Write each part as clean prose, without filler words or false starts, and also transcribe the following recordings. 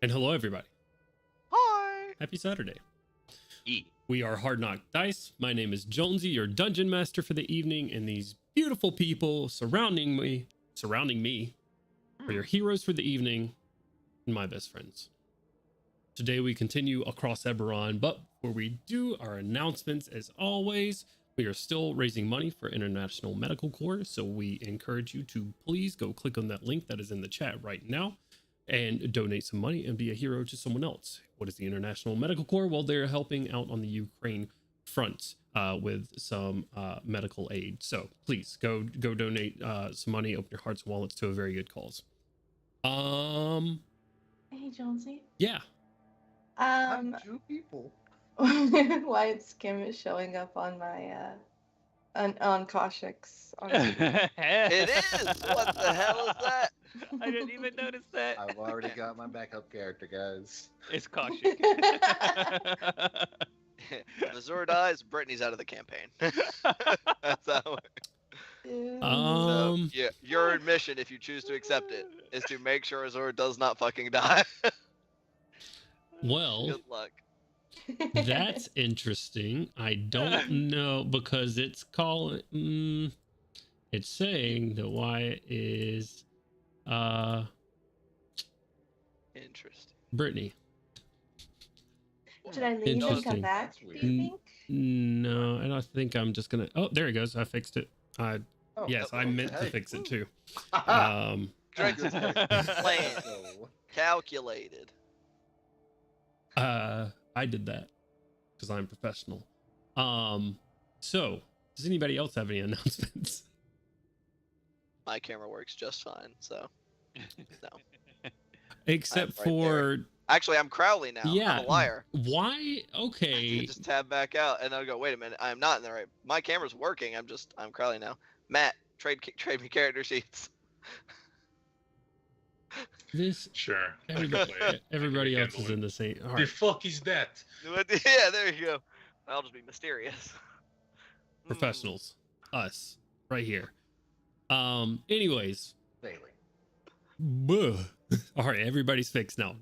And hello, everybody. Hi. Happy Saturday. E. We are Hard Knock Dice. My name is Jonesy, your dungeon master for the evening, and these beautiful people surrounding me are your heroes for the evening and my best friends. Today we continue across Eberron, but before we do our announcements, as always, we are still raising money for International Medical Corps, so we encourage you to please go click on that link that is in the chat right now and donate some money and be a hero to someone else. What is the International Medical Corps? Well, they're helping out on the Ukraine front with some medical aid. So please go donate some money, open your hearts and wallets to a very good cause. Hey, Jonesy. Yeah. Two people. Wyatt's Kim is showing up on my on Koshik's. It is. What the hell is that? I didn't even notice that. I've already got my backup character, guys. It's Kaushik. If Azur dies, Brittany's out of the campaign. That's how it works. So, yeah, your admission, if you choose to accept it, is to make sure Azur does not fucking die. Well, good luck. That's interesting. I don't know because it's calling. It's saying that Wyatt is Interesting. Brittany. Should I leave and come back? Do you think? No, and I think I'm just gonna. Oh, there he goes. I fixed it. Yes, I meant to fix it too. Drake's plan. Calculated. I did that because I'm professional. So does anybody else have any announcements? My camera works just fine, so no. Except right for there. Actually, I'm Crowley now. Yeah. I'm a liar. Why? Okay. Just tab back out, and I'll go. Wait a minute. I'm not in the right. My camera's working. I'm Crowley now. Matt, trade me character sheets. This Sure. everybody else is in the same. All The right. fuck is that? Yeah, there you go. I'll just be mysterious. Professionals, us, right here. Anyways. Bailey. All right, everybody's fixed now.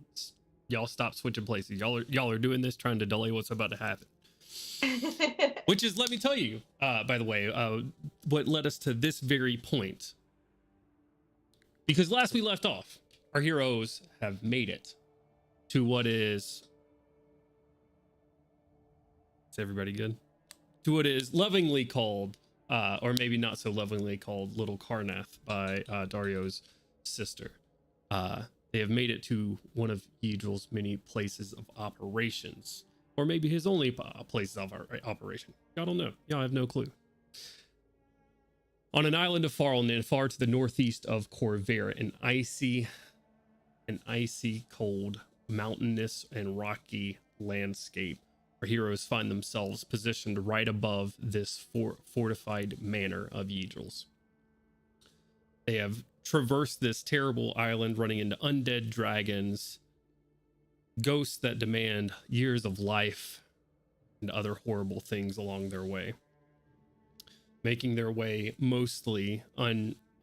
Y'all stop switching places. Y'all are doing this trying to delay what's about to happen. Which is, let me tell you, by the way, what led us to this very point. Because last we left off, our heroes have made it to what is everybody good? To what is lovingly called, or maybe not so lovingly called, Little Karrnath by Dario's sister. They have made it to one of Yidril's many places of operations, or maybe his only places of operation. Y'all don't know. Y'all have no clue. On an island of Farlnan, far to the northeast of Corvera, an icy cold, mountainous and rocky landscape, our heroes find themselves positioned right above this fortified manor of Yidril's. They have traversed this terrible island, running into undead dragons, ghosts that demand years of life, and other horrible things along their way. Making their way mostly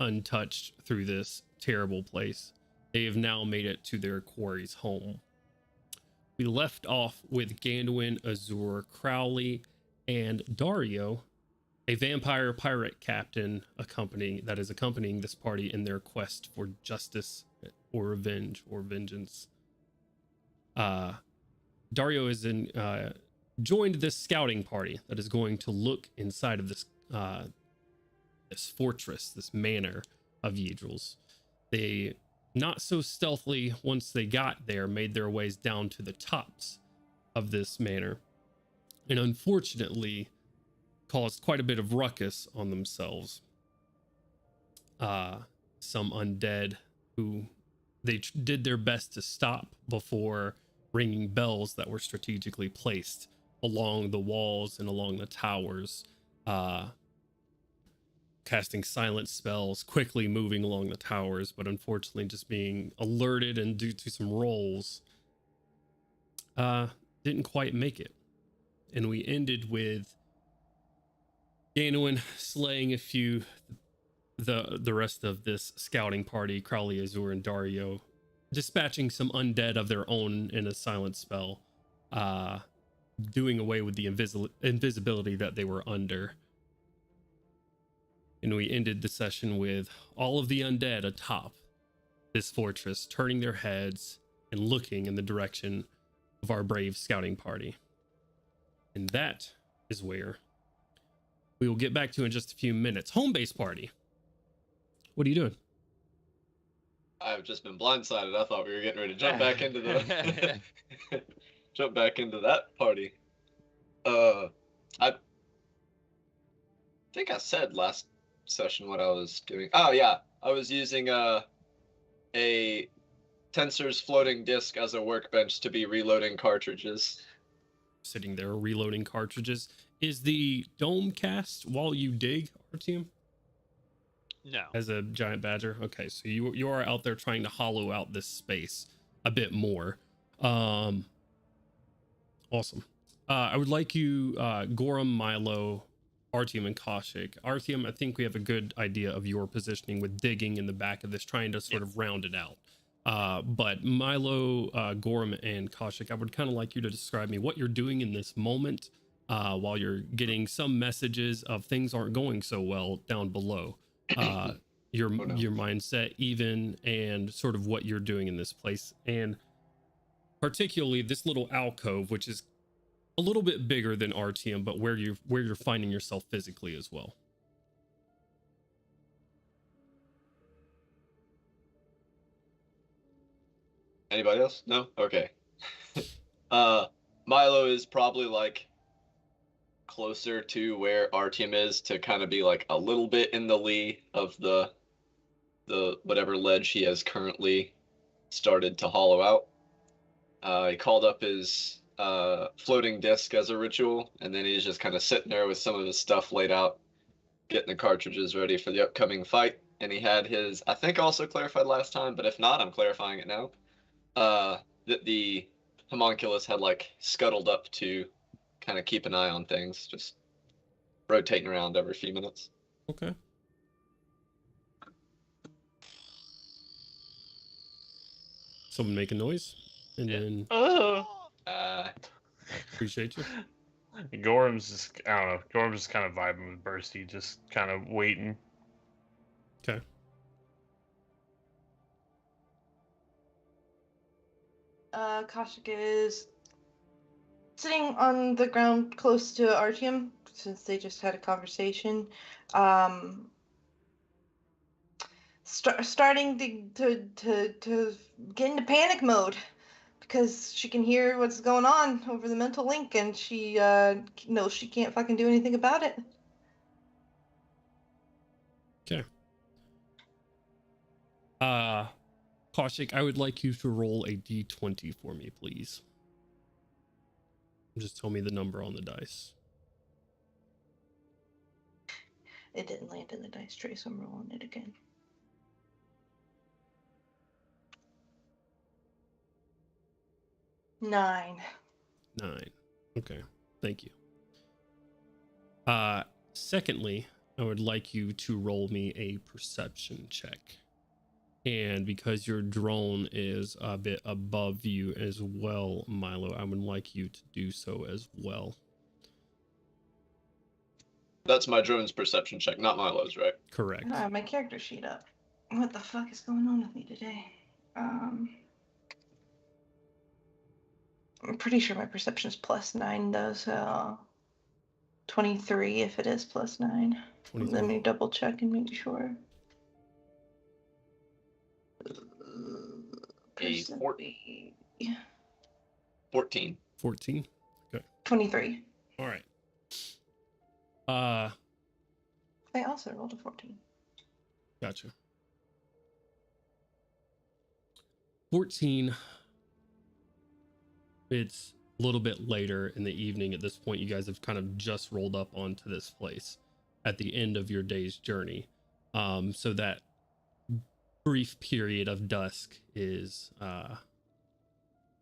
untouched through this terrible place, they have now made it to their quarry's home. We left off with Gandwin, Azur, Crowley, and Dario, a vampire pirate captain that is accompanying this party in their quest for justice or revenge or vengeance. Dario is joined this scouting party that is going to look inside of this fortress, this manor of Yidril's. They, not so stealthily, once they got there, made their ways down to the tops of this manor, and unfortunately caused quite a bit of ruckus on themselves. Some undead who they did their best to stop before ringing bells that were strategically placed along the walls and along the towers, casting silent spells, quickly moving along the towers, but unfortunately just being alerted and due to some rolls, didn't quite make it. And we ended with Ganowin slaying a few, the rest of this scouting party, Crowley, Azur, and Dario, dispatching some undead of their own in a silent spell, doing away with the invisibility that they were under. And we ended the session with all of the undead atop this fortress, turning their heads and looking in the direction of our brave scouting party. And that is where we will get back to in just a few minutes. Home base party. What are you doing? I've just been blindsided. I thought we were getting ready to jump back into the jump back into that party. I think I said last session what I was doing. Oh yeah, I was using a Tensor's floating disk as a workbench to be reloading cartridges. Sitting there reloading cartridges. Is the dome cast while you dig, Artyom? No. As a giant badger? Okay, so you are out there trying to hollow out this space a bit more. Awesome. I would like you, Gorham, Milo, Artyom, and Kaushik. Artyom, I think we have a good idea of your positioning with digging in the back of this, trying to sort of round it out. But Milo, Gorham, and Kaushik, I would kind of like you to describe me what you're doing in this moment while you're getting some messages of things aren't going so well down below. Your mindset even, and sort of what you're doing in this place, and particularly this little alcove, which is a little bit bigger than Artyom, but where you're finding yourself physically as well. Anybody else? No? Okay. Milo is probably like closer to where Artyom is, to kind of be like a little bit in the lee of the whatever ledge he has currently started to hollow out. He called up his floating disc as a ritual, and then he's just kind of sitting there with some of his stuff laid out, getting the cartridges ready for the upcoming fight. And he had his, I think also clarified last time, but if not, I'm clarifying it now, that the homunculus had like scuttled up to kind of keep an eye on things, just rotating around every few minutes. Okay. Someone make a noise, and then appreciate you. Gorham's just, I don't know, Gorham's just kind of vibing with Bursty, just kind of waiting. Okay. Kaushik is sitting on the ground close to Artyom, since they just had a conversation. Starting to get into panic mode, because she can hear what's going on over the mental link, and she knows she can't fucking do anything about it. Okay. Kaushik, I would like you to roll a d20 for me, please. Just tell me the number on the dice. It didn't land in the dice tray, so I'm rolling it again. 9. 9. Okay, thank you. Secondly, I would like you to roll me a perception check. And because your drone is a bit above you as well, Milo, I would like you to do so as well. That's my drone's perception check, not Milo's, right? Correct. I have my character sheet up. What the fuck is going on with me today? I'm pretty sure my perception is +9 though, so 23 if it is +9. 23. Let me double check and make sure. A 14. 14. Okay. 23. All right. I also rolled a 14. Gotcha. 14. It's a little bit later in the evening. At this point, you guys have kind of just rolled up onto this place at the end of your day's journey. So that brief period of dusk is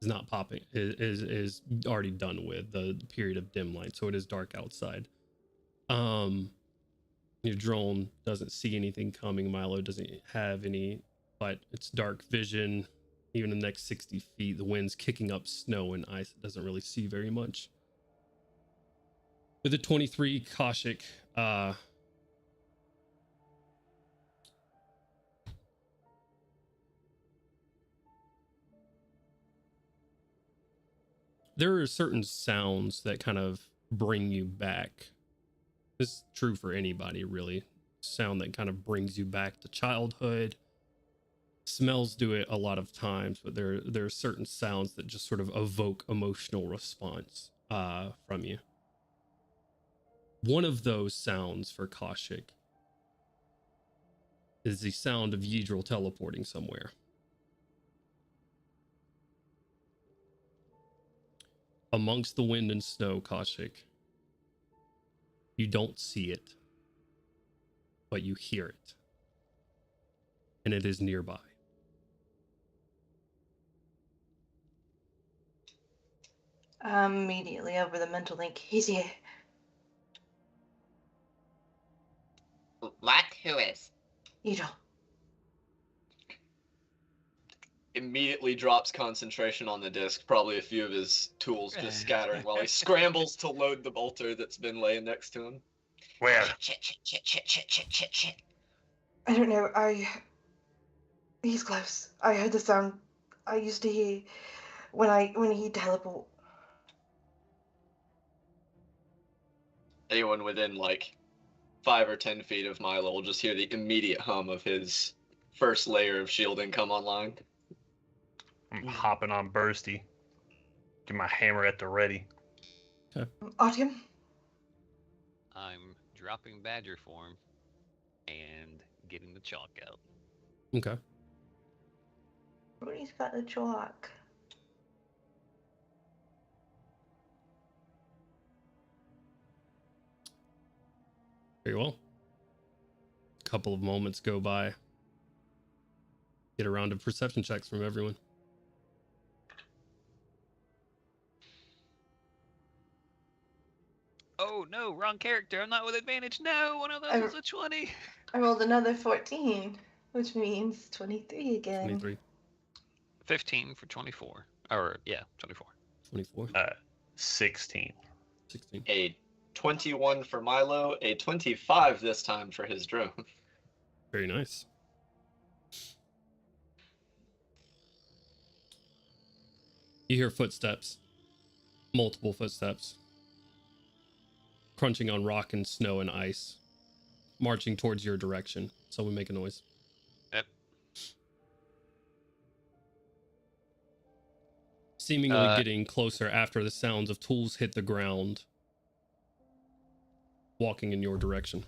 not popping, is already done with, the period of dim light. So it is dark outside. Your drone doesn't see anything coming. Milo doesn't have any, but it's dark vision. Even in the next 60 feet, the wind's kicking up snow and ice. It doesn't really see very much. With a 23, Koshik, there are certain sounds that kind of bring you back. This is true for anybody, really. Sound that kind of brings you back to childhood. Smells do it a lot of times, but there are certain sounds that just sort of evoke emotional response from you. One of those sounds for Koshik is the sound of Yidril teleporting somewhere. Amongst the wind and snow, Koshik, you don't see it, but you hear it. And it is nearby. Immediately over the mental link. He's here. What? Who is? Yidril. Immediately drops concentration on the disc, probably a few of his tools just scattering while he scrambles to load the bolter that's been laying next to him. Where? Shit. I don't know. He's close. I heard the sound I used to hear when he teleport. Anyone within like 5 or 10 feet of Milo will just hear the immediate hum of his first layer of shielding come online. I'm hopping on Bursty. Get my hammer at the ready. Artyom? I'm dropping Badger form and getting the chalk out. Okay. Rudy's got the chalk. Very well. A couple of moments go by. Get a round of perception checks from everyone. Oh no, wrong character. I'm not with advantage. No, one of those is a 20. I rolled another 14, which means 23 again. 23. 15 for 24. Or, yeah, 24. 24. 16. 16. A 21 for Milo, a 25 this time for his drone. Very nice. You hear footsteps. Multiple footsteps. Crunching on rock and snow and ice. Marching towards your direction. Someone make a noise. Yep. Seemingly getting closer after the sounds of tools hit the ground. Walking in your direction.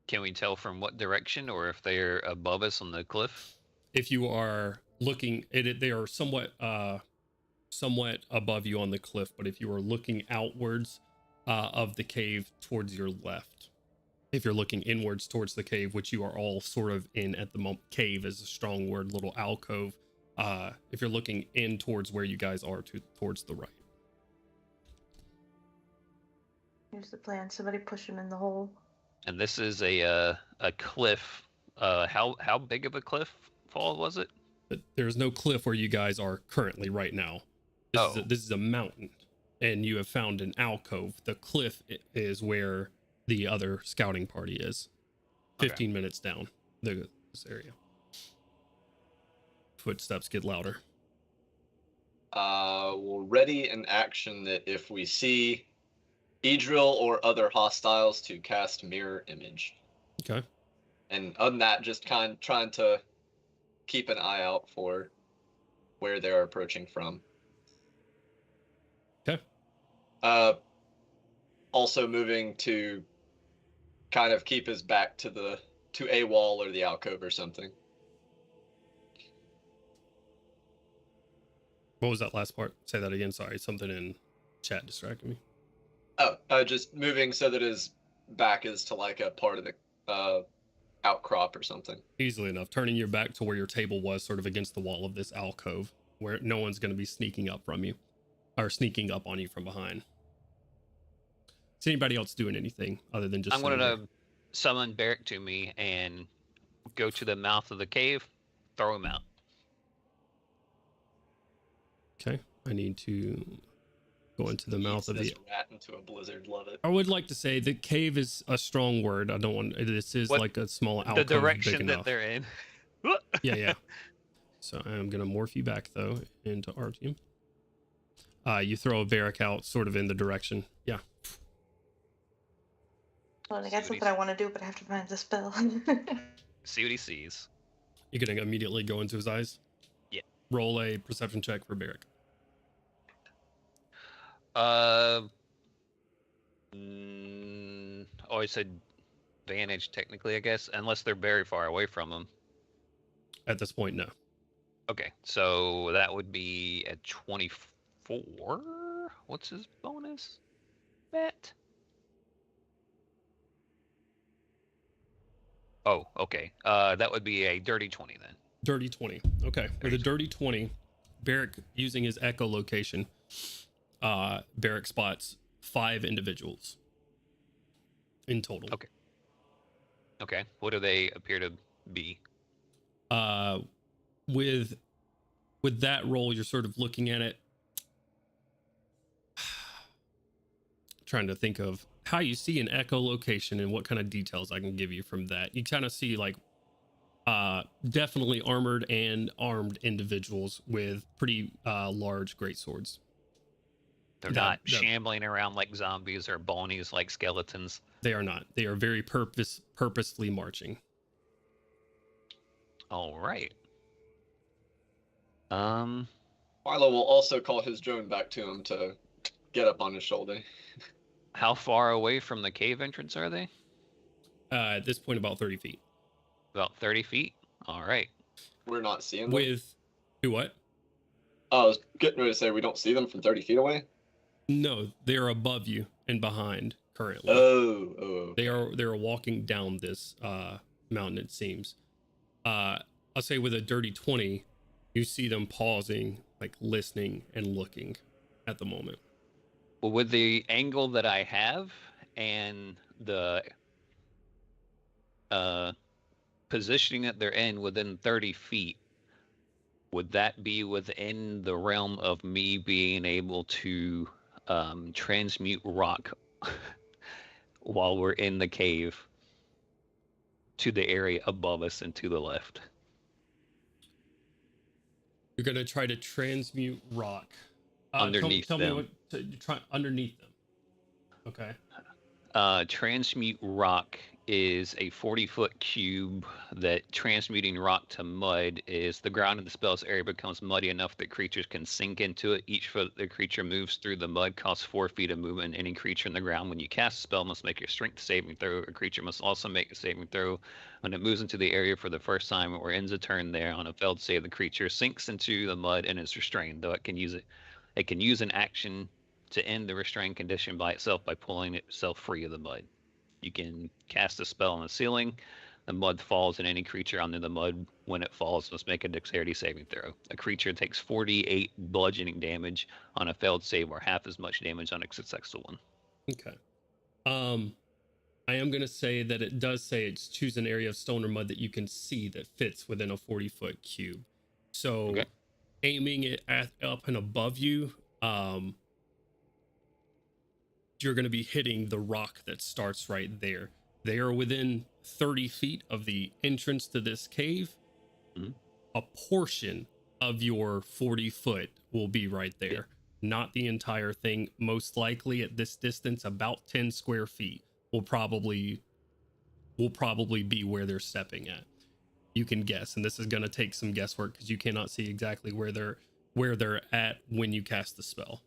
Can we tell from what direction or if they're above us on the cliff? If you are looking at it, they are somewhat above you on the cliff, but if you are looking outwards of the cave towards your left, if you're looking inwards towards the cave, which you are all sort of in at the moment, cave is a strong word, little alcove. If you're looking in towards where you guys are, towards the right. Here's the plan. Somebody push him in the hole. And this is a cliff. How big of a cliff fall was it? But there's no cliff where you guys are currently right now. This is a mountain, and you have found an alcove. The cliff is where the other scouting party is. 15 minutes down this area. Footsteps get louder. We'll ready an action that if we see Eberrron or other hostiles to cast mirror image. Okay. And on that, just trying to keep an eye out for where they're approaching from. Okay. Also moving to kind of keep his back to a wall or the alcove or something. What was that last part? Say that again. Sorry, something in chat distracted me. Just moving so that his back is to like a part of the outcrop or something. Easily enough. Turning your back to where your table was, sort of against the wall of this alcove, where no one's going to be sneaking up from you, or sneaking up on you from behind. Is anybody else doing anything other than just? I'm going to summon Barrick to me and go to the mouth of the cave, throw him out. Okay, I need to go into the mouth of this the rat into a blizzard. Love it. I would like to say the cave is a strong word. I don't want this is like a small alcove The big direction enough. that they're in. Yeah. So I'm gonna morph you back though into our team. You throw a barrack out sort of in the direction. Yeah. Well, I got something I want to do, but I have to find the spell. See what he sees. You're gonna immediately go into his eyes? Yeah. Roll a perception check for barrack. I said advantage technically, I guess, unless they're very far away from him. At this point, no. Okay, so that would be a 24. What's his bonus? Bet. Oh, okay. That would be a dirty 20 then. Dirty 20. Okay. With a dirty 20, Barrack, using his echolocation, Barrack spots 5 individuals in total. Okay. Okay. What do they appear to be? With that roll, you're sort of looking at it, trying to think of how you see an echolocation and what kind of details I can give you from that. You kind of see like definitely armored and armed individuals with pretty large greatswords. They're not shambling around like zombies or bonies like skeletons. They are not. They are very purposefully marching. All right. Marlo will also call his drone back to him to get up on his shoulder. How far away from the cave entrance are they? At this point, about 30 feet. About 30 feet? All right. We're not seeing them? With... Do what? I was getting ready to say we don't see them from 30 feet away? No, they are above you and behind currently. Oh. They are walking down this mountain, it seems. I'll say with a dirty 20, you see them pausing, like listening and looking at the moment. Well, with the angle that I have and the positioning that they're in within 30 feet, would that be within the realm of me being able to transmute rock while we're in the cave to the area above us and to the left? You're going to try to transmute rock. Underneath tell them. me what to try underneath them. Okay. Transmute rock is a 40-foot cube that transmuting rock to mud is the ground in the spell's area becomes muddy enough that creatures can sink into it. Each foot the creature moves through the mud costs 4 feet of movement. Any creature in the ground when you cast a spell must make a strength saving throw. A creature must also make a saving throw when it moves into the area for the first time or ends a turn there. On a failed save, the creature sinks into the mud and is restrained, though it can use an action to end the restrained condition by itself by pulling itself free of the mud. You can cast a spell on the ceiling. The mud falls, and any creature under the mud when it falls must make a dexterity saving throw. A creature takes 48 bludgeoning damage on a failed save, or half as much damage on a successful one. Okay. I am going to say that it does say it's choose an area of stone or mud that you can see that fits within a 40-foot cube. So okay. Aiming it up and above you, you're going to be hitting the rock that starts right there. They are within 30 feet of the entrance to this cave. Mm-hmm. A portion of your 40-foot will be right there. Yeah. Not the entire thing. Most likely at this distance, about 10 square feet will probably be where they're stepping at. You can guess, and this is going to take some guesswork because you cannot see exactly where they're at when you cast the spell.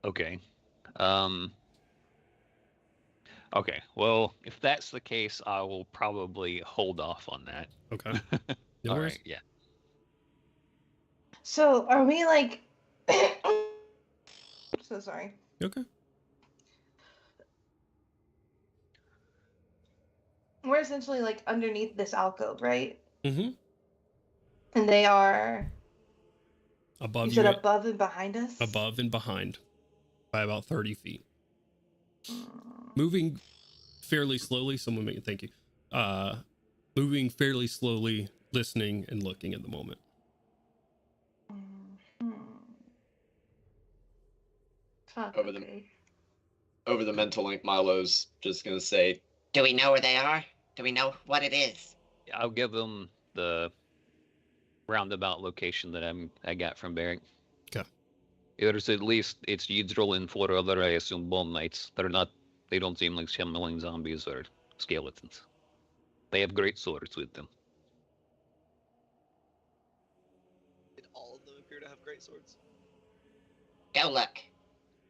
Okay. Okay. Well, if that's the case, I will probably hold off on that. Okay. No All worries. right. Yeah. So, are we like... So sorry. Okay. We're essentially like underneath this alcove, right? Mm-hmm. And they are... Above you. You said above and behind us? Above and behind. By about 30 feet. Moving fairly slowly. Someone make it. Thank you. Moving fairly slowly, listening and looking at the moment. over the mental link, Milo's just gonna say, "Do we know where they are? Do we know what it is?" I'll give them the roundabout location that I got from Barrick. Okay. There's at least it's Yggdrasil and 4 other, I assume, bone knights. They don't seem like shambling zombies or skeletons. They have great swords with them. Did all of them appear to have great swords? Go look.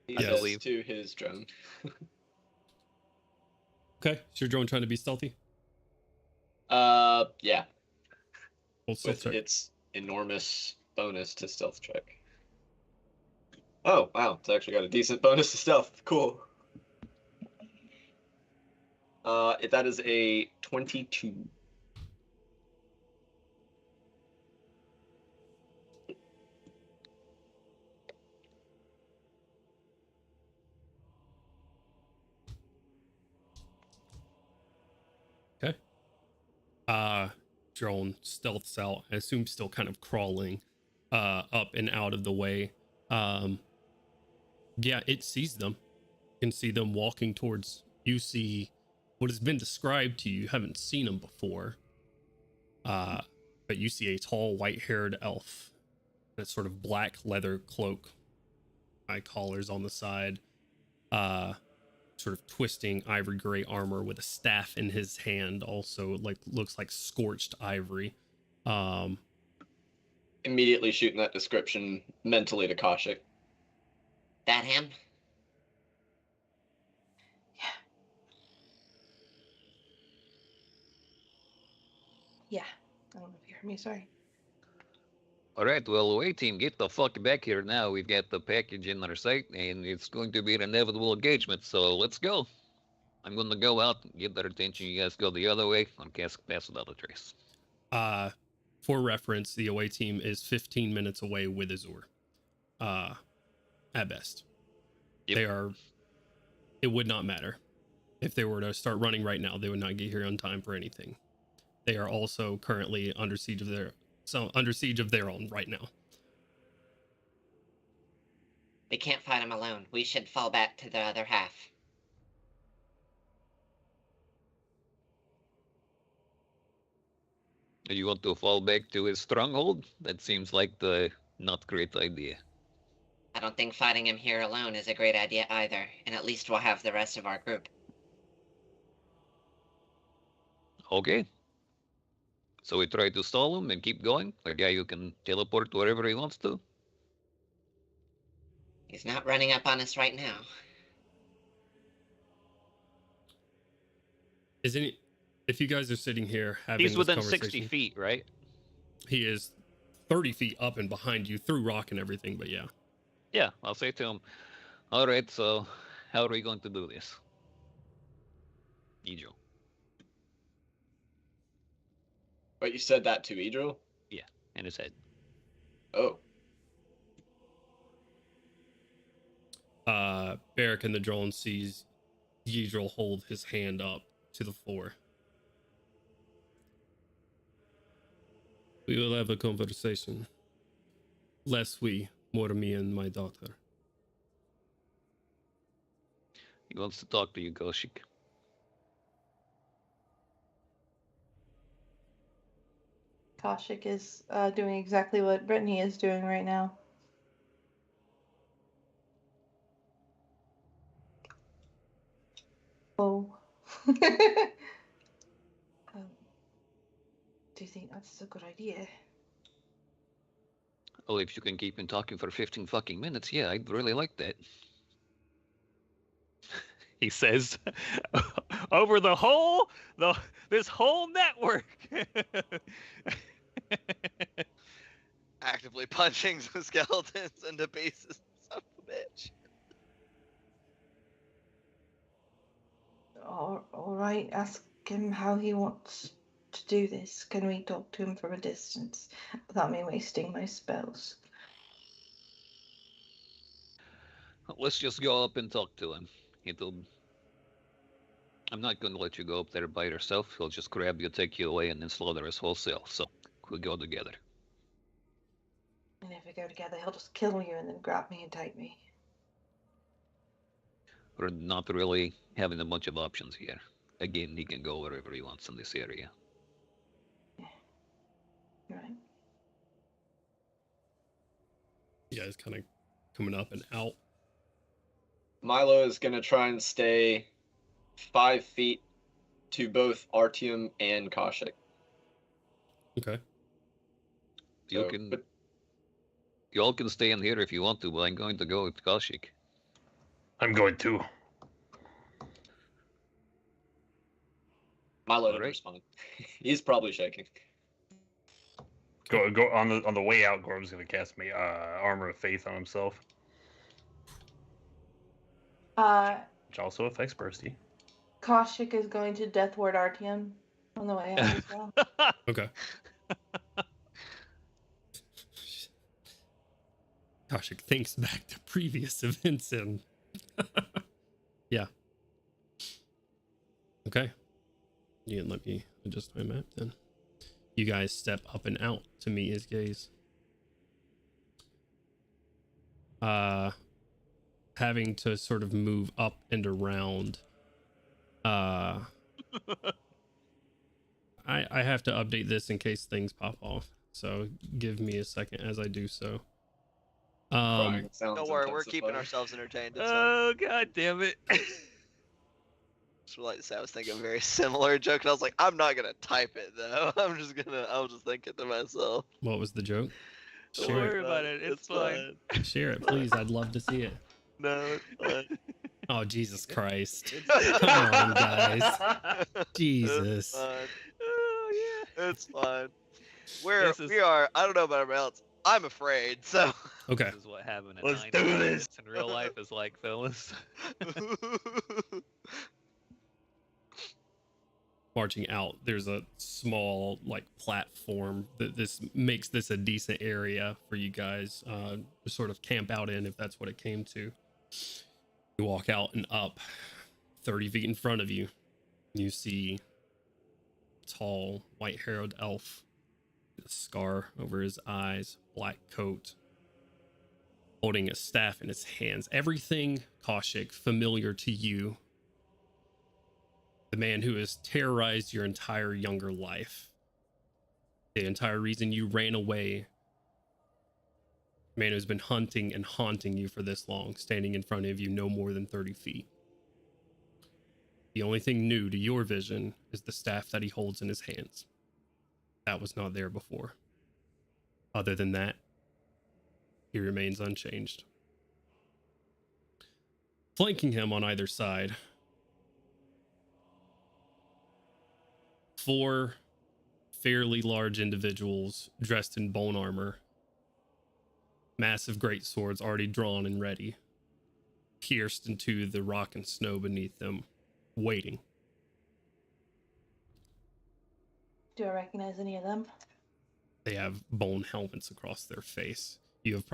he Yes. says to his drone. Okay. Is your drone trying to be stealthy? Yeah. Well, stealth With check. its enormous bonus to stealth check. Oh, wow. It's actually got a decent bonus to stealth. Cool. That is a 22. Okay. Drone stealths out. I assume still kind of crawling up and out of the way. Yeah, it sees them. You can see them walking towards. You see what has been described to you. You haven't seen them before. But you see a tall, white-haired elf. That sort of black leather cloak. High collars on the side. Sort of twisting ivory gray armor with a staff in his hand. Also, looks like scorched ivory. Immediately shooting that description mentally to Kaushik. That him? Yeah. I don't know if you heard me. Sorry. All right, well, away team, get the fuck back here now. We've got the package in our sight, and it's going to be an inevitable engagement, so let's go. I'm going to go out and get their attention. You guys go the other way. I'm pass without a trace. For reference, the away team is 15 minutes away with Azur. At best. Yep. It would not matter. If they were to start running right now, they would not get here on time for anything. They are also currently under siege of their own right now. We can't fight him alone. We should fall back to the other half. You want to fall back to his stronghold? That seems like the not great idea. I don't think fighting him here alone is a great idea either, and at least we'll have the rest of our group. Okay. So we try to stall him and keep going? A guy who can teleport wherever he wants to? He's not running up on us right now. If you guys are sitting here having He's this within conversation, 60 feet, right? He is 30 feet up and behind you through rock and everything, but yeah. Yeah, I'll say to him, all right, so how are we going to do this? Ejo. But you said that to Idril? Yeah, in his head. Oh. Barrick and the drone sees Yidril hold his hand up to the floor. We will have a conversation. Less we, more me and my daughter. He wants to talk to you, Kaushik. Kaushik is doing exactly what Brittany is doing right now. Oh. Do you think that's a good idea? Well, if you can keep him talking for 15 fucking minutes, yeah, I'd really like that. He says, over this whole network. Actively punching some skeletons into pieces. Son of a bitch. All right, ask him how he wants to do this. Can we talk to him from a distance without me wasting my spells? Let's just go up and talk to him. I'm not going to let you go up there by yourself. He'll just grab you, take you away, and then slaughter us wholesale. So we'll go together. And if we go together, he'll just kill you and then grab me and take me. We're not really having a bunch of options here. Again, he can go wherever he wants in this area. Right. You guys kind of coming up and out. Milo is going to try and stay 5 feet to both Artyom and Koshik. Okay. You So, can. but You all can stay in here if you want to, but I'm going to go with Koshik. I'm going to. Milo didn't Alright. respond. He's probably shaking. Go on the way out. Gorm's gonna cast me Armor of Faith on himself, which also affects Bursty. Kaushik is going to Death Ward Artyom on the way out as well. Okay. Koshik thinks back to previous events and yeah. Okay. You can let me adjust my map then. You guys step up and out to meet his gaze. Having to sort of move up and around. I have to update this in case things pop off. So give me a second as I do so. Sounds Don't worry, we're intensified. keeping ourselves entertained. It's fine. Oh, god damn it. Just like to say, I was thinking a very similar joke, and I was like, I'm not gonna type it though. I'll just think it to myself. What was the joke? Don't Share worry it. about it. It's fine. Share it, please. I'd love to see it. No, it's fine. Oh, Jesus Christ. Come on, guys. Jesus. It's fine. Oh, yeah. It's fine. This We are. I don't know about everyone else. I'm afraid. So. Okay. This is what having a Let's 9 do minutes this. in real life is like, fellas. Marching out, there's a small like platform that this makes this a decent area for you guys to sort of camp out in if that's what it came to. You walk out and up 30 feet in front of you. You see tall, white-haired elf with a scar over his eyes, black coat, holding a staff in his hands. Everything, Koshik, familiar to you. The man who has terrorized your entire younger life. The entire reason you ran away. The man who's been hunting and haunting you for this long, standing in front of you no more than 30 feet. The only thing new to your vision is the staff that he holds in his hands. That was not there before. Other than that, he remains unchanged. Flanking him on either side, 4 fairly large individuals dressed in bone armor, massive great swords already drawn and ready, pierced into the rock and snow beneath them, waiting. Do I recognize any of them? They have bone helmets across their face. You've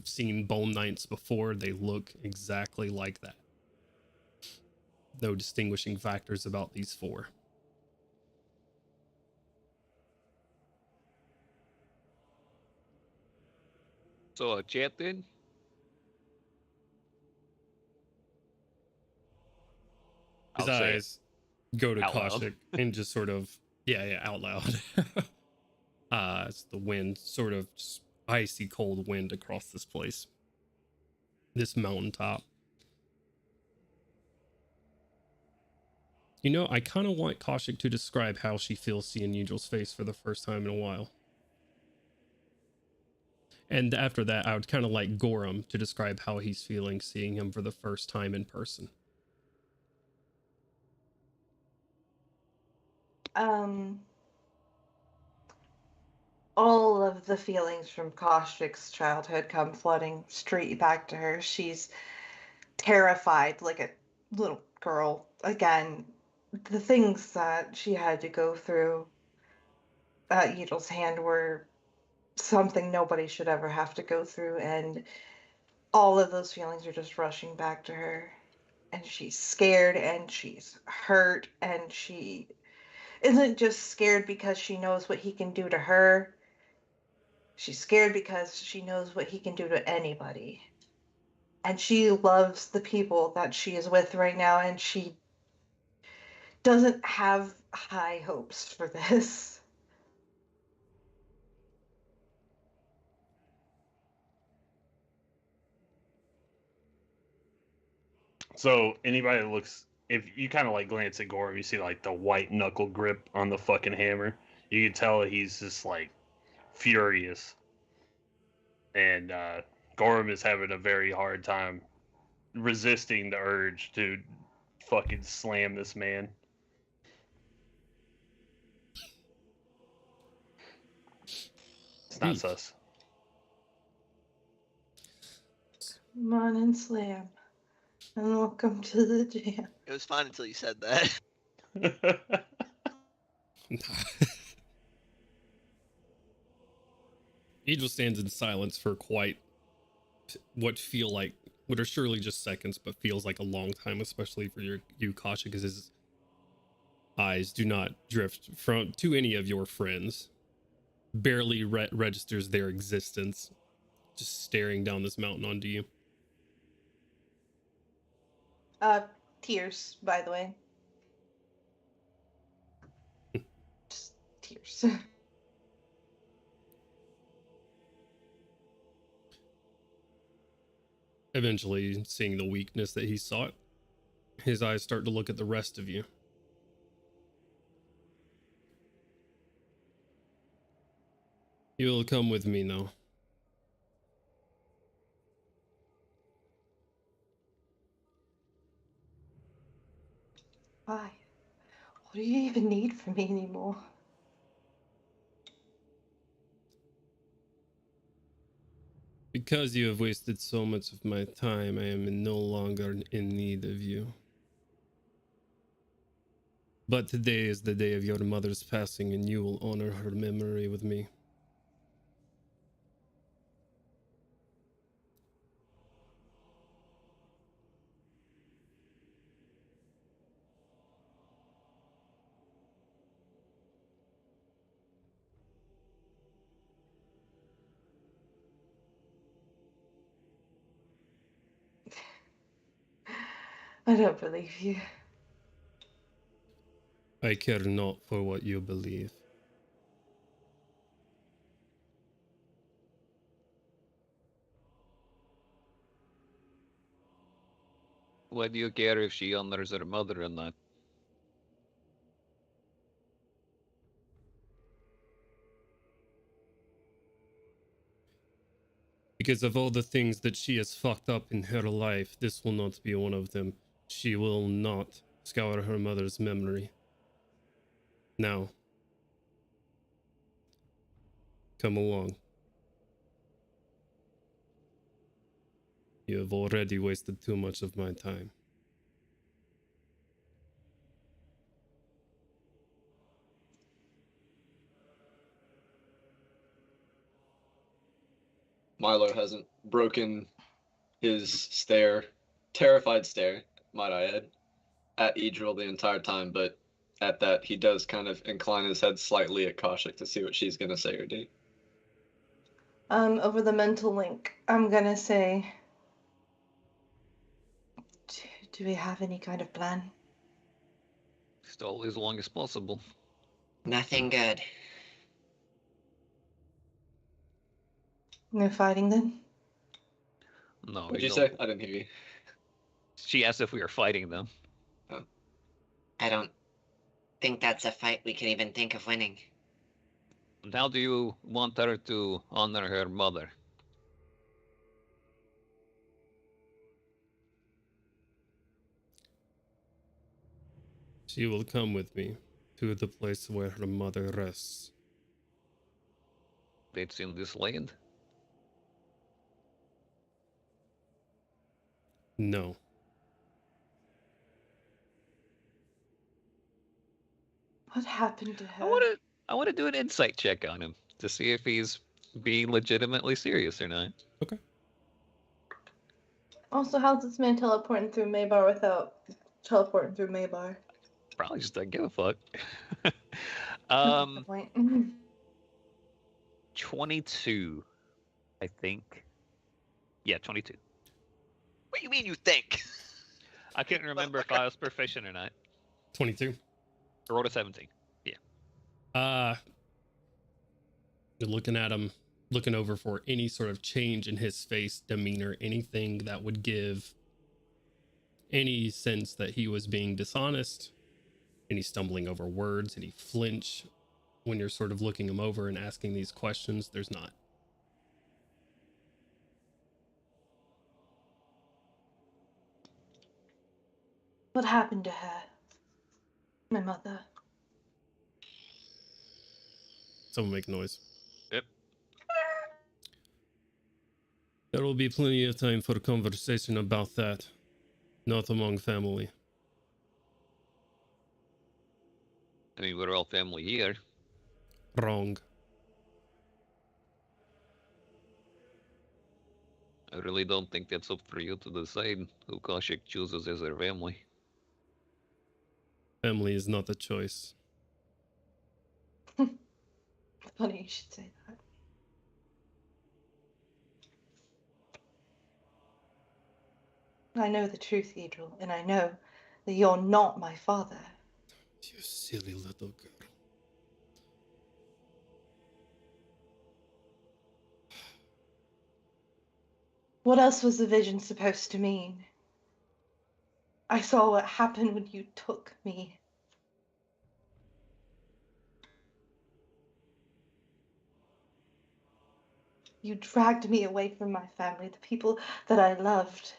seen bone knights before. They look exactly like that. No distinguishing factors about these 4. So, chat then? His I'll say it. eyes go to Out loud. Koshik and just sort of, yeah, out loud. It's the wind, sort of just icy cold wind across this place. This mountaintop. You know, I kind of want Koshik to describe how she feels seeing Eugel's face for the first time in a while. And after that, I would kind of like Gorham to describe how he's feeling seeing him for the first time in person. All of the feelings from Koshik's childhood come flooding straight back to her. She's terrified like a little girl. Again, the things that she had to go through at Eugel's hand were something nobody should ever have to go through, and all of those feelings are just rushing back to her. And she's scared, and she's hurt, and she isn't just scared because she knows what he can do to her. She's scared because she knows what he can do to anybody. And she loves the people that she is with right now, and she doesn't have high hopes for this. So anybody that looks, if you kind of like glance at Gorham, you see like the white knuckle grip on the fucking hammer. You can tell that he's just like furious, and Gorham is having a very hard time resisting the urge to fucking slam this man. It's not sus. Come on and slam. And welcome to the jam. It was fine until you said that. Angel stands in silence for quite what are surely just seconds, but feels like a long time, especially for you, Kasha, because his eyes do not drift to any of your friends. Barely registers their existence, just staring down this mountain onto you. Tears, by the way. Just tears. Eventually, seeing the weakness that he sought, his eyes start to look at the rest of you. You'll come with me now. Why? What do you even need from me anymore? Because you have wasted so much of my time, I am no longer in need of you. But today is the day of your mother's passing, and you will honor her memory with me. I don't believe you. I care not for what you believe. Why do you care if she honors her mother or not? Because of all the things that she has fucked up in her life, this will not be one of them. She will not scour her mother's memory. Now, come along. You have already wasted too much of my time. Milo hasn't broken his stare, terrified stare, might I add, at Idril the entire time, but at that he does kind of incline his head slightly at Kaushik to see what she's gonna say or do. Over the mental link, I'm gonna say, do we have any kind of plan? Stall as long as possible. Nothing good. No fighting then? No. What'd you say? I didn't hear you. She asked if we were fighting them. Oh. I don't think that's a fight we can even think of winning. And how do you want her to honor her mother? She will come with me to the place where her mother rests. It's in this land? No. What happened to her? I want to do an insight check on him to see if he's being legitimately serious or not. Okay. Also, how's this man teleporting through Maybar without teleporting through Maybar? Probably just doesn't give a fuck. That's the point. 22, I think. Yeah, 22. What do you mean you think? I couldn't remember if I was proficient or not. 22. I rolled a 17. You're looking at him, looking over for any sort of change in his face, demeanor, anything that would give any sense that he was being dishonest, any stumbling over words, any flinch when you're sort of looking him over and asking these questions. There's not. What happened to her? My mother. Someone make noise. Yep. There will be plenty of time for conversation about that. Not among family. I mean, we're all family here. Wrong. I really don't think that's up for you to decide who Koshik chooses as their family. Family is not a choice. Funny you should say that. I know the truth, Edril, and I know that you're not my father. You silly little girl. What else was the vision supposed to mean? I saw what happened when you took me. You dragged me away from my family, the people that I loved.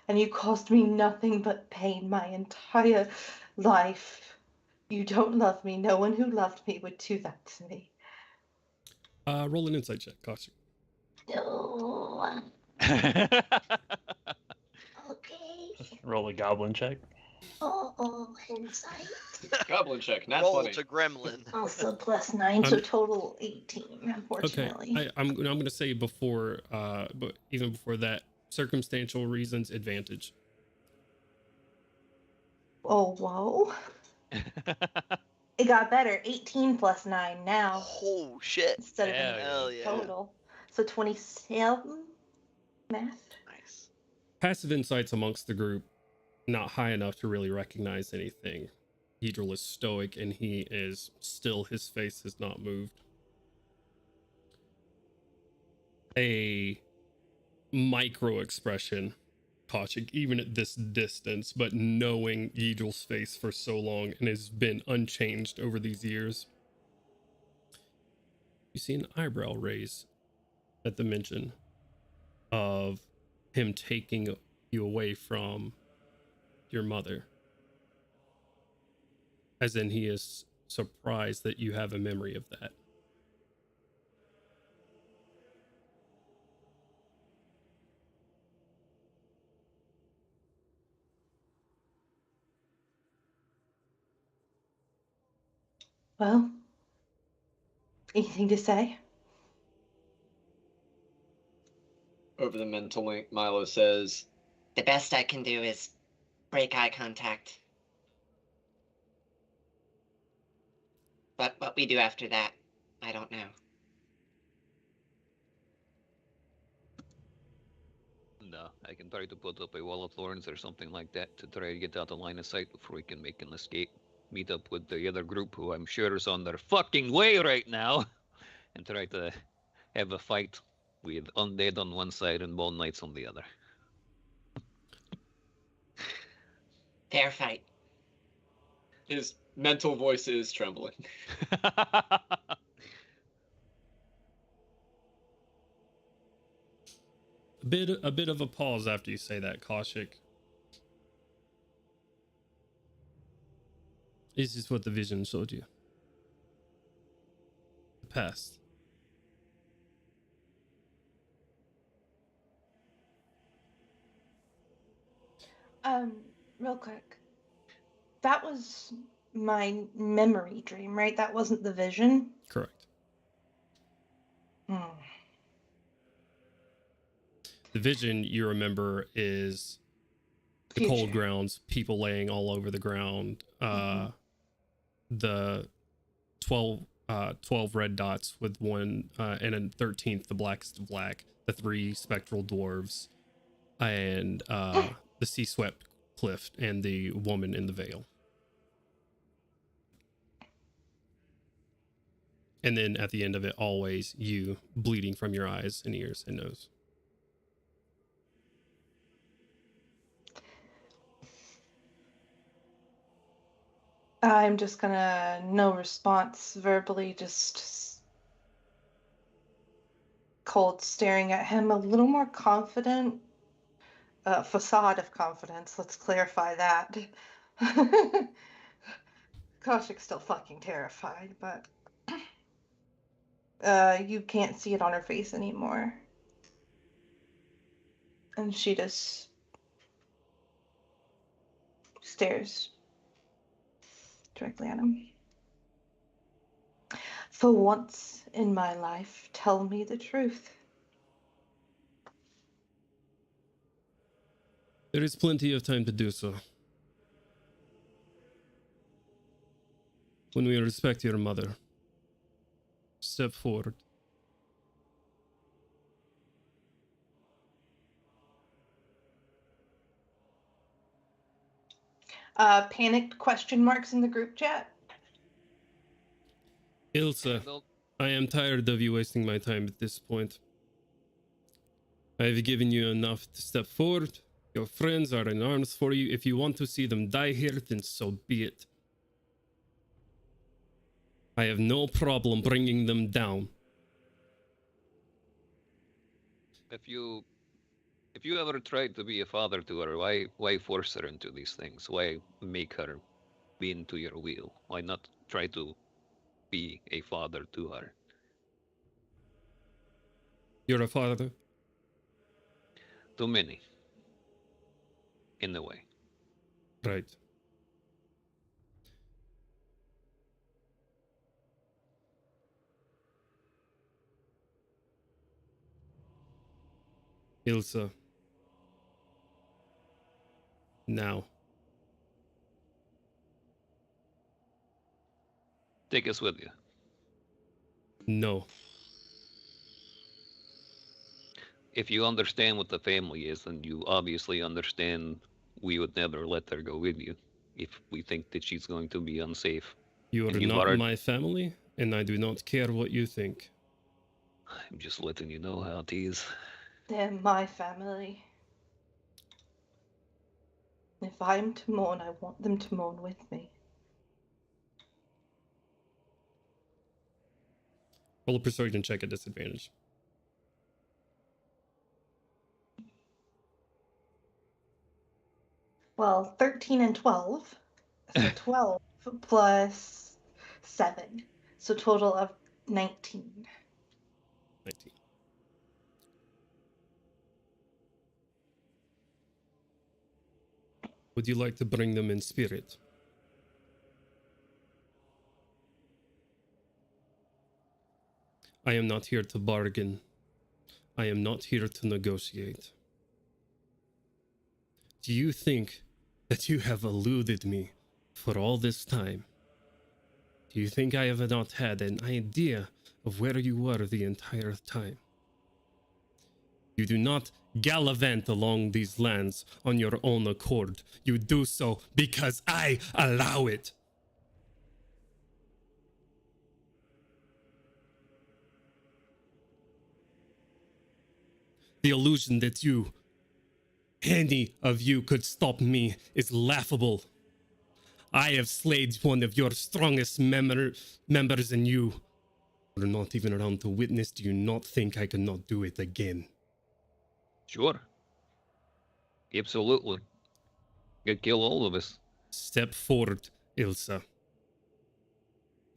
And you caused me nothing but pain my entire life. You don't love me. No one who loved me would do that to me. Roll an insight check, Koshik. No. That's Okay. Roll a goblin check. Oh, insight. Goblin check, not Roll 20. to gremlin. Also +9, so total 18, unfortunately. Okay, I'm going to say before, but even before that, circumstantial reasons, advantage. Oh, whoa. It got better. 18 + 9 now. Oh shit. Instead of Hell yeah. total. So 27 math. Nice. Passive insights amongst the group, not high enough to really recognize anything. Hedril is stoic and he is still, his face has not moved. A micro expression, Koshik, even at this distance, but knowing Hedril's face for so long and has been unchanged over these years. You see an eyebrow raise at the mention of him taking you away from your mother. As in, he is surprised that you have a memory of that. Well, anything to say? Over the mental link, Milo says, The best I can do is break eye contact. But what we do after that, I don't know. No, I can try to put up a wall of thorns or something like that to try to get out of line of sight before we can make an escape. Meet up with the other group who I'm sure is on their fucking way right now and try to have a fight with undead on one side and bone knights on the other. Fair fight. his mental voice is trembling. A bit of a pause after you say that, Koshik. This is what the vision showed you. The past. Real quick. That was my memory dream, right? That wasn't the vision? Correct. Hmm. The vision you remember is the cold grounds, people laying all over the ground, the 12 red dots with one, and a 13th, the blackest of black, the 3 spectral dwarves, and the sea-swept cliff and the woman in the veil. And then at the end of it, always you bleeding from your eyes and ears and nose. I'm just gonna, no response verbally, just cold staring at him, a little more confident. Facade of confidence, let's clarify that. Koshik's still fucking terrified, but you can't see it on her face anymore. And she just stares directly at him. For once in my life, tell me the truth. There is plenty of time to do so. When we respect your mother, step forward. Panicked question marks in the group chat. Ilsa, I am tired of you wasting my time at this point. I have given you enough to step forward. Your friends are in arms for you. If you want to see them die here, then so be it. I have no problem bringing them down. If you ever tried to be a father to her, why force her into these things? Why make her be into your will? Why not try to be a father to her? You're a father? To many. In a way. Right. Ilsa. Now. Take us with you. No. If you understand what the family is, then you obviously understand we would never let her go with you if we think that she's going to be unsafe. You are not my family, and I do not care what you think. I'm just letting you know how it is. They're my family. If I'm to mourn, I want them to mourn with me. Roll a persuasion check at disadvantage. Well, 13 and 12. So 12 plus 7. So total of 19. 19. Would you like to bring them in spirit? I am not here to bargain. I am not here to negotiate. Do you think that you have eluded me for all this time? Do you think I have not had an idea of where you were the entire time? You do not gallivant along these lands on your own accord. You do so because I allow it. The illusion that any of you could stop me is laughable. I have slayed one of your strongest members, and you are not even around to witness. Do you not think I cannot do it again? Sure. Absolutely. Could kill all of us. Step forward, Ilsa.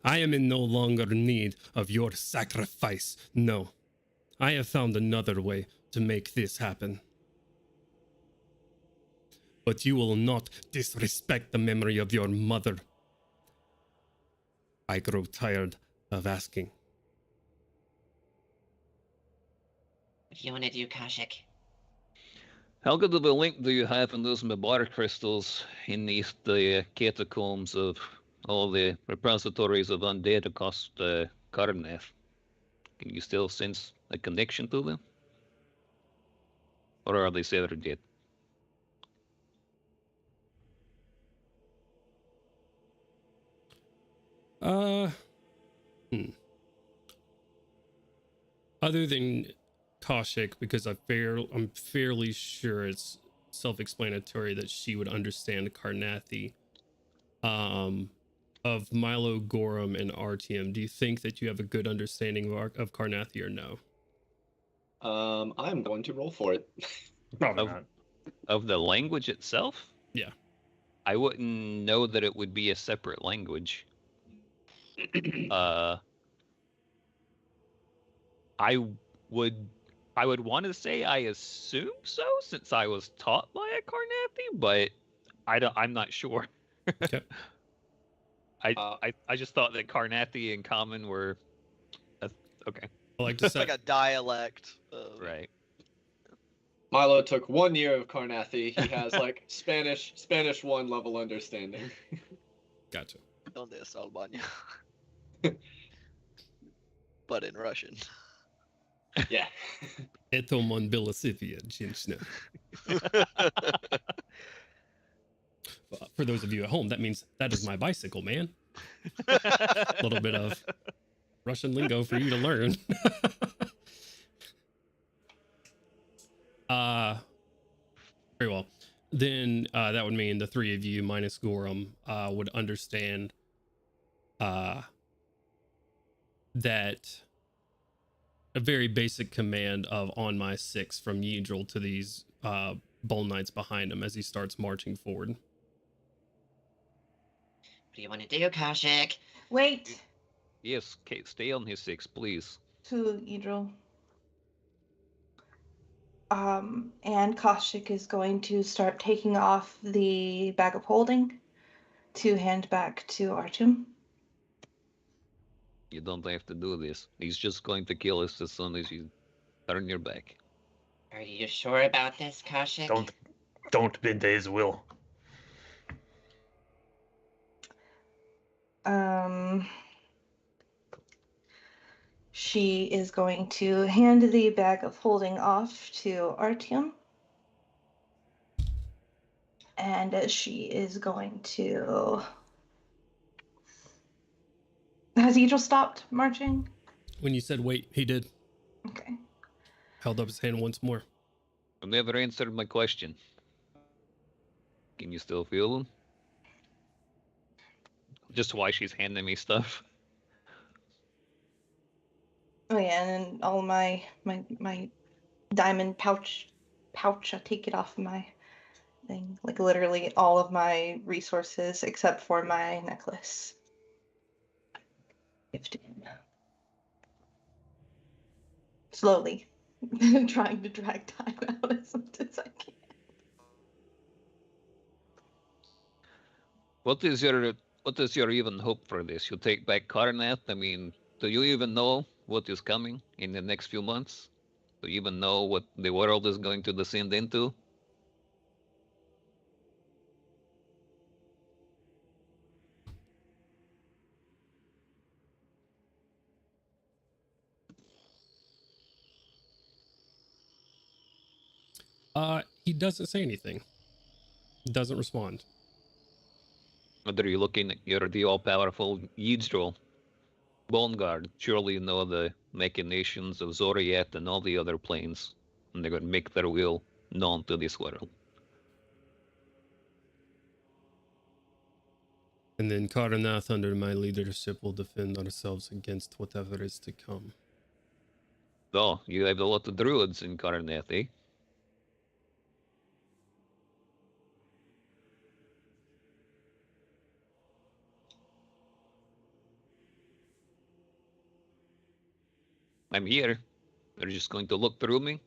I am in no longer need of your sacrifice. No. I have found another way to make this happen. But you will not disrespect the memory of your mother. I grow tired of asking. What do you want to do, Kashik? How good of a link do you have in those Mabar crystals in the catacombs of all the repositories of undead across Karrnath? Can you still sense a connection to them? Or are they severed yet? Other than Kaushik, because I'm fairly sure it's self-explanatory that she would understand Karrnathi. Of Milo, Gorham, and Artyom, do you think that you have a good understanding of Karrnathi or no? I'm going to roll for it. Probably not. Of the language itself? Yeah. I wouldn't know that it would be a separate language. I would want to say I assume so, since I was taught by a Karrnathi, but I'm not sure. Okay. I just thought that Karrnathi and Common were okay. I like to say Like a dialect. Right. Milo took 1 year of Karrnathi. He has like Spanish 1 level understanding. Gotcha. Donde está Albania? But in Russian. Yeah. Это mon Bilasivia, Jinchna. For those of you at home, that means that is my bicycle, man. A little bit of Russian lingo for you to learn. Very well. Then that would mean the three of you minus Gorham would understand that a very basic command of on my 6 from Yidril to these Bull Knights behind him as he starts marching forward. What do you want to do, Kaushik? Wait. Yes, Kate, stay on his 6, please. To Idril. And Kaushik is going to start taking off the bag of holding to hand back to Artyom. You don't have to do this. He's just going to kill us as soon as you turn your back. Are you sure about this, Kaushik? Don't bend to his will. She is going to hand the bag of holding off to Artyom. And she is going to... Has Idril stopped marching? When you said wait, he did. Okay. Held up his hand once more. You never answered my question. Can you still feel him? Just why she's handing me stuff. Oh yeah, and all my diamond pouch, I take it off my thing. Like literally all of my resources except for my necklace. Gifted him. Slowly. Trying to drag time out as much as I can. What is your even hope for this? You take back Karrnath? I mean, do you even know what is coming in the next few months? Do you even know what the world is going to descend into? He doesn't say anything. He doesn't respond. What are you looking at? You're the all-powerful Yidril. Bone Guard. Surely you know the machinations of Zoriat and all the other planes. And they're going to make their will known to this world. And then Karrnath, under my leadership, will defend ourselves against whatever is to come. Oh, you have a lot of druids in Karrnath, eh? I'm here. They're just going to look through me.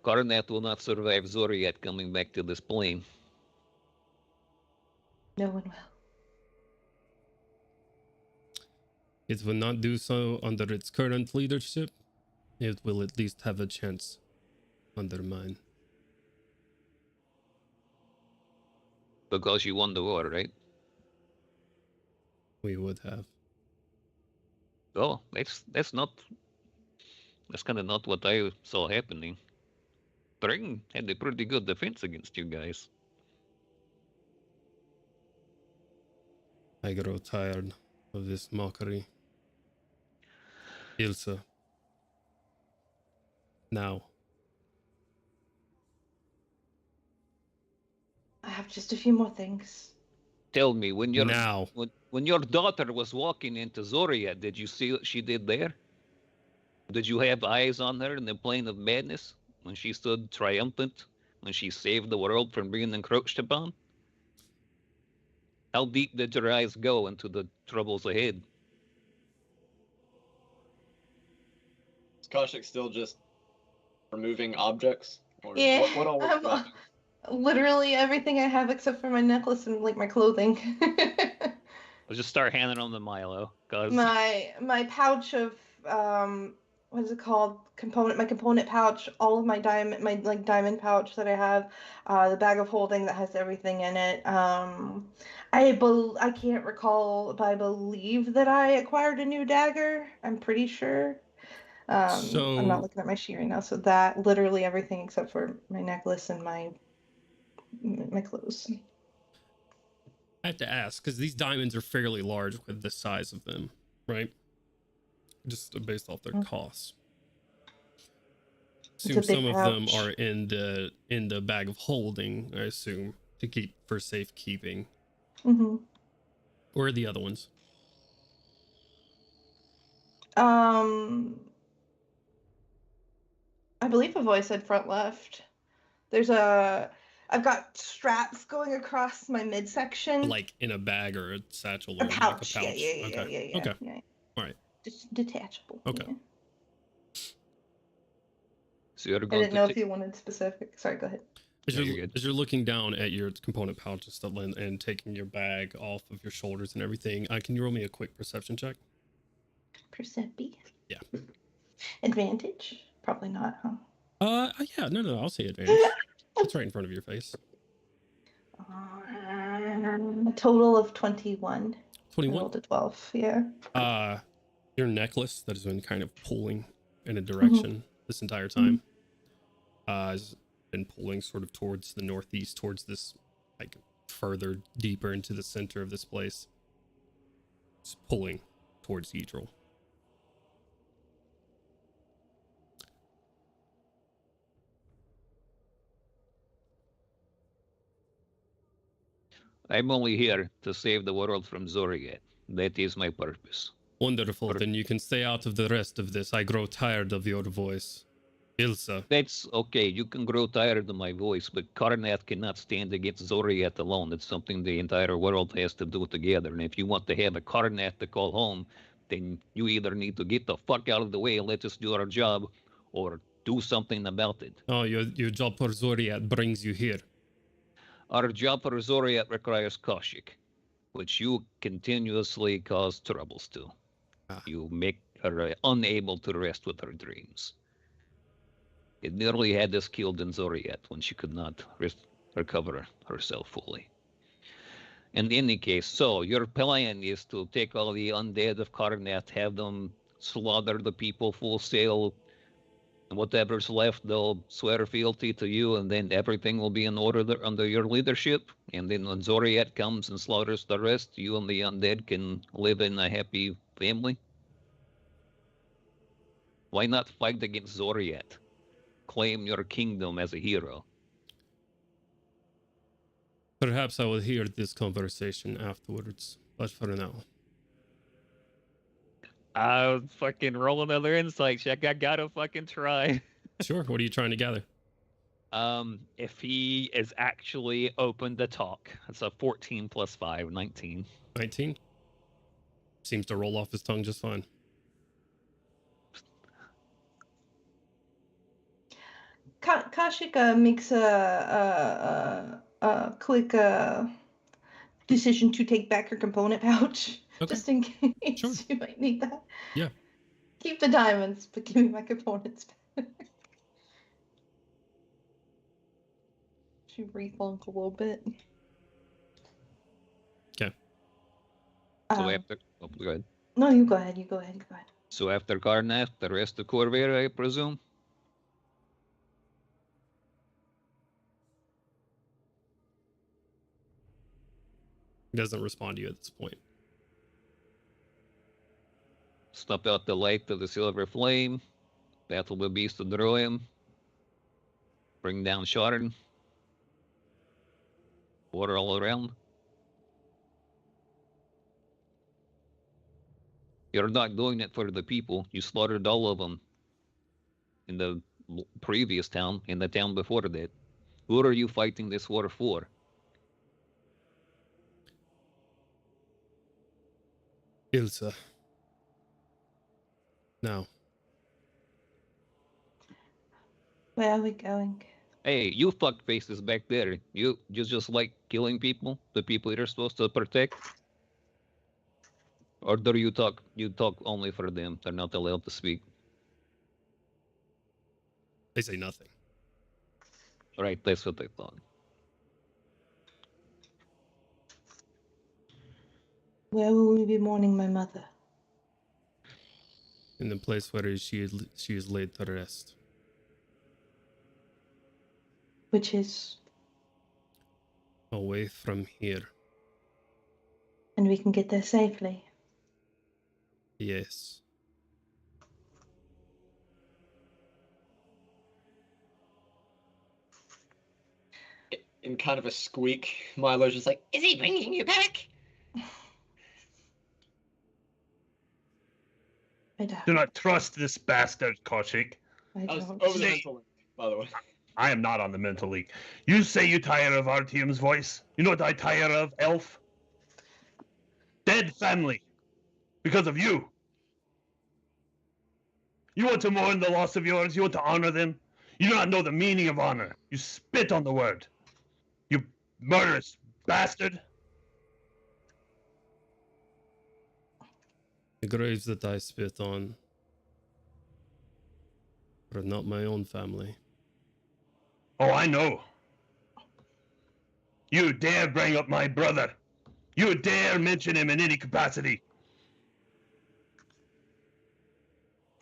Karrnath will not survive Zoriat coming back to this plane. No one will. It will not do so under its current leadership. It will at least have a chance under mine. Because you won the war, right? We would have. Oh, that's kind of not what I saw happening. Bring had a pretty good defense against you guys. I grow tired of this mockery. Ilsa. Now. I have just a few more things. Tell me, when your Now. when your daughter was walking into Zoria, did you see what she did there? Did you have eyes on her in the plane of madness when she stood triumphant, when she saved the world from being encroached upon? How deep did your eyes go into the troubles ahead? Is Koshik still just removing objects? Or Yeah, what all was dropping? literally everything I have except for my necklace and like my clothing. I'll just start handing them to Milo, cause my pouch of what is it called? My component pouch, all of my diamond pouch that I have, the bag of holding that has everything in it. I can't recall, but I believe that I acquired a new dagger. I'm pretty sure. I'm not looking at my sheet right now, so that literally everything except for my necklace and my clothes. I have to ask, because these diamonds are fairly large with the size of them, right? Just based off their costs. Assume some of them are in the bag of holding, I assume, to keep for safekeeping. Mm-hmm. Where are the other ones? I believe a voice said front left. I've got straps going across my midsection. Like in a bag or a satchel A or pouch. like a pouch. Yeah. Okay. Yeah. All right. Just detachable. Okay. Yeah. so you're I going didn't know if you wanted specific. Sorry, go ahead. As you're looking down at your component pouches and taking your bag off of your shoulders and everything, can you roll me a quick perception check? Percepi? Yeah. Advantage? Probably not, huh? Yeah, no, I'll say advantage. It's right in front of your face. A total of 21. 21? I rolled a 12, yeah. Your necklace that has been kind of pulling in a direction this entire time has been pulling sort of towards the northeast, towards this, like, further deeper into the center of this place. It's pulling towards Yidril. I'm only here to save the world from Zoriat. That is my purpose. Wonderful. Then you can stay out of the rest of this. I grow tired of your voice. Ilsa. That's okay. You can grow tired of my voice, but Karrnath cannot stand against Zoriat alone. It's something the entire world has to do together. And if you want to have a Karrnath to call home, then you either need to get the fuck out of the way and let us do our job, or do something about it. Oh, your job for Zoriat brings you here. Our job for Zoriat requires Koshik, which you continuously cause troubles to. You make her unable to rest with her dreams. It nearly had us killed in Zoriat when she could not recover herself fully. In any case, so your plan is to take all the undead of Karrnath, have them slaughter the people full sail, and whatever's left, they'll swear fealty to you, and then everything will be in order under your leadership. And then when Zoriat comes and slaughters the rest, you and the undead can live in a happy family. Why not fight against Zoriat? Claim your kingdom as a hero. Perhaps I will hear this conversation afterwards, but for now. I'll fucking roll another insight check. I gotta fucking try. Sure. What are you trying to gather? If he is actually open to talk. It's a 14 plus 5, 19. 19? Seems to roll off his tongue just fine. Kashika makes a quick decision to take back her component pouch, just in case you might need that. Yeah. Keep the diamonds, but give me my components back. She reflunk a little bit. Okay. So after, go ahead. No, you go ahead. You go ahead. So after Karrnath, the rest of Corvair, I presume. doesn't respond to you at this point. Step out the light of the silver flame. Battle the beast to draw him. Bring down Shard. Water all around. You're not doing it for the people. You slaughtered all of them in the previous town, in the town before that. Who are you fighting this war for? Ilsa. Now. Where are we going? Hey, you fuck faces back there. You just like killing people, the people you're supposed to protect? Or do you talk only for them? They're not allowed to speak. They say nothing. Right, that's what I thought. Where will we be mourning my mother? In the place where she is laid to rest. Which is? Away from here. And we can get there safely. Yes. In kind of a squeak, Milo's just like, Is he bringing you back? I don't. Do not trust this bastard, Koshik. I I was don't. over the Say- mental link, by the way. I am not on the mental league. You say you tire of Artyom's voice. You know what I tire of, Elf? Dead family. Because of you. You want to mourn the loss of yours. You want to honor them. You do not know the meaning of honor. You spit on the word. You murderous bastard. The graves that I spit on are not my own family. Oh, I know. You dare bring up my brother. You dare mention him in any capacity.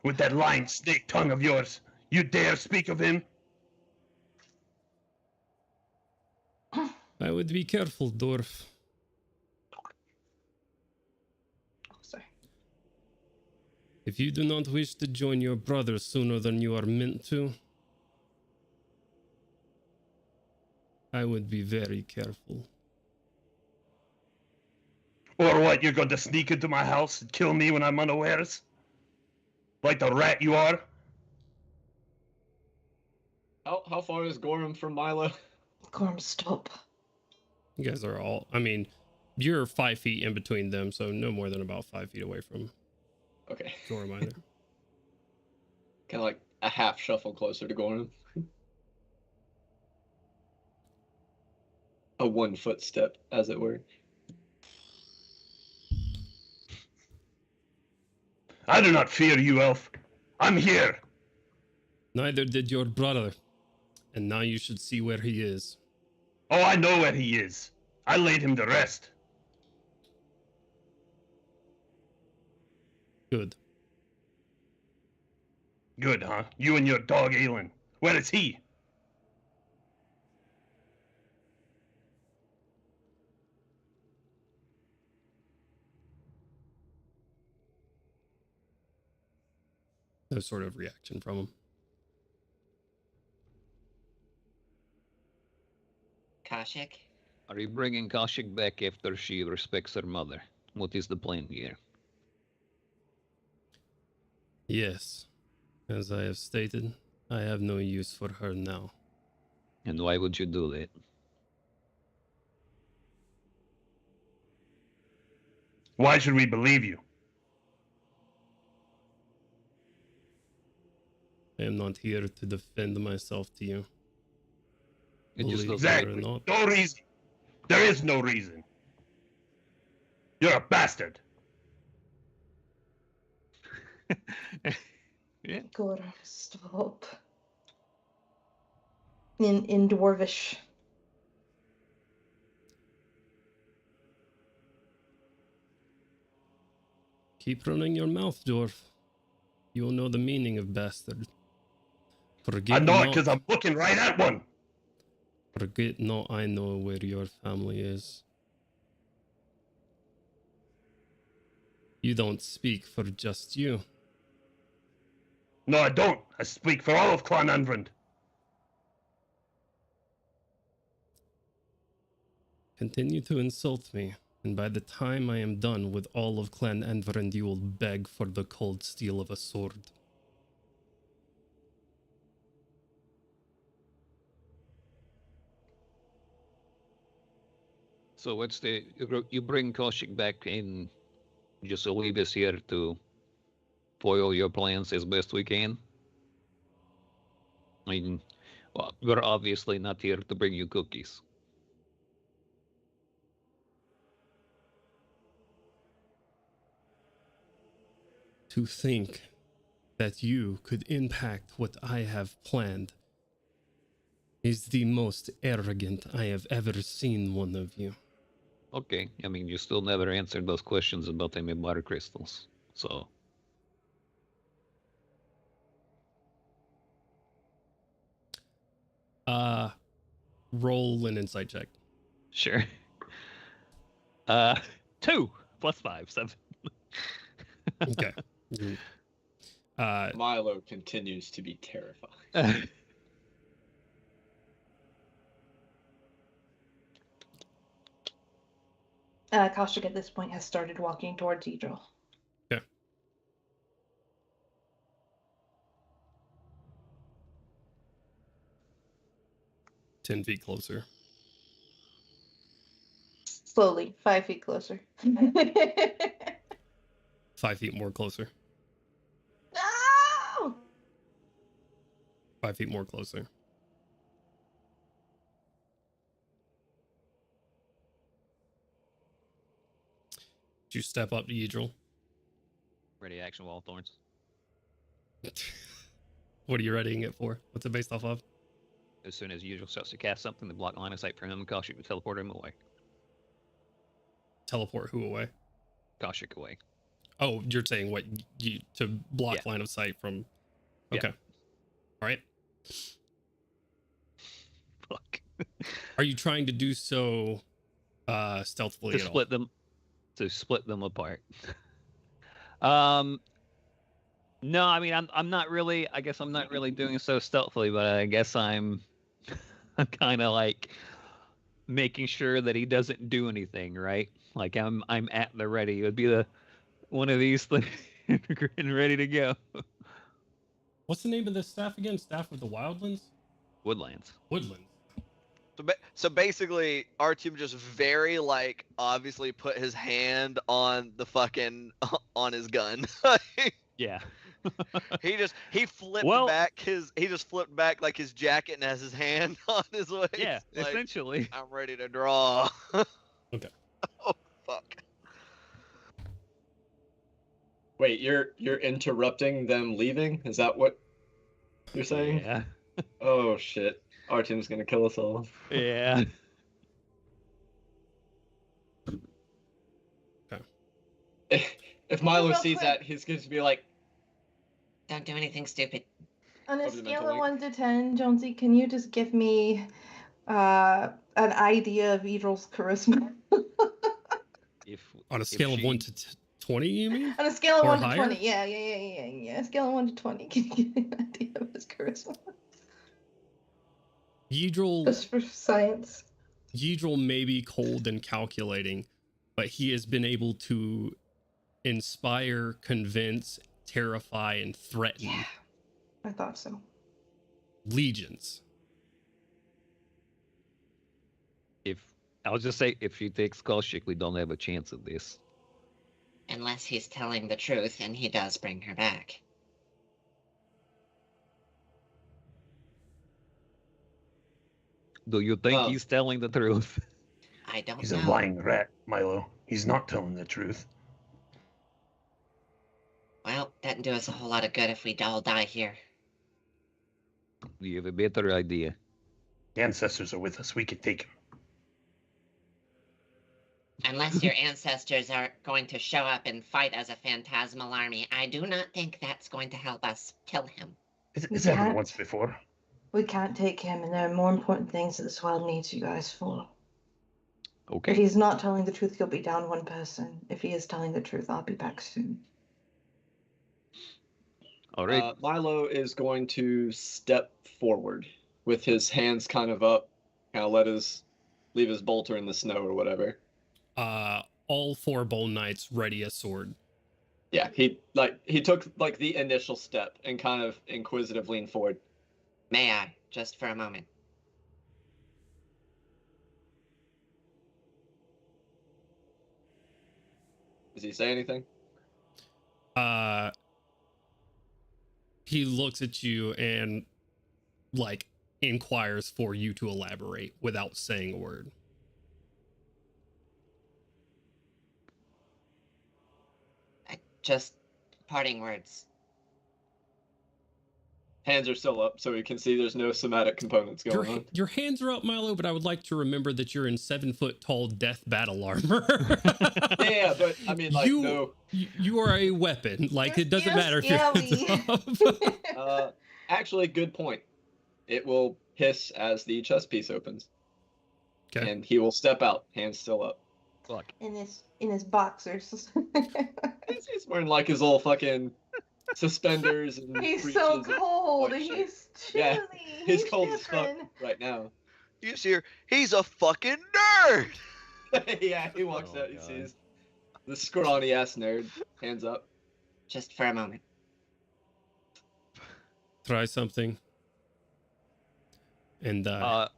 With that lying snake tongue of yours. You dare speak of him? I would be careful, dwarf. Oh, sorry. If you do not wish to join your brother sooner than you are meant to, I would be very careful. Or what, you're going to sneak into my house and kill me when I'm unawares? Like the rat you are? How far is Gorham from Milo? Gorm, stop. You guys are all, I mean, you're 5 feet in between them, so no more than about 5 feet away from Okay. Gorham either. Kind of like a half shuffle closer to Gorham. A 1 foot step, as it were. I do not fear you, Elf. I'm here. Neither did your brother, and now you should see where he is. Oh, I know where he is. I laid him to rest. Good. Good, huh? You and your dog, Aelin. Where is he? No sort of reaction from him. Koshik? Are you bringing Koshik back after she respects her mother? What is the plan here? Yes. As I have stated, I have no use for her now. And why would you do that? Why should we believe you? I am not here to defend myself to you. It just Believe doesn't. it or Exactly. not. No reason. There is no reason. You're a bastard. Yeah. Gorm, stop. In Dwarvish. Keep running your mouth, dwarf. You will know the meaning of bastard. I know it because I'm looking right at one. Forget not I know where your family is. You don't speak for just you. No, I don't. I speak for all of Clan Anvrand. Continue to insult me, and by the time I am done with all of Clan Anvrand, you will beg for the cold steel of a sword. So what's the you bring Koshik back in, just to leave us here to foil your plans as best we can? I mean, well, we're obviously not here to bring you cookies. To think that you could impact what I have planned is the most arrogant I have ever seen one of you. Okay, I mean, you still never answered those questions about them water crystals, so... Roll an insight check. Sure. 2 plus 5, 7. Okay. Milo continues to be terrified. Koshik at this point has started walking towards Eberron. Okay. Ten feet closer. Slowly, 5 feet closer. 5 feet more closer. No! 5 feet more closer. Did you step up to Eberron? Ready action wall of thorns. What are you readying it for? What's it based off of? As soon as Usual starts to cast something, the block line of sight for him, Koshik will teleport him away. Teleport who away? Koshik away. Oh, you're saying what you to block line of sight from? Okay. All right. Fuck. Are you trying to do so stealthily To at split them, to split them apart. No, I mean I'm not really. I guess I'm not really doing so stealthily, but I guess I'm kind of like making sure that he doesn't do anything, right? Like I'm at the ready. It would be the one of these things and ready to go. What's the name of this staff again? Staff of the Wildlands? Woodlands. Woodlands. So basically, Artyom just very like obviously put his hand on the fucking on his gun. Yeah. he flipped Well- back like his jacket and has his hand on his waist. Yeah, like, essentially. I'm ready to draw. Okay. Oh fuck. Wait, you're interrupting them leaving? Is that what you're saying? Yeah. Oh shit. Artyom's gonna kill us all. Yeah. If Milo Real sees quick. that, he's going to be like, Don't do anything stupid. On a Over the scale mental of link. 1 to 10, Jonesy, can you just give me an idea of Eberron's charisma? If On a if scale of she- 1 to 20, you mean? On a scale of Or 1 to higher? 20, yeah. A scale of 1 to 20, can you give me an idea of his charisma? Yidril Just for science. may be cold and calculating, but he has been able to inspire, convince, terrify, and threaten Yeah, I thought so. legions. I'll just say, if she takes Koshik, we don't have a chance at this. Unless he's telling the truth and he does bring her back. Do you think Oh. he's telling the truth? I don't He's know. a lying rat, Milo. He's not telling the truth. Well, doesn't do us a whole lot of good if we all die here. Do you have a better idea? The ancestors are with us. We can take him. Unless your ancestors are going to show up and fight as a phantasmal army, I do not think that's going to help us kill him. It's happened can't. once before. We can't take him, and there are more important things that this world needs you guys for. Okay. If he's not telling the truth, you'll be down one person. If he is telling the truth, I'll be back soon. All right. Milo is going to step forward with his hands kind of up, kind of leave his bolter in the snow or whatever. All 4 Bold Knights ready a sword. Yeah, he took like the initial step and kind of inquisitive leaned forward. May I, just for a moment? Does he say anything? He looks at you and like inquires for you to elaborate without saying a word. Just parting words. Hands are still up, so we can see there's no somatic components going on. Your hands are up, Milo, but I would like to remember that you're in 7-foot tall death battle armor. Yeah, but I mean, like, you are a weapon. Like, it doesn't matter if your hands up. Actually, good point. It will hiss as the chest piece opens. Okay. And he will step out, hands still up. Fuck. In his boxers. He's wearing like his little fucking suspenders and He's so breeches and cold. white shirt. He's chilly. Yeah, he's He's cold as fuck shivering. right now. You just hear, he's a fucking nerd. Yeah, he walks Oh, out, he God. sees the scrawny ass nerd, hands up. Just for a moment. Try something. And Not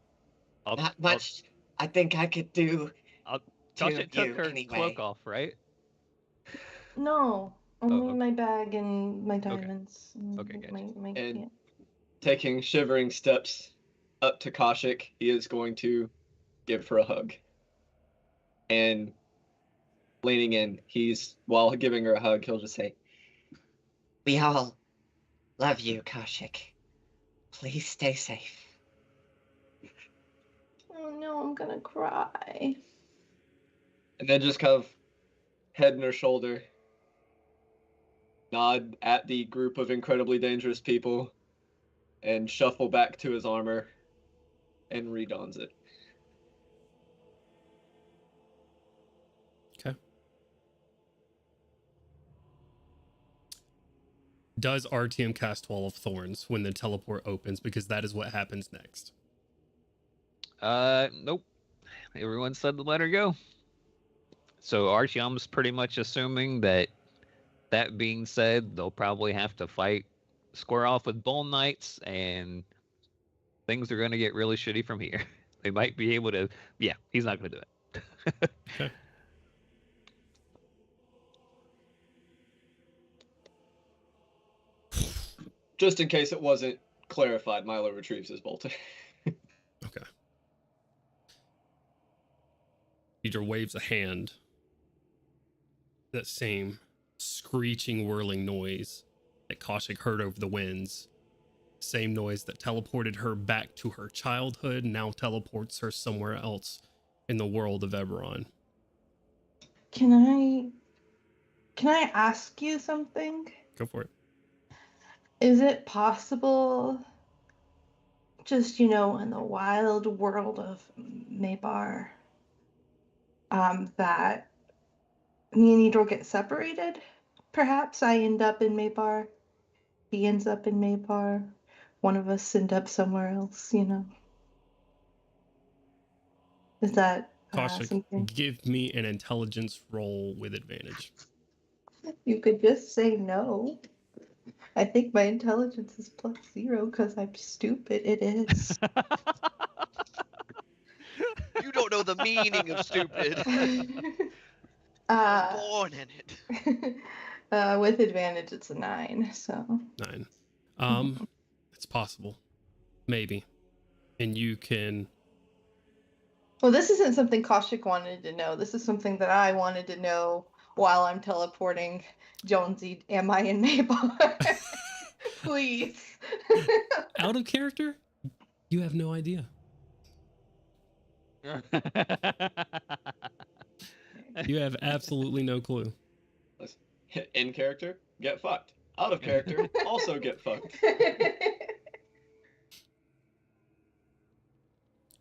much. I think I could do. Tasha took you her anyway. cloak off, right? No, only okay. my bag and my diamonds. Okay, gotcha. My And yeah. taking shivering steps up to Kaushik, he is going to give her a hug. And leaning in, while giving her a hug, he'll just say, We all love you, Kaushik. Please stay safe. Oh no, I'm gonna cry. and then just kind of head in her shoulder, nod at the group of incredibly dangerous people, and shuffle back to his armor and redons it. Okay. Does RTM cast Wall of Thorns when the teleport opens? Because that is what happens next. Nope. Everyone said to let her go. So Artyom's pretty much assuming that being said, they'll probably have to square off with Bull Knights, and things are going to get really shitty from here. They might be able to... Yeah, he's not going to do it. Okay. Just in case it wasn't clarified, Milo retrieves his bolter. Okay. Peter waves a hand. That same screeching, whirling noise that Kaushik heard over the winds. Same noise that teleported her back to her childhood now teleports her somewhere else in the world of Eberron. Can I ask you something? Go for it. Is it possible, just, in the wild world of Maybar, that me and Idril get separated? Perhaps I end up in Maybar. He ends up in Maybar. One of us end up somewhere else, Is that Kaushik, something? give me an intelligence roll with advantage. You could just say no. I think my intelligence is +0 because I'm stupid. It is. You don't know the meaning of stupid. Born in it. With advantage, it's a 9. So 9. It's possible, maybe, and you can. Well, this isn't something Kaushik wanted to know. This is something that I wanted to know while I'm teleporting. Jonesy, am I in Maybar? Please. Out of character, you have no idea. You have absolutely no clue. In character, get fucked. Out of character, also get fucked.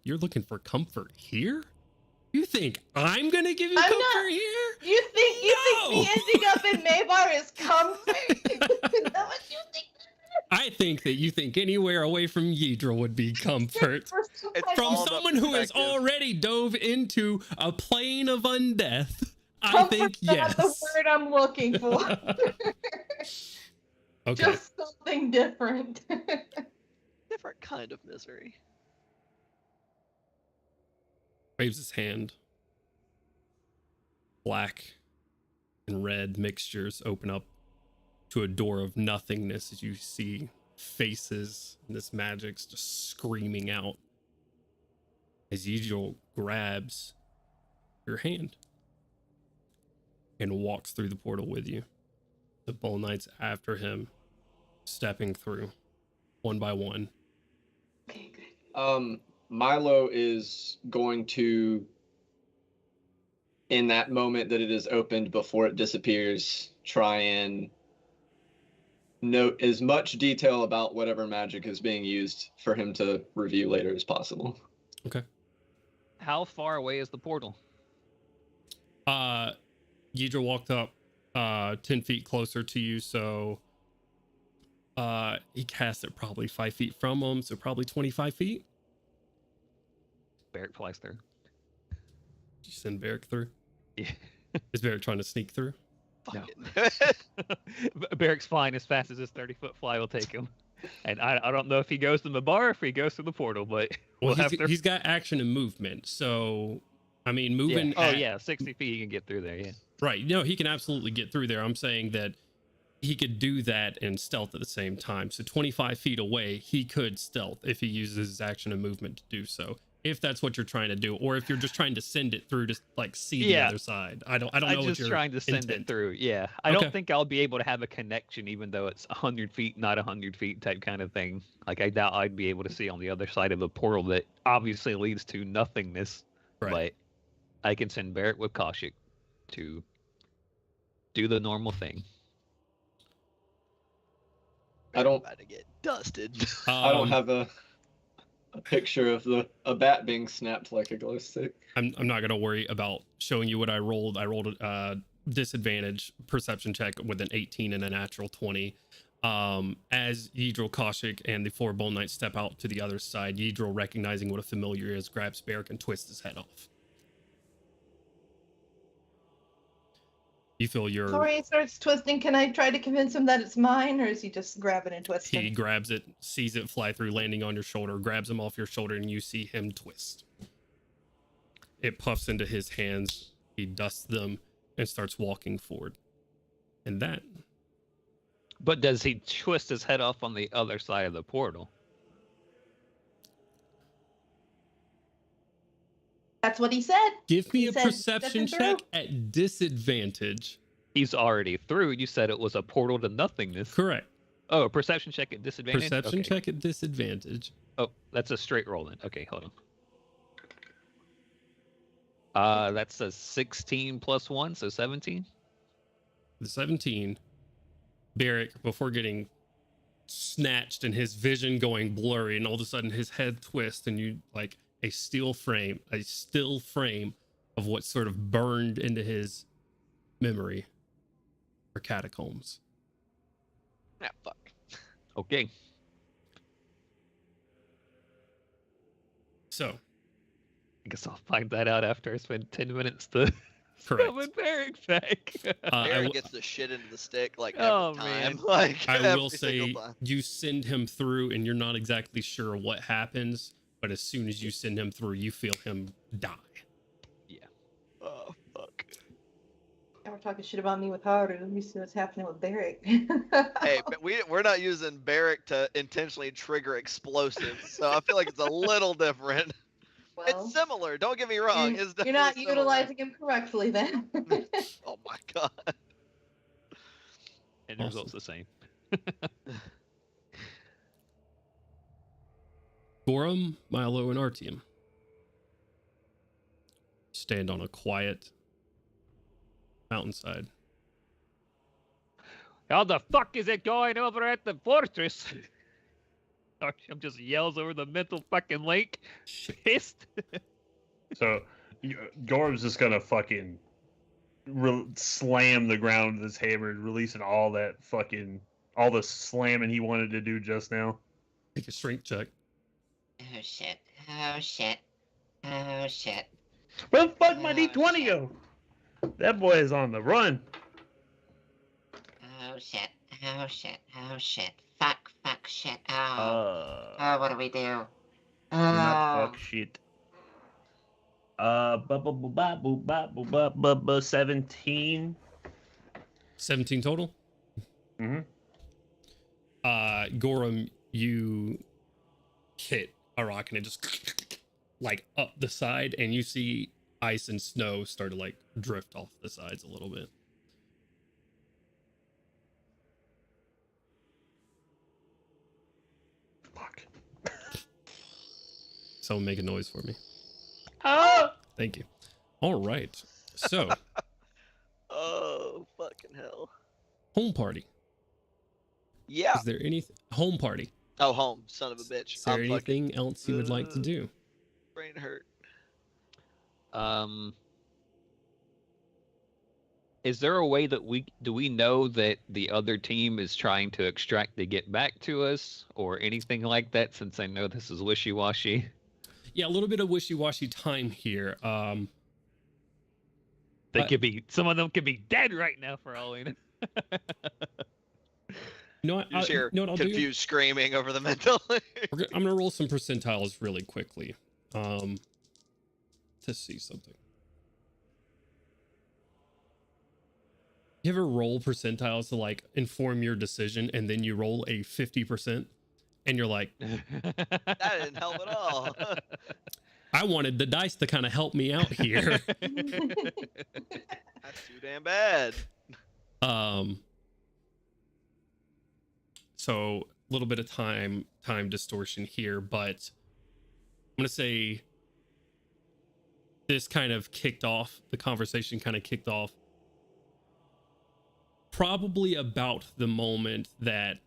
You're looking for comfort here? You think I'm gonna give you I'm comfort not- here? You think No! me ending up in Maybar is comfort? Is that what you think? I think that you think anywhere away from Yidra would be comfort. It's From all about someone who has perspective. already dove into a plane of undeath, I think yes. Not the word I'm looking for. Okay. Just something different. Different kind of misery. Waves his hand. Black and red mixtures open up to a door of nothingness as you see faces and this magic's just screaming out as Yidril grabs your hand and walks through the portal with you. The Bull Knights after him, stepping through one by one. Okay, good. Milo is going to, in that moment that it is opened before it disappears, try and note as much detail about whatever magic is being used for him to review later as possible. Okay. How far away is the portal? Yidra walked up 10 feet closer to you, so he cast it probably 5 feet from him, so probably 25 feet. Barrick flies through. Did you send Barrick through? Yeah. Is Barrick trying to sneak through? No. Fuck it. Barrick's flying as fast as his 30-foot fly will take him. And I don't know if he goes to the bar or if he goes to the portal, but Well, we'll have to... he's got action and movement, so I mean, moving. Yeah. Oh yeah, 60 feet he can get through there. Yeah. Right. No, he can absolutely get through there. I'm saying that he could do that and stealth at the same time. So 25 feet away, he could stealth if he uses his action and movement to do so. If that's what you're trying to do, or if you're just trying to send it through to like see the other side. I don't know I'm what just you're trying to send intent. it through. Yeah. I Okay. don't think I'll be able to have a connection, even though it's 100 feet, not 100 feet type kind of thing. Like I doubt I'd be able to see on the other side of the portal that obviously leads to nothingness. Right. But I can send Barrett with Kaushik to do the normal thing. I don't- About to get dusted. I don't have a picture of a bat being snapped like a glow stick. I'm not gonna worry about showing you what I rolled. I rolled a disadvantage perception check with an 18 and a natural 20. As Yidril, Kaushik, and the 4 Bull Knights step out to the other side, Yidril, recognizing what a familiar is, grabs Barrick and twists his head off. You feel your... Before he starts twisting, can I try to convince him that it's mine, or is he just grabbing and twisting? He grabs it, sees it fly through, landing on your shoulder, grabs him off your shoulder, and you see him twist. It puffs into his hands. He dusts them and starts walking forward. And that... But does he twist his head off on the other side of the portal? That's what he said. Give me He a said perception stepping check at disadvantage. He's already through. You said it was a portal to nothingness. Correct. Oh, a perception check at disadvantage? Perception Okay. check at disadvantage. Oh, that's a straight roll then. Okay, hold on. That's a 16 plus 1, so 17. The 17. Barrick, before getting snatched and his vision going blurry, and all of a sudden his head twists, and you like a still frame of what sort of burned into his memory or catacombs. Ah, fuck. Okay. So, I guess I'll find that out after I spend 10 minutes to correct. summon Barrick back. Barrett gets the shit into the stick like every Oh, time. man. Like I every will single say time. you send him through and you're not exactly sure what happens, but as soon as you send him through, you feel him die. Oh fuck. Now we're talking shit about me with Haru. Let me see what's happening with Barrick. Hey, but we're not using Barrick to intentionally trigger explosives, so I feel like it's a little different. well, It's similar. Don't get me wrong. It's you're not definitely similar. utilizing him correctly then. Oh my god. And the Awesome. result's the same. Gorum, Milo, and Artium stand on a quiet mountainside. How the fuck is it going over at the fortress? Artyom just yells over the mental fucking lake. Pissed. So Gorham's just gonna fucking slam the ground with his hammer, releasing all the slamming he wanted to do just now. Make a strength check. Oh shit. Oh shit. Oh shit. Where the fuck my Oh, D20 shit. go? That boy is on the run. Oh shit. Oh shit. Oh shit. Fuck. Fuck shit. Oh. Oh, what do we do? Not Oh. fuck shit. 17. 17 total. Gorham, you hit a rock and it just like up the side, and you see ice and snow start to like drift off the sides a little bit. Fuck. Someone make a noise for me. Oh! Thank you. All right. So, Oh, fucking hell. home party. Yeah. Is there any home party? Oh, home, son of a bitch. Is there anything else you would like to do? Brain hurt. Is there a way that we know that the other team is trying to extract to get back to us or anything like that, since I know this is wishy-washy? Yeah, a little bit of wishy-washy time here. They could be, some of them could be dead right now for all we know. You know what? You just hear know what I'll do? confused screaming over the mental. I'm gonna roll some percentiles really quickly. To see something. You ever roll percentiles to like inform your decision, and then you roll a 50%, and you're like, That didn't help at all. I wanted the dice to kind of help me out here. That's too damn bad. So a little bit of time distortion here, but I'm gonna say this kind of kicked off, the conversation kind of kicked off probably about the moment that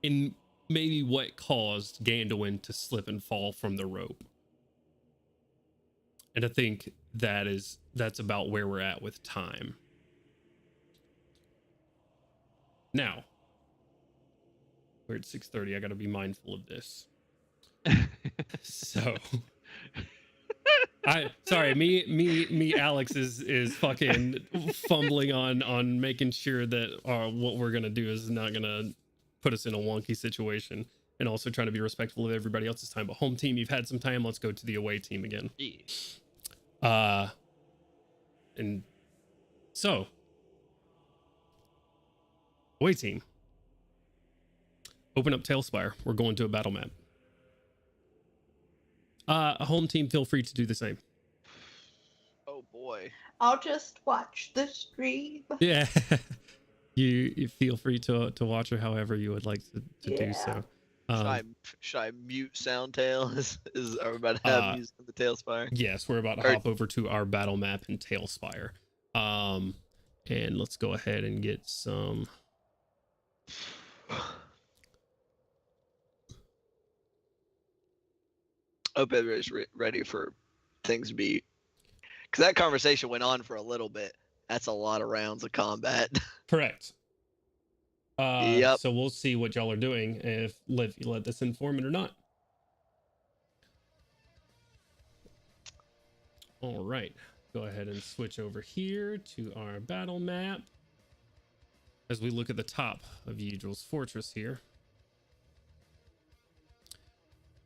in maybe what caused Gandalf to slip and fall from the rope. And I think that's about where we're at with time. Now, we're at 6:30. I got to be mindful of this. So, me, Alex is fucking fumbling on making sure that what we're gonna do is not gonna put us in a wonky situation, and also trying to be respectful of everybody else's time. But home team, you've had some time. Let's go to the away team again. And so, away team. Open up Tailspire. We're going to a battle map. A home team, feel free to do the same. Oh boy. I'll just watch the stream. Yeah. you feel free to watch her however you would like to do so. Should I mute Soundtail? Are we about to have music in the Tailspire? Yes, we're about to hop over to our battle map in Tailspire. And let's go ahead and get some. I hope everybody's ready for things to be, because that conversation went on for a little bit. That's a lot of rounds of combat. Correct. Yep. So we'll see what y'all are doing, if you let this inform it or not. All right. Go ahead and switch over here to our battle map as we look at the top of Yggdrasil's fortress here.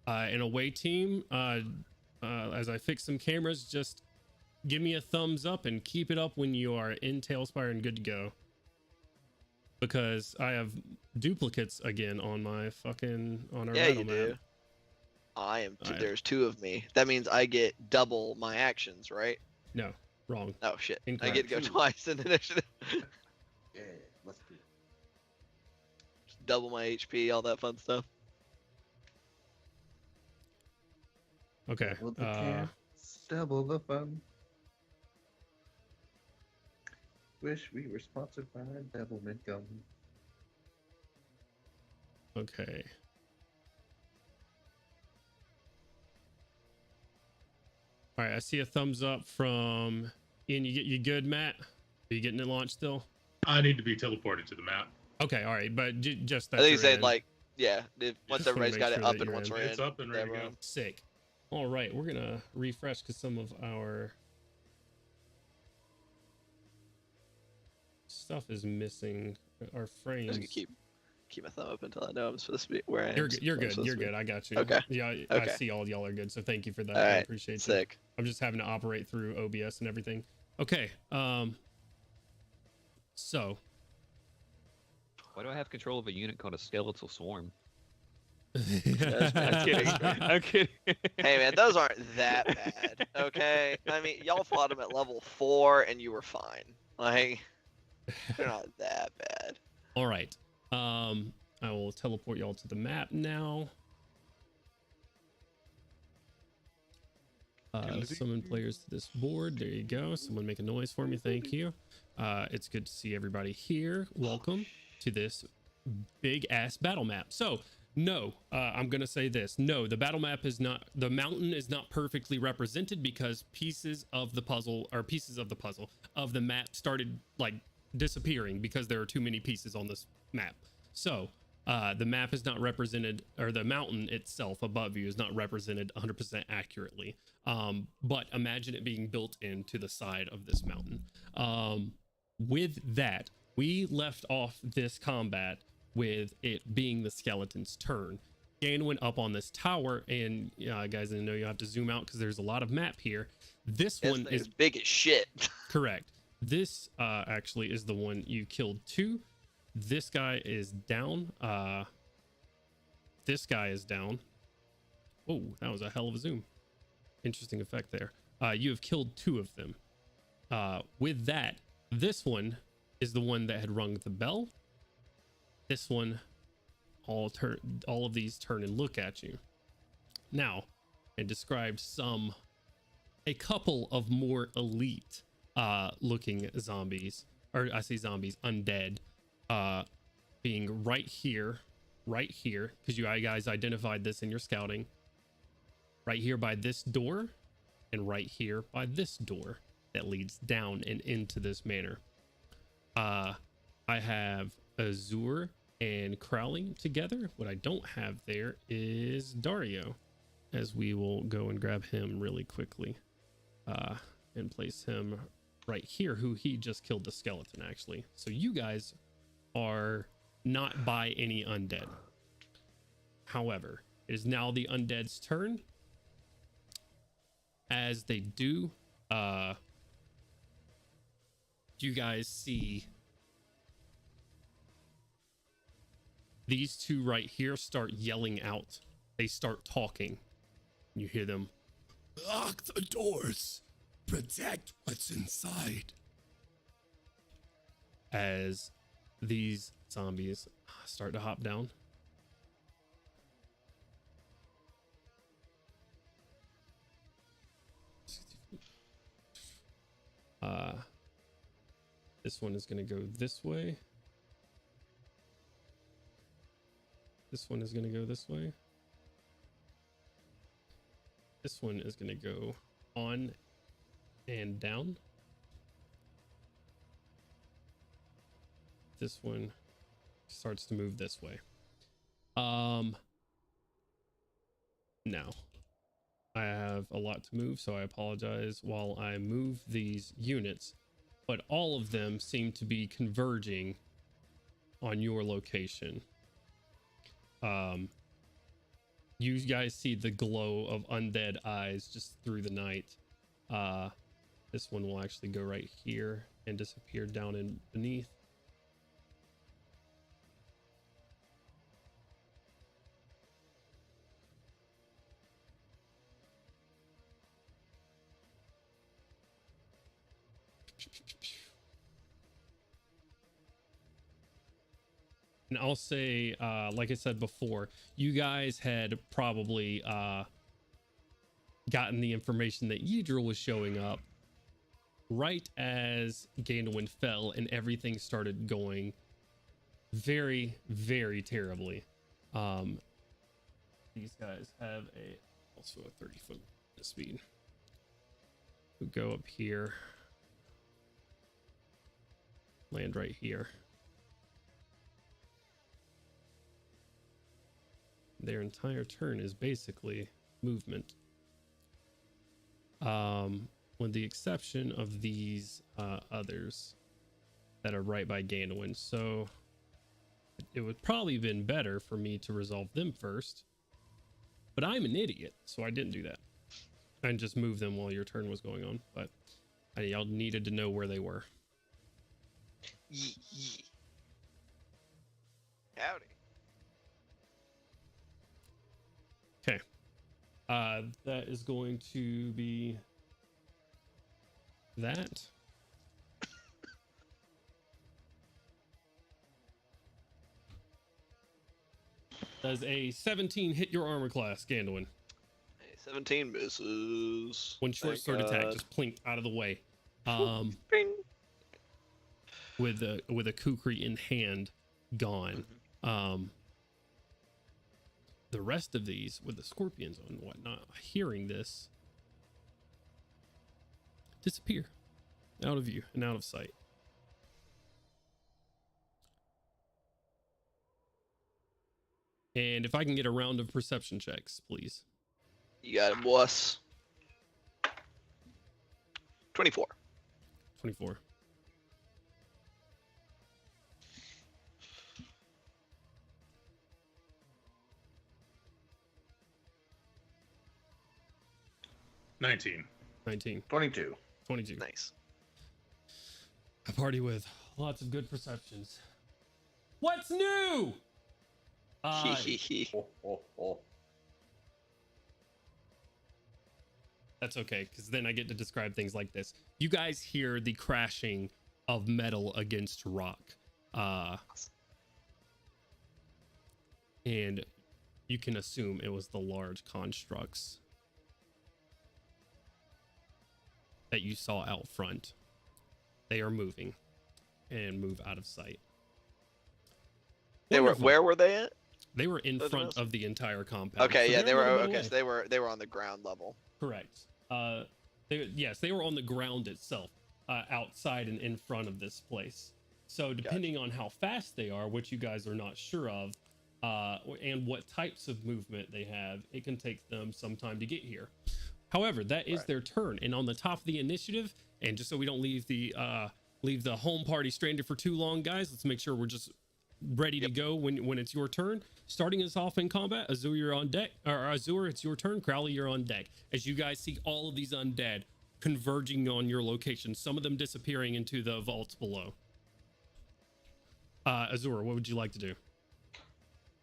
An away team, as I fix some cameras, just give me a thumbs up and keep it up when you are in Tailspire and good to go. Because I have duplicates again on my on our battle map. Do. I am. There's two of me. That means I get double my actions, right? No, wrong. Oh shit! Incorrect. I get to go twice in initiative. Yeah, must be. Just double my HP, all that fun stuff. Okay. Double the cats, double the fun. Wish we were sponsored by Devilment Gum. All right, I see a thumbs up from Ian. You good, Matt? Are you getting it launched still? I need to be teleported to the map. Okay, all right, but just that. I think he said like, yeah, once Just wanna everybody's make got sure it up that and you're once in. we're in. It's up and ready to go. Sick. All right, we're gonna refresh because some of our stuff is missing. Our I'm frames. just gonna keep my thumb up until I know I'm supposed to be where I am. You're good. You're good. I got you. Okay. Yeah, I Okay. see all y'all are good. So thank you for that. All I right. appreciate you. Sick. I'm just having to operate through OBS and everything. Okay. So Why do I have control of a unit called a skeletal swarm? I'm I'm kidding. I'm kidding. Hey man, those aren't that bad. Okay. I mean, y'all fought them at level 4 and you were fine. Like, they're not that bad. All right. I will teleport y'all to the map now. Summon players to this board. There you go. Someone make a noise for me. Thank you. It's good to see everybody here. Welcome to this big ass battle map. So no, I'm gonna say this. No, the battle map is not, the mountain is not perfectly represented because pieces of the puzzle of the map started like disappearing because there are too many pieces on this map. So the map is not represented, or the mountain itself above you is not represented 100% accurately. But imagine it being built into the side of this mountain. With that, we left off this combat with it being the skeleton's turn. Dan went up on this tower, and guys, I know you have to zoom out because there's a lot of map here. This one is big as shit. Correct. This actually is the one you killed too. This guy is down. This guy is down. Oh, that was a hell of a zoom. Interesting effect there. You have killed 2 of them. With that, this one is the one that had rung the bell. This one, all of these turn and look at you. Now, I described a couple of more elite looking zombies, or I say zombies, undead, being right here, because you guys identified this in your scouting. Right here by this door, and right here by this door that leads down and into this manor. I have Azur and Crowley together. What I don't have there is Dario, as we will go and grab him really quickly and place him right here, who he just killed the skeleton actually. So you guys are not by any undead. However, it is now the undead's turn. As they do, you guys see these 2 right here start yelling out. They start talking. You hear them. Lock the doors. Protect what's inside. As these zombies start to hop down. This one is going to go this way. This one is going to go this way. This one is going to go on and down. This one starts to move this way. Now I have a lot to move, so I apologize while I move these units, but all of them seem to be converging on your location. You guys see the glow of undead eyes just through the night. This one will actually go right here and disappear down in beneath. And I'll say, like I said before, you guys had probably gotten the information that Yidril was showing up right as Gandalf fell and everything started going very, very terribly. These guys have also a 30-foot speed. We'll go up here. Land right here. Their entire turn is basically movement. With the exception of these others that are right by Gandalf. So it would probably have been better for me to resolve them first. But I'm an idiot, so I didn't do that. I just moved them while your turn was going on. But y'all needed to know where they were. Howdy. Okay. That is going to be that. Does a 17 hit your armor class, Gandalf? A 17 misses. One short sword attack, just plink out of the way. Bing. With a kukri in hand, gone. The rest of these, with the scorpions and whatnot, hearing this, disappear out of view and out of sight. And if I can get a round of perception checks, please. You got him, boss. 24. 24. $19. 19. 22. 22. Nice. A party with lots of good perceptions. What's new? That's okay, because then I get to describe things like this. You guys hear the crashing of metal against rock. And you can assume it was the large constructs that you saw out front. They are moving and move out of sight. Wonderful. Where were they at? They were in front of the entire compound. Okay, so yeah, they were so they were on the ground level. Correct. They were on the ground itself, outside and in front of this place. So depending on how fast they are, which you guys are not sure of, and what types of movement they have, it can take them some time to get here. However, that is their turn, and on the top of the initiative, and just so we don't leave the home party stranded for too long, guys, let's make sure we're just ready to go when it's your turn. Starting us off in combat, Azure, you're on deck. Or Azure, it's your turn. Crowley, you're on deck. As you guys see all of these undead converging on your location, some of them disappearing into the vaults below. Azure, what would you like to do?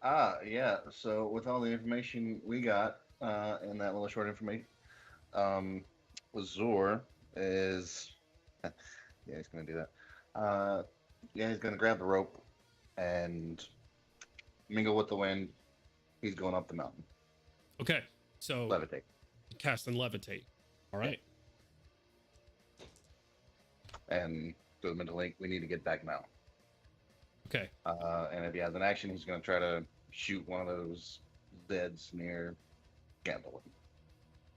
Yeah. So with all the information we got in that little short information, Azure is he's gonna do that. He's gonna grab the rope and mingle with the wind. He's going up the mountain. Okay, so levitate. Cast and levitate. All right. And throw them into link. We need to get back now. Okay. And if he has an action, he's going to try to shoot one of those Zeds near Gandalf.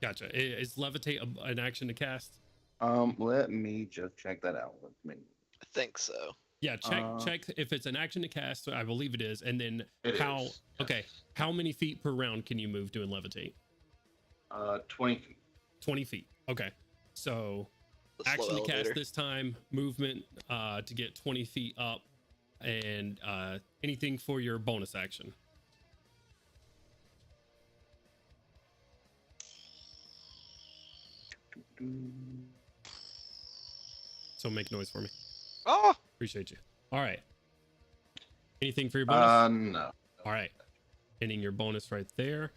Gotcha. Is levitate an action to cast? Let me just check that out. I think so. Yeah, check if it's an action to cast. I believe it is. And then Okay, how many feet per round can you move doing levitate? 20 feet. 20 feet. Okay. So action to cast this time, movement to get 20 feet up, and anything for your bonus action. So make noise for me. Oh, appreciate you. All right. Anything for your bonus? No. All right. Ending your bonus right there.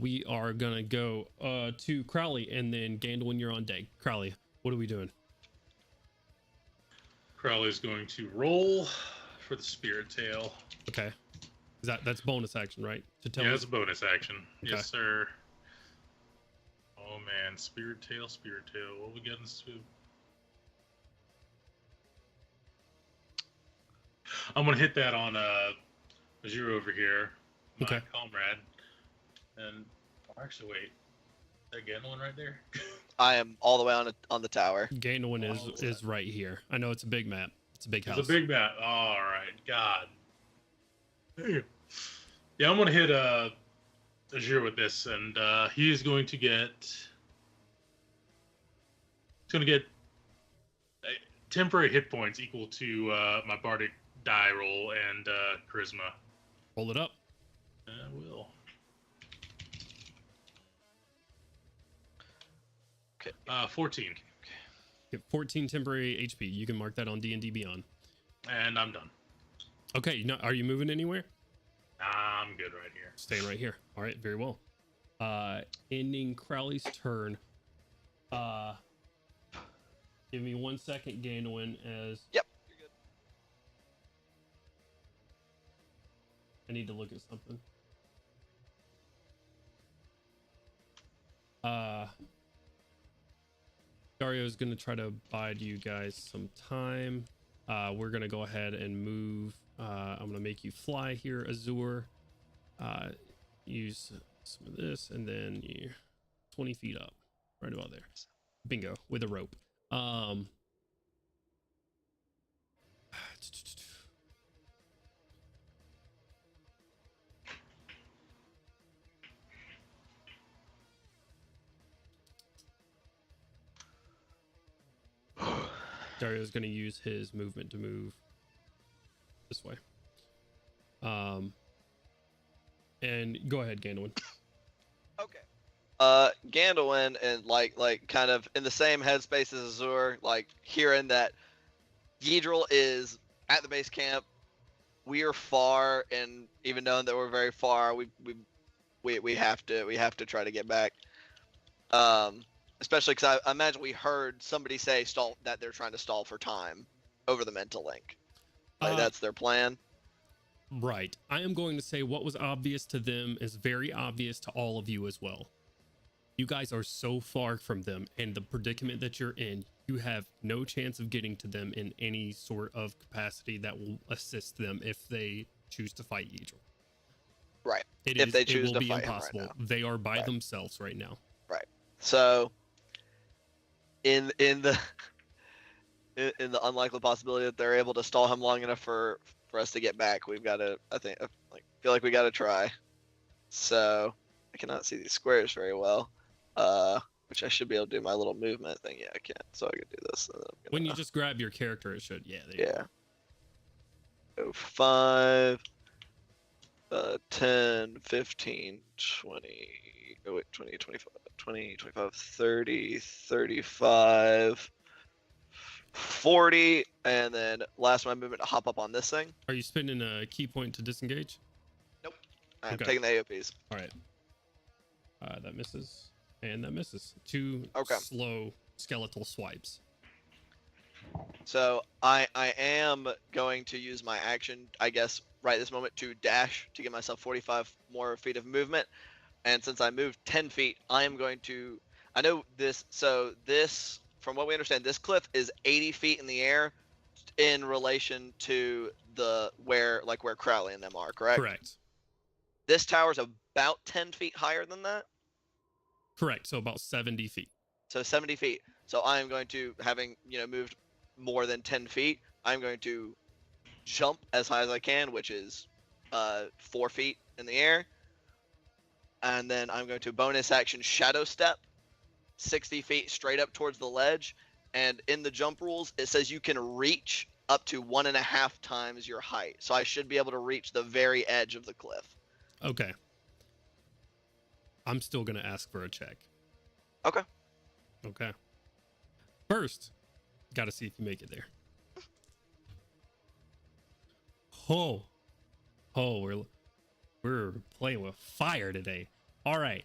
We are gonna go to Crowley, and then Gandalf, you're on deck. Crowley, what are we doing? Crowley's going to roll for the spirit tail. Okay. That's bonus action, right? To tell it's a bonus action. Okay. Yes, sir. Oh man, spirit tail. What we got in this? I'm gonna hit that on Azure over here, my comrade. And actually, wait, is there again one right there? I am all the way on the tower. Gainwin is right here. I know it's a big map. It's a big house. It's a big map. All right. God. Hey. Yeah, I'm gonna hit Azure with this, and he is going to get. He's gonna get temporary hit points equal to my bardic die roll and charisma. Roll it up. I will. Okay. 14. Get 14 temporary HP. You can mark that on D&D Beyond. And I'm done. Okay, are you moving anywhere? I'm good right here. Staying right here. All right, very well. Ending Crowley's turn. Give me 1 second, Gainwin, as... Yep, you're good. I need to look at something. Dario's going to try to bide you guys some time. We're going to go ahead and move. I'm going to make you fly here, Azure. Use some of this, and then you 20 feet up. Right about there. Bingo, with a rope. Dario's going to use his movement to move this way. And go ahead, Gandalin. Okay. Gandalin and like kind of in the same headspace as Azure, like hearing that Yidril is at the base camp. We are far, and even knowing that we're very far, we have to try to get back. Especially because I imagine we heard somebody say that they're trying to stall for time over the mental link. Like that's their plan. Right. I am going to say what was obvious to them is very obvious to all of you as well. You guys are so far from them, and the predicament that you're in, you have no chance of getting to them in any sort of capacity that will assist them if they choose to fight Yidril. Right. It will be impossible. Right now. They are by themselves right now. Right. So, in the unlikely possibility that they're able to stall him long enough for us to get back, we've got to. I feel like we got to try. So I cannot see these squares very well. Which I should be able to do my little movement thing. Yeah, I can. So I can do this. When you just grab your character, it should. Yeah. Yeah. Go 5, 10, 15, 20. Oh wait, 20, 25, 20, 25, 30, 35, 40, and then last my movement to hop up on this thing. Are you spending a key point to disengage? Nope. I'm taking the AOPs. All right. That misses. And that misses. Two slow skeletal swipes. So I am going to use my action, I guess, right this moment to dash to give myself 45 more feet of movement. And since I moved 10 feet, I am going to... I know this... So this, from what we understand, this cliff is 80 feet in the air in relation to where Crowley and them are, correct? Correct. This tower's about 10 feet higher than that? Correct. So about 70 feet. So 70 feet. So I am going to, having moved more than 10 feet, I'm going to jump as high as I can, which is 4 feet in the air. And then I'm going to bonus action shadow step 60 feet straight up towards the ledge. And in the jump rules, it says you can reach up to 1.5 times your height. So I should be able to reach the very edge of the cliff. Okay. I'm still going to ask for a check. Okay. Okay. First, got to see if you make it there. We're playing with fire today. All right.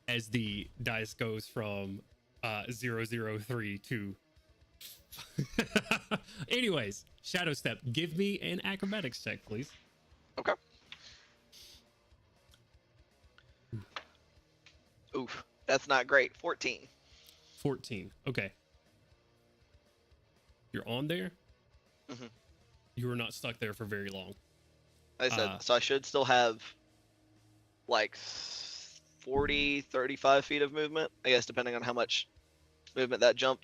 As the dice goes from 003 to anyways, shadow step. Give me an acrobatics check, please. Okay. Oof, that's not great. 14. 14. Okay. You're on there. Mm-hmm. You were not stuck there for very long. I said, so I should still have like 40, 35 feet of movement, I guess, depending on how much movement that jump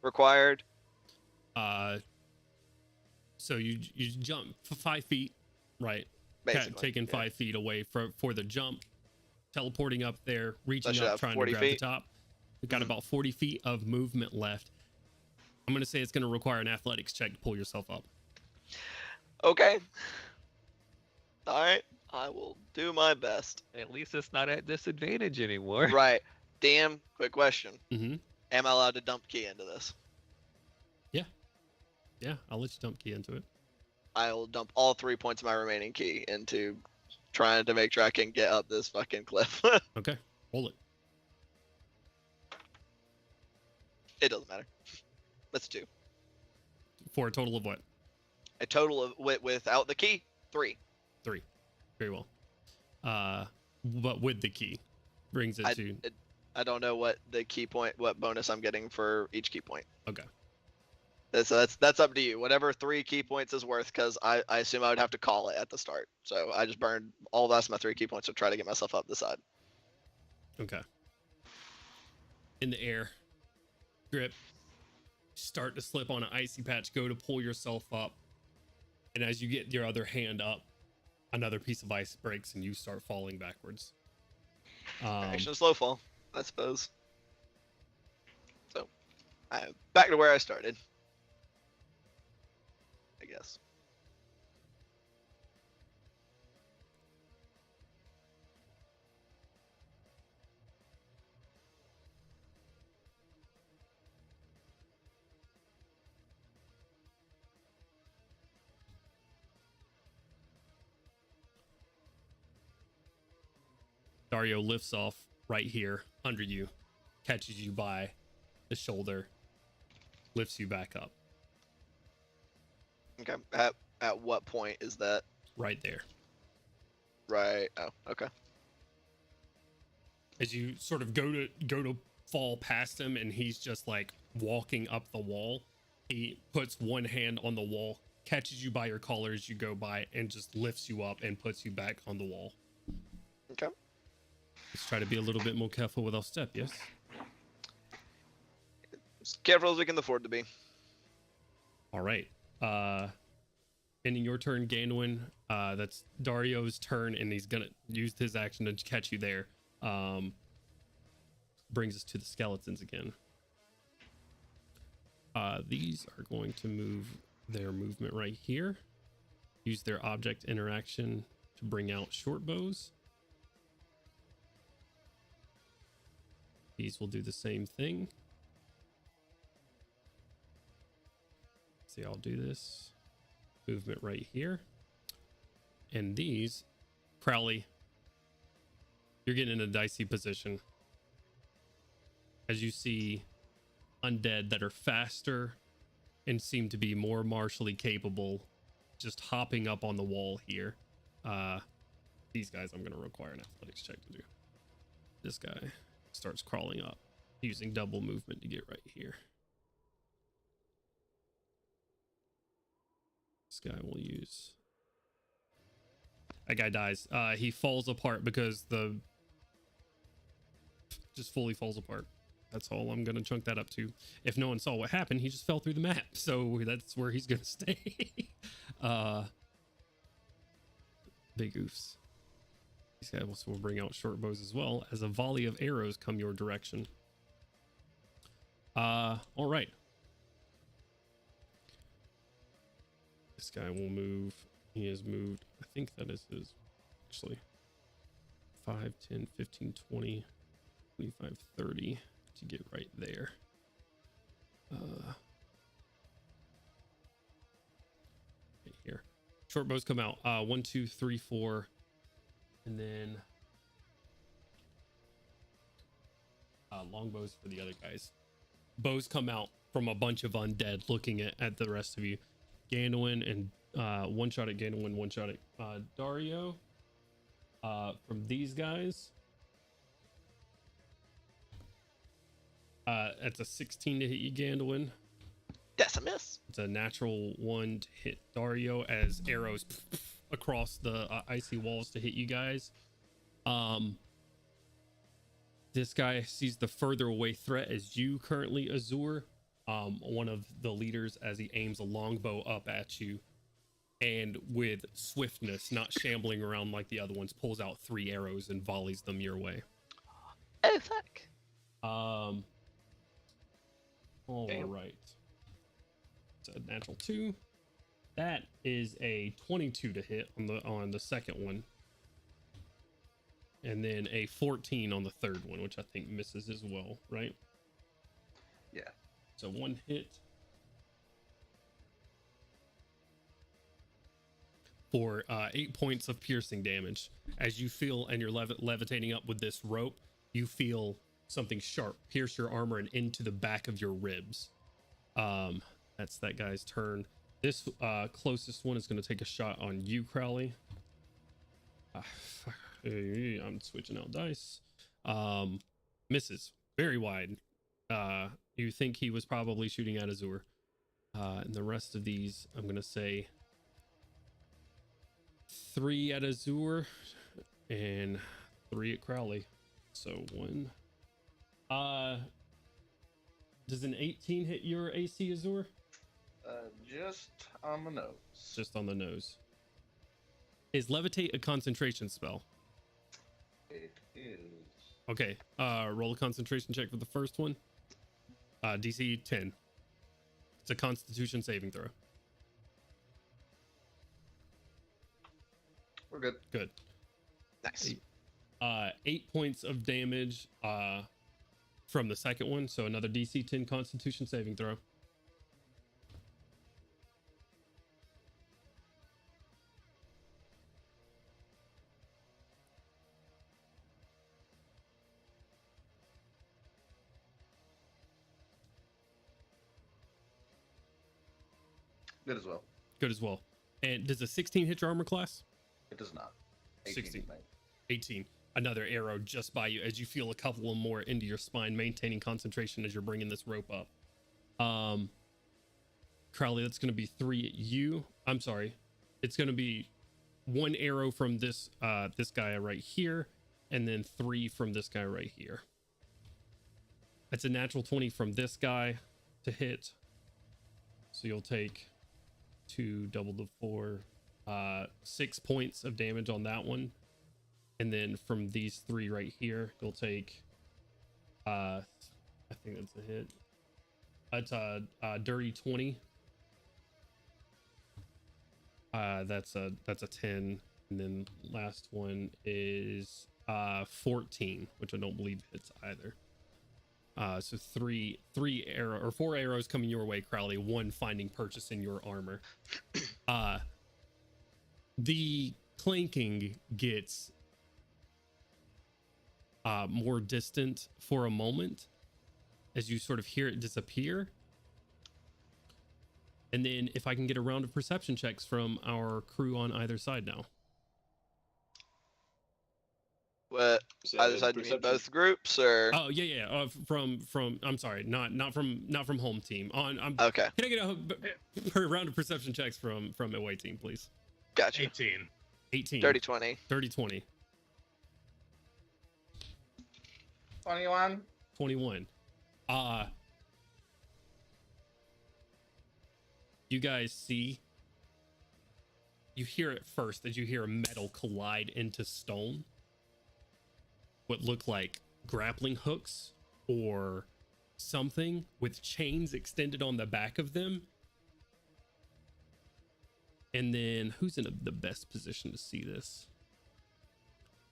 required. So you jump 5 feet, right? Basically, Taking yeah. 5 feet away for the jump, teleporting up there, reaching should up, have trying to 40 grab feet. the top. We've got Mhm. about 40 feet of movement left. I'm going to say it's going to require an athletics check to pull yourself up. Okay. All right. I will do my best. At least it's not at disadvantage anymore. Right. Dan, quick question. Mm-hmm. Am I allowed to dump key into this? Yeah, I'll let you dump key into it. I will dump all 3 points of my remaining key into trying to make sure I can get up this fucking cliff. Okay, roll it. It doesn't matter. That's 2. For a total of what? A total of without the key, 3. 3. Very well. But with the key, brings it to. I don't know what the key point, what bonus I'm getting for each key point. Okay. So that's up to you. Whatever 3 key points is worth, because I assume I would have to call it at the start. So I just burned all the rest of my 3 key points to try to get myself up the side. Okay. In the air, grip, start to slip on an icy patch, go to pull yourself up. And as you get your other hand up, another piece of ice breaks and you start falling backwards. Action slow fall, I suppose. So, I'm back to where I started. I guess. Dario lifts off right here under you, catches you by the shoulder, lifts you back up. Okay. At what point is that? Right there. Right. Oh, okay. As you sort of go to fall past him and he's just like walking up the wall, he puts one hand on the wall, catches you by your collar as you go by, and just lifts you up and puts you back on the wall. Okay. Let's try to be a little bit more careful with our step, yes? As careful as we can afford to be. All right. Ending your turn, Ganwin. That's Dario's turn, and he's gonna use his action to catch you there. Brings us to the skeletons again. These are going to move their movement right here. Use their object interaction to bring out short bows. These will do the same thing. See, I'll do this. Movement right here. And these, Crowley, you're getting in a dicey position. As you see undead that are faster and seem to be more martially capable, just hopping up on the wall here. These guys I'm going to require an athletics check to do. This guy starts crawling up, using double movement to get right here. This guy will use... That guy dies. He falls apart because just fully falls apart. That's all I'm gonna chunk that up to. If no one saw what happened, he just fell through the map, so that's where he's gonna stay. Big oofs. These guys will bring out short bows as well, as a volley of arrows come your direction. All right. This guy will move. He has moved. I think that is his, actually. 5, 10, 15, 20, 25, 30 to get right there. Right here. Short bows come out. 1, 2, 3, 4. And then long bows for the other guys. Bows come out from a bunch of undead looking at the rest of you. Ganwin and one shot at Ganwin, one shot at Dario. From these guys, it's a 16 to hit you, Ganwin. That's a miss. It's a natural 1 to hit Dario as arrows across the icy walls to hit you guys. This guy sees the further away threat as you currently, Azur, one of the leaders, as he aims a longbow up at you, and with swiftness, not shambling around like the other ones, pulls out 3 arrows and volleys them your way. Oh fuck. All Damn. right. It's a natural 2. That is a 22 to hit on the second one. And then a 14 on the third one, which I think misses as well, right? Yeah. So 1 hit for 8 points of piercing damage. As you feel, and you're levitating up with this rope, you feel something sharp pierce your armor and into the back of your ribs. That's that guy's turn. This closest one is going to take a shot on you, Crowley. I'm switching out dice. Misses very wide. You think he was probably shooting at Azur. And the rest of these, I'm going to say 3 at Azur and 3 at Crowley. So 1. Does an 18 hit your AC, Azur? Just on the nose. Just on the nose. Is levitate a concentration spell? It is. Okay. Roll a concentration check for the first one. DC 10. It's a Constitution saving throw. We're good. Good. Nice. 8 points of damage from the second one. So another DC 10 Constitution saving throw. Good as well. Good as well. And does a 16 hit your armor class? It does not. 16. tonight. 18. Another arrow just by you as you feel a couple of more into your spine, maintaining concentration as you're bringing this rope up. Crowley, that's going to be 3 at you. I'm sorry. It's going to be 1 arrow from this this guy right here, and then 3 from this guy right here. That's a natural 20 from this guy to hit. So you'll take 2 double the 4, 6 points of damage on that one. And then from these 3 right here, you'll take I think that's a hit. That's a dirty 20. That's a 10. And then last one is 14, which I don't believe hits either. So 4 arrows coming your way, Crowley, 1 finding purchase in your armor. The clanking gets more distant for a moment as you sort of hear it disappear. And then if I can get a round of perception checks from our crew on either side now. What? Is that Either a side, you mean perception? both groups, or? Oh yeah. From I'm sorry, not from home team. Okay, Can I get a round of perception checks from away team, please? gotcha. 18. 18. Dirty 20. Dirty 20. 21. 21. You guys see, you hear it first as you hear a metal collide into stone. What look like grappling hooks or something with chains extended on the back of them. And then who's in the best position to see this?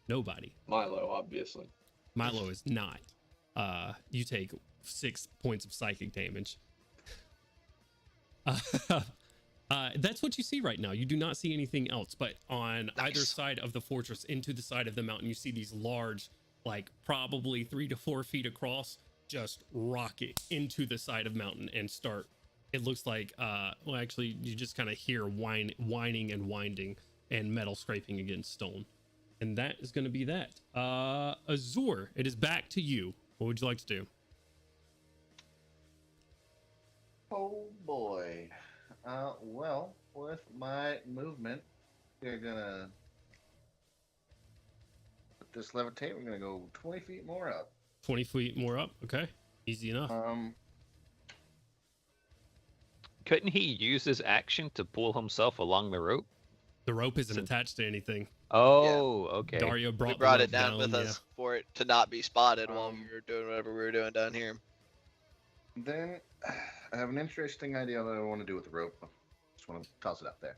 Nobody. Milo, obviously. Milo is not. You take 6 points of psychic damage. That's what you see right now. You do not see anything else, but on either side of the fortress into the side of the mountain, you see these large, like probably 3 to 4 feet across, just rocket into the side of mountain and start. It looks like, well, actually, you just kind of hear whining and winding and metal scraping against stone. And that is going to be that. Azur, it is back to you. What would you like to do? Oh boy. Well, with my movement, we're gonna put this levitate. We're gonna go 20 feet more up. 20 feet more up. Okay. Easy enough. Couldn't he use his action to pull himself along the rope? The rope isn't Since- attached to anything. Oh, okay. Dario We brought, brought the it down rope with yeah. us for it to not be spotted while we Um, were doing whatever we were doing down here. Then I have an interesting idea that I want to do with the rope. Just want to toss it out there.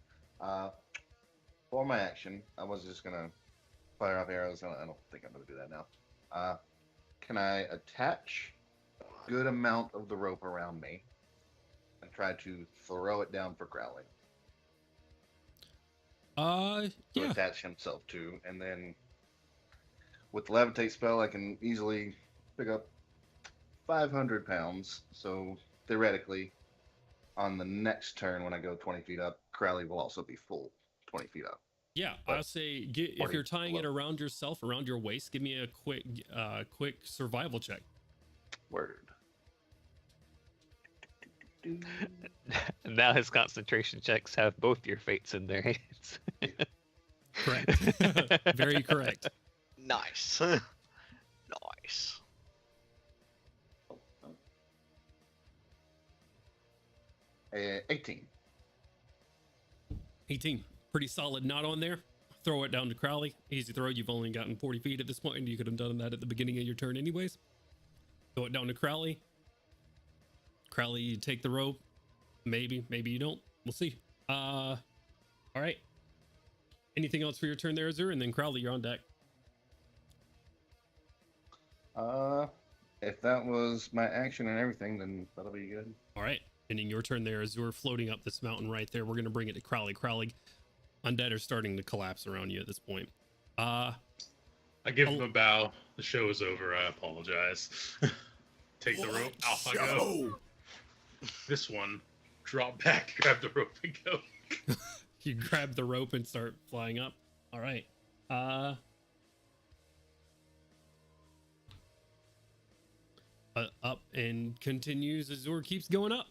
For my action, I was just gonna fire off arrows. I don't think I'm gonna do that now. Can I attach a good amount of the rope around me and try to throw it down for Crowley? To Yeah. attach himself to, and then with the levitate spell, I can easily pick up 500 pounds. So theoretically, on the next turn when I go 20 feet up, Crowley will also be full 20 feet up. Yeah, But I'll say if 40 you're tying it below. around yourself, around your waist, give me a quick survival check. Word. Now his concentration checks have both your fates in their hands. Correct. Very correct. Nice. Nice. 18. 18. Pretty solid knot on there. Throw it down to Crowley. Easy throw. You've only gotten 40 feet at this point, and you could have done that at the beginning of your turn anyways. Throw it down to Crowley. Crowley, you take the rope. Maybe you don't. We'll see. All right. Anything else for your turn there, Azur? And then Crowley, you're on deck. If that was my action and everything, then that'll be good. All right. Ending your turn there, Azur, floating up this mountain right there. We're going to bring it to Crowley. Crowley, undead are starting to collapse around you at this point. I give him a bow. The show is over. I apologize. Take the rope. Off I go. This one. Drop back, grab the rope, and go. You grab the rope and start flying up. All right. Up and continues. Azur keeps going up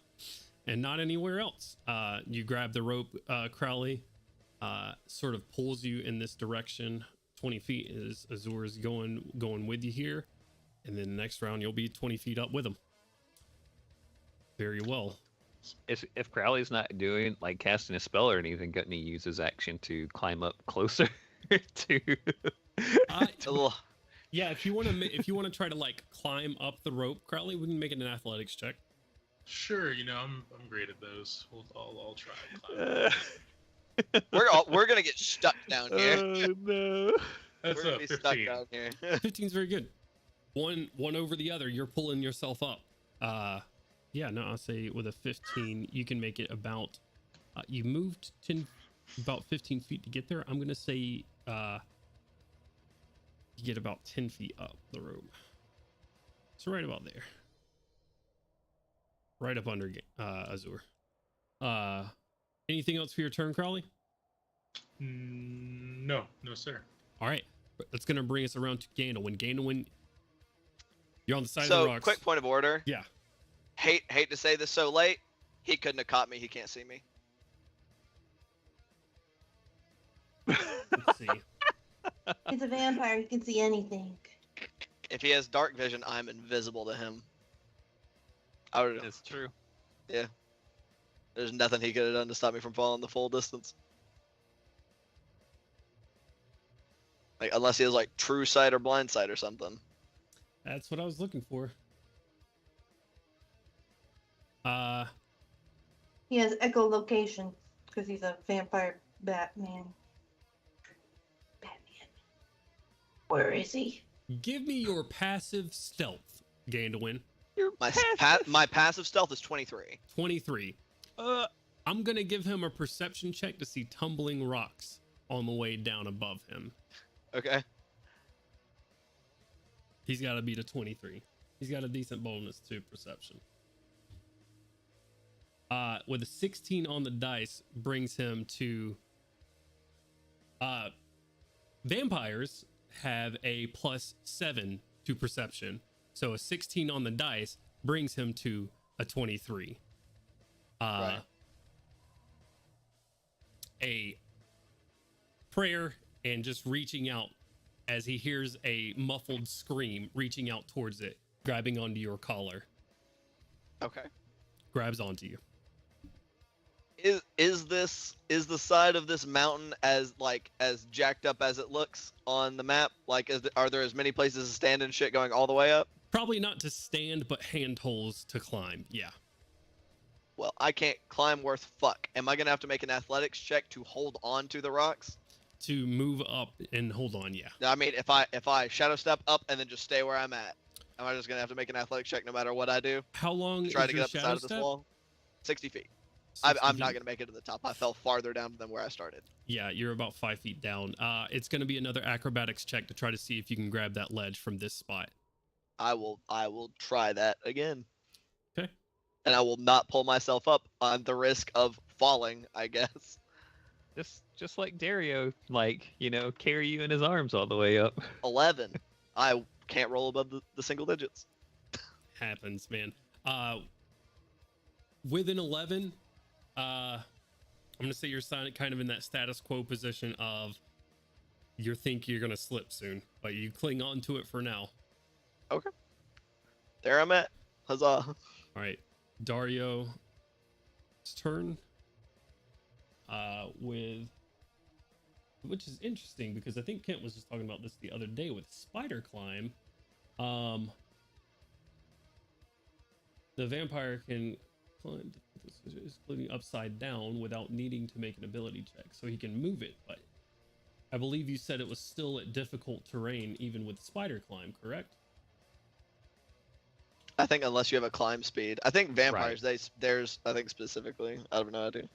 and not anywhere else. You grab the rope, Crowley, sort of pulls you in this direction. 20 feet is Azur's going with you here. And then the next round, you'll be 20 feet up with him. Very well. If Crowley's not doing like casting a spell or anything, couldn't he use his action to climb up closer to? Yeah, if you want to try to like climb up the rope, Crowley, we can make it an athletics check. Sure, I'm great at those. I'll try. We're gonna get stuck down here. Oh no! That's We're gonna a be stuck 15. down here. 15's very good. One over the other, you're pulling yourself up. Yeah, no, I'll say with a 15, you can make it about. You moved about 15 feet to get there. I'm gonna say you get about 10 feet up the rope. So right about there. Right up under Azur. Anything else for your turn, Crowley? No, sir. All right, that's gonna bring us around to Gandalwin. Gandalwin, you're on the side of the So, rocks. quick point of order. Yeah. Hate to say this so late. He couldn't have caught me. He can't see me. Let's see. He's a vampire. He can see anything. If he has dark vision, I'm invisible to him. I would. It's true. Yeah. There's nothing he could have done to stop me from falling the full distance. Like, unless he has like true sight or blind sight or something. That's what I was looking for. He has echolocation because he's a vampire Batman. Where is he? Give me your passive stealth, Gandalwin. My passive stealth is 23. 23. I'm gonna give him a perception check to see tumbling rocks on the way down above him. Okay. He's got to beat a 23. He's got a decent bonus to perception. With a 16 on the dice brings him to. Vampires have a +7 to perception, so a 16 on the dice brings him to a 23. Right. A prayer and just reaching out as he hears a muffled scream, reaching out towards it, grabbing onto your collar. Okay. Grabs onto you. Is the side of this mountain as jacked up as it looks on the map? Like, are there as many places to stand and shit going all the way up? Probably not to stand, but handholds to climb. Yeah. Well, I can't climb worth fuck. Am I gonna have to make an athletics check to hold on to the rocks? To move up and hold on, yeah. I mean, if I shadow step up and then just stay where I'm at, am I just gonna have to make an athletics check no matter what I do? How long Try is to your get up the shadow side of this step? wall. 60 feet. 60 I'm not feet. gonna make it to the top. I fell farther down than where I started. Yeah, you're about 5 feet down. It's going to be another acrobatics check to try to see if you can grab that ledge from this spot. I will try that again. Okay. And I will not pull myself up on the risk of falling, I guess. Just like Dario, carry you in his arms all the way up. 11. I can't roll above the single digits. Happens, man. With an 11, I'm going to say you're kind of in that status quo position of you think you're going to slip soon, but you cling on to it for now. Okay. There I'm at. Huzzah. All right. Dario's turn. Which is interesting because I think Kent was just talking about this the other day with spider climb. The vampire can climb, including upside down, without needing to make an ability check, so he can move it. But I believe you said it was still at difficult terrain, even with spider climb, correct? I think unless you have a climb speed. I think vampires, there's, I think specifically, I have no idea.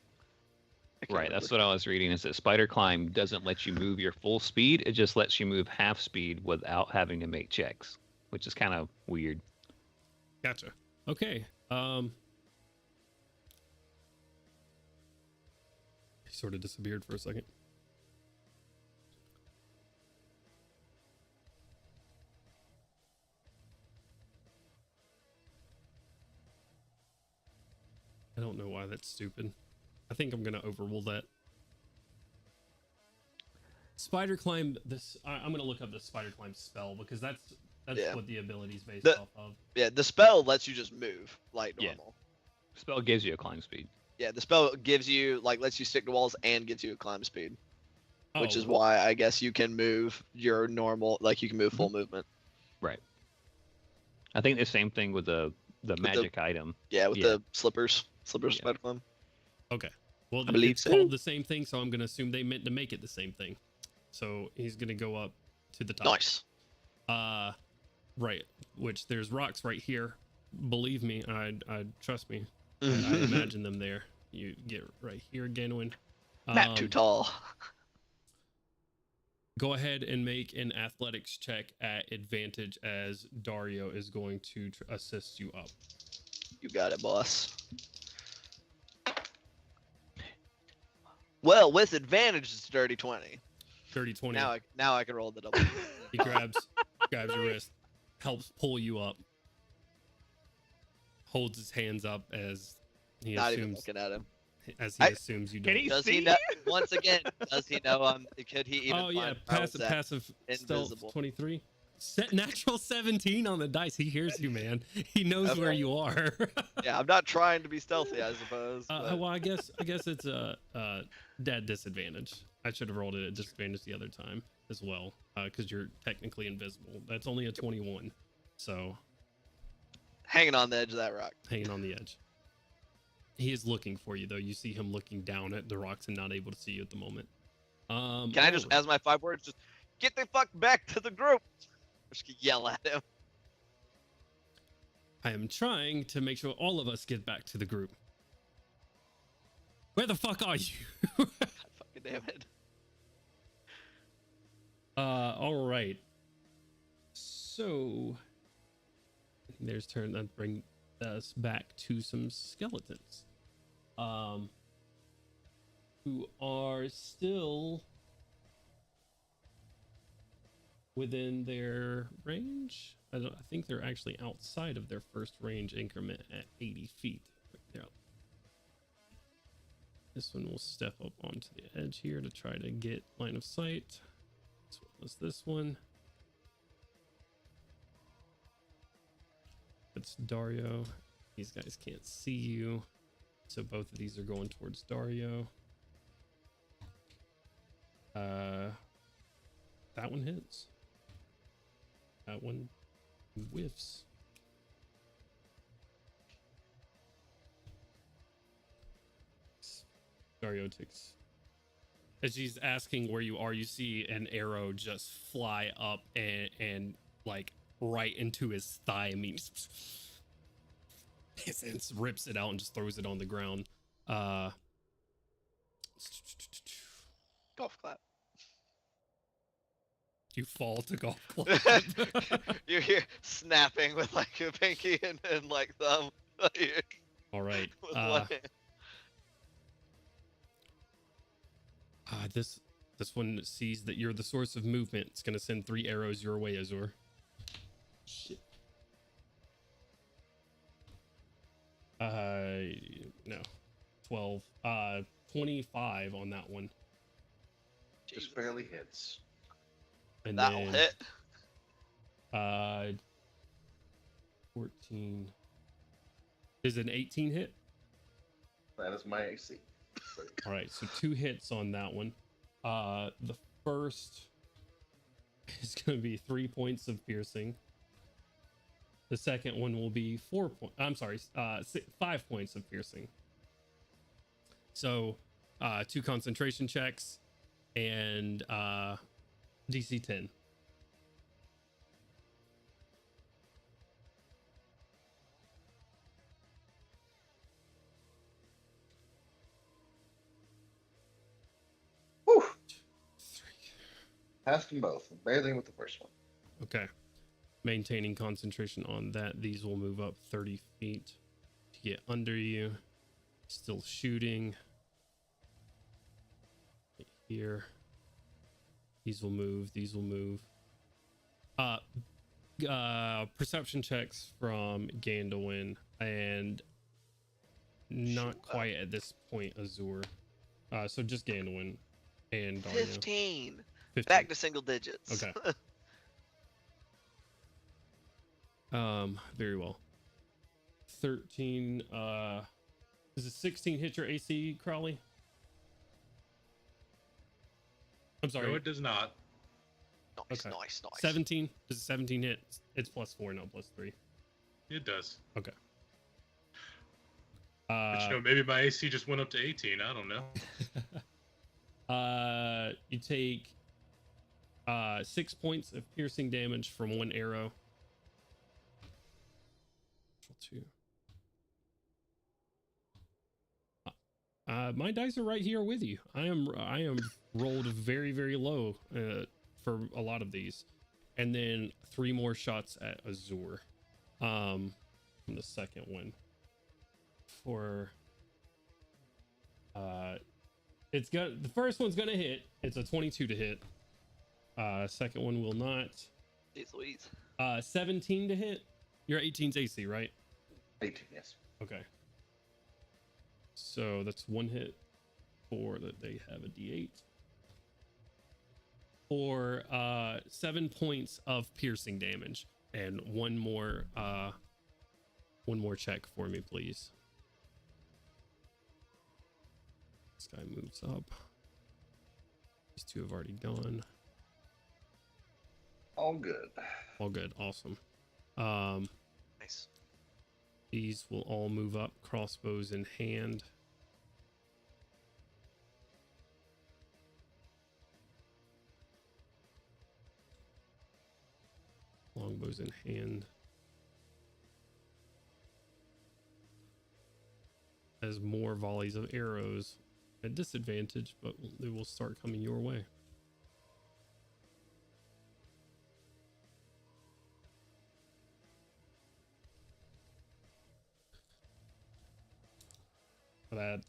Right, that's what I was reading, is that spider climb doesn't let you move your full speed, it just lets you move half speed without having to make checks, which is kind of weird. Gotcha. Okay. He sort of disappeared for a second. I don't know why that's stupid. I think I'm gonna overrule that. Spider climb. I'm gonna look up the spider climb spell because that's Yeah. what the ability's based off of. Yeah, the spell lets you just move like Yeah. normal. Spell gives you a climb speed. Yeah, the spell gives you lets you stick to walls and gives you a climb speed, which is Oh, why I guess you can move your normal, you can move full movement. Right. I think the same thing with the magic item. Yeah, with the slippers Yeah. spider climb. okay. Well, I believe it's so. called the same thing, so I'm gonna assume they meant to make it the same thing. So he's gonna go up to the top. Nice. Right. Which there's rocks right here. Believe me, I trust me. I imagine them there. You get right here, Ganwin. Not too tall. Go ahead and make an athletics check at advantage as Dario is going to assist you up. You got it, boss. Well, with advantage, it's dirty 20. Dirty 20. Now I can roll the double. He grabs your wrist, helps pull you up, holds his hands up as he Not even assumes looking at him. assumes you Can don't. he Does see? he know? Once again, does he know? Could he even? Oh yeah, find out that passive stealth invisible? 23. Natural 17 on the dice. He hears you, man. He knows Okay. where you are. Yeah, I'm not trying to be stealthy, I suppose. but- Well, I guess it's a dead disadvantage. I should have rolled it at disadvantage the other time as well, because you're technically invisible. That's only a 21, so Hanging on the edge of that rock. hanging on the edge. He is looking for you, though. You see him looking down at the rocks and not able to see you at the moment. Can I just, alright. as my 5 words, just get the fuck back to the group? Just yell at him. I am trying to make sure all of us get back to the group. Where the fuck are you? God fucking damn it. All right. So there's turn that bring us back to some skeletons. Who are still within their range. I think they're actually outside of their first range increment at 80 feet. Yeah. This one will step up onto the edge here to try to get line of sight. as well as this one. It's Dario. These guys can't see you, so both of these are going towards Dario. That one hits. That one whiffs. Dario takes. As she's asking where you are, you see an arrow just fly up and like right into his thigh. I mean, and rips it out and just throws it on the ground. Golf clap. You fall to golf clap. You're here snapping with like a pinky and like thumb. All right. With one hand. This one sees that you're the source of movement. It's gonna send 3 arrows your way, Azur. Shit. No. 12. 25 on that one. Just barely hits. And That'll then, hit. 14. Is an 18 hit? That is my AC. All right, so 2 hits on that one. The first is going to be 3 points of piercing. The second one will be 4 points. I'm sorry, 5 points of piercing. So, 2 concentration checks and DC 10. Whew. Passed them both. Barely with the first one. Okay. Maintaining concentration on that. These will move up 30 feet to get under you. Still shooting. Right here. These will move. These will move. Perception checks from Gandalin and not quite at this point Azur. So just Gandalin and Dario. 15. 15. Back to single digits. Okay. Very well. 13. Does a 16 hit your AC, Crowley? I'm sorry. No, it does not. Nice, Okay. nice. 17. Does a 17 hit? It's +4, not +3. It does. Okay. But you know, maybe my AC just went up to 18. I don't know. You take 6 points of piercing damage from 1 arrow. 2. My dice are right here with you. I am rolled very, very low for a lot of these, and then 3 more shots at Azur from the second one. For it's got the first one's gonna hit. It's a 22 to hit. Second one will not. Jeez Louise. 17 to hit. Your 18's AC, right? 18, yes. Okay. So that's 1 hit for that they have a D8. For 7 points of piercing damage. And one more check for me, please. This guy moves up. These 2 have already gone. All good. All good, awesome. Nice. These will all move up, crossbows in hand. Longbows in hand. As more volleys of arrows at disadvantage, but they will start coming your way.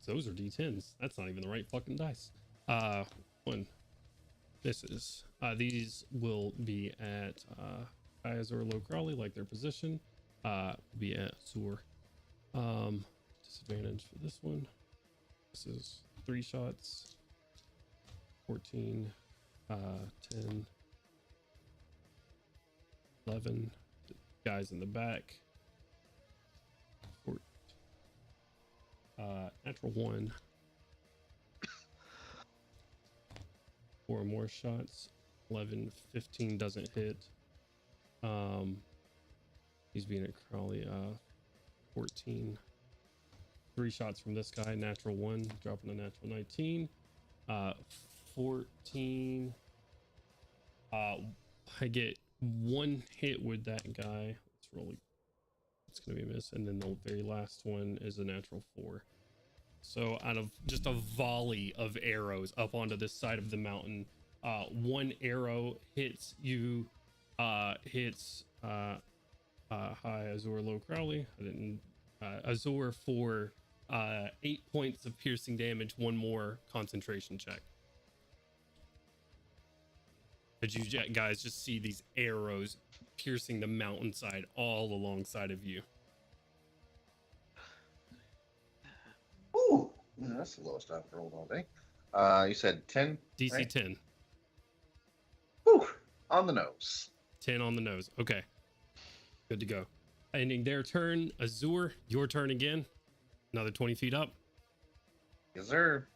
Those are D10s. That's not even the right fucking dice. 1 misses. These will be at Azur Low Crowley, like their position. Be at Azur. Disadvantage for this one. This is 3 shots. 14, 10, 11 guys in the back. Natural 1. 4 more shots. 11, 15 doesn't hit. He's being at Crowley. 14. 3 shots from this guy. Natural 1, dropping a natural 19. 14. I get 1 hit with that guy. It's gonna be a miss, and then the very last one is a natural 4. So out of just a volley of arrows up onto this side of the mountain, 1 arrow hits you, hits hi Azor, low Crowley. I didn't Azor for 8 points of piercing damage. 1 more concentration check. But you guys just see these arrows piercing the mountainside all alongside of you. Ooh, that's the lowest I've rolled all day. You said 10? DC right? 10. Whew, on the nose. 10 on the nose. Okay. Good to go. Ending their turn. Azur, your turn again. Another 20 feet up. Yes, sir.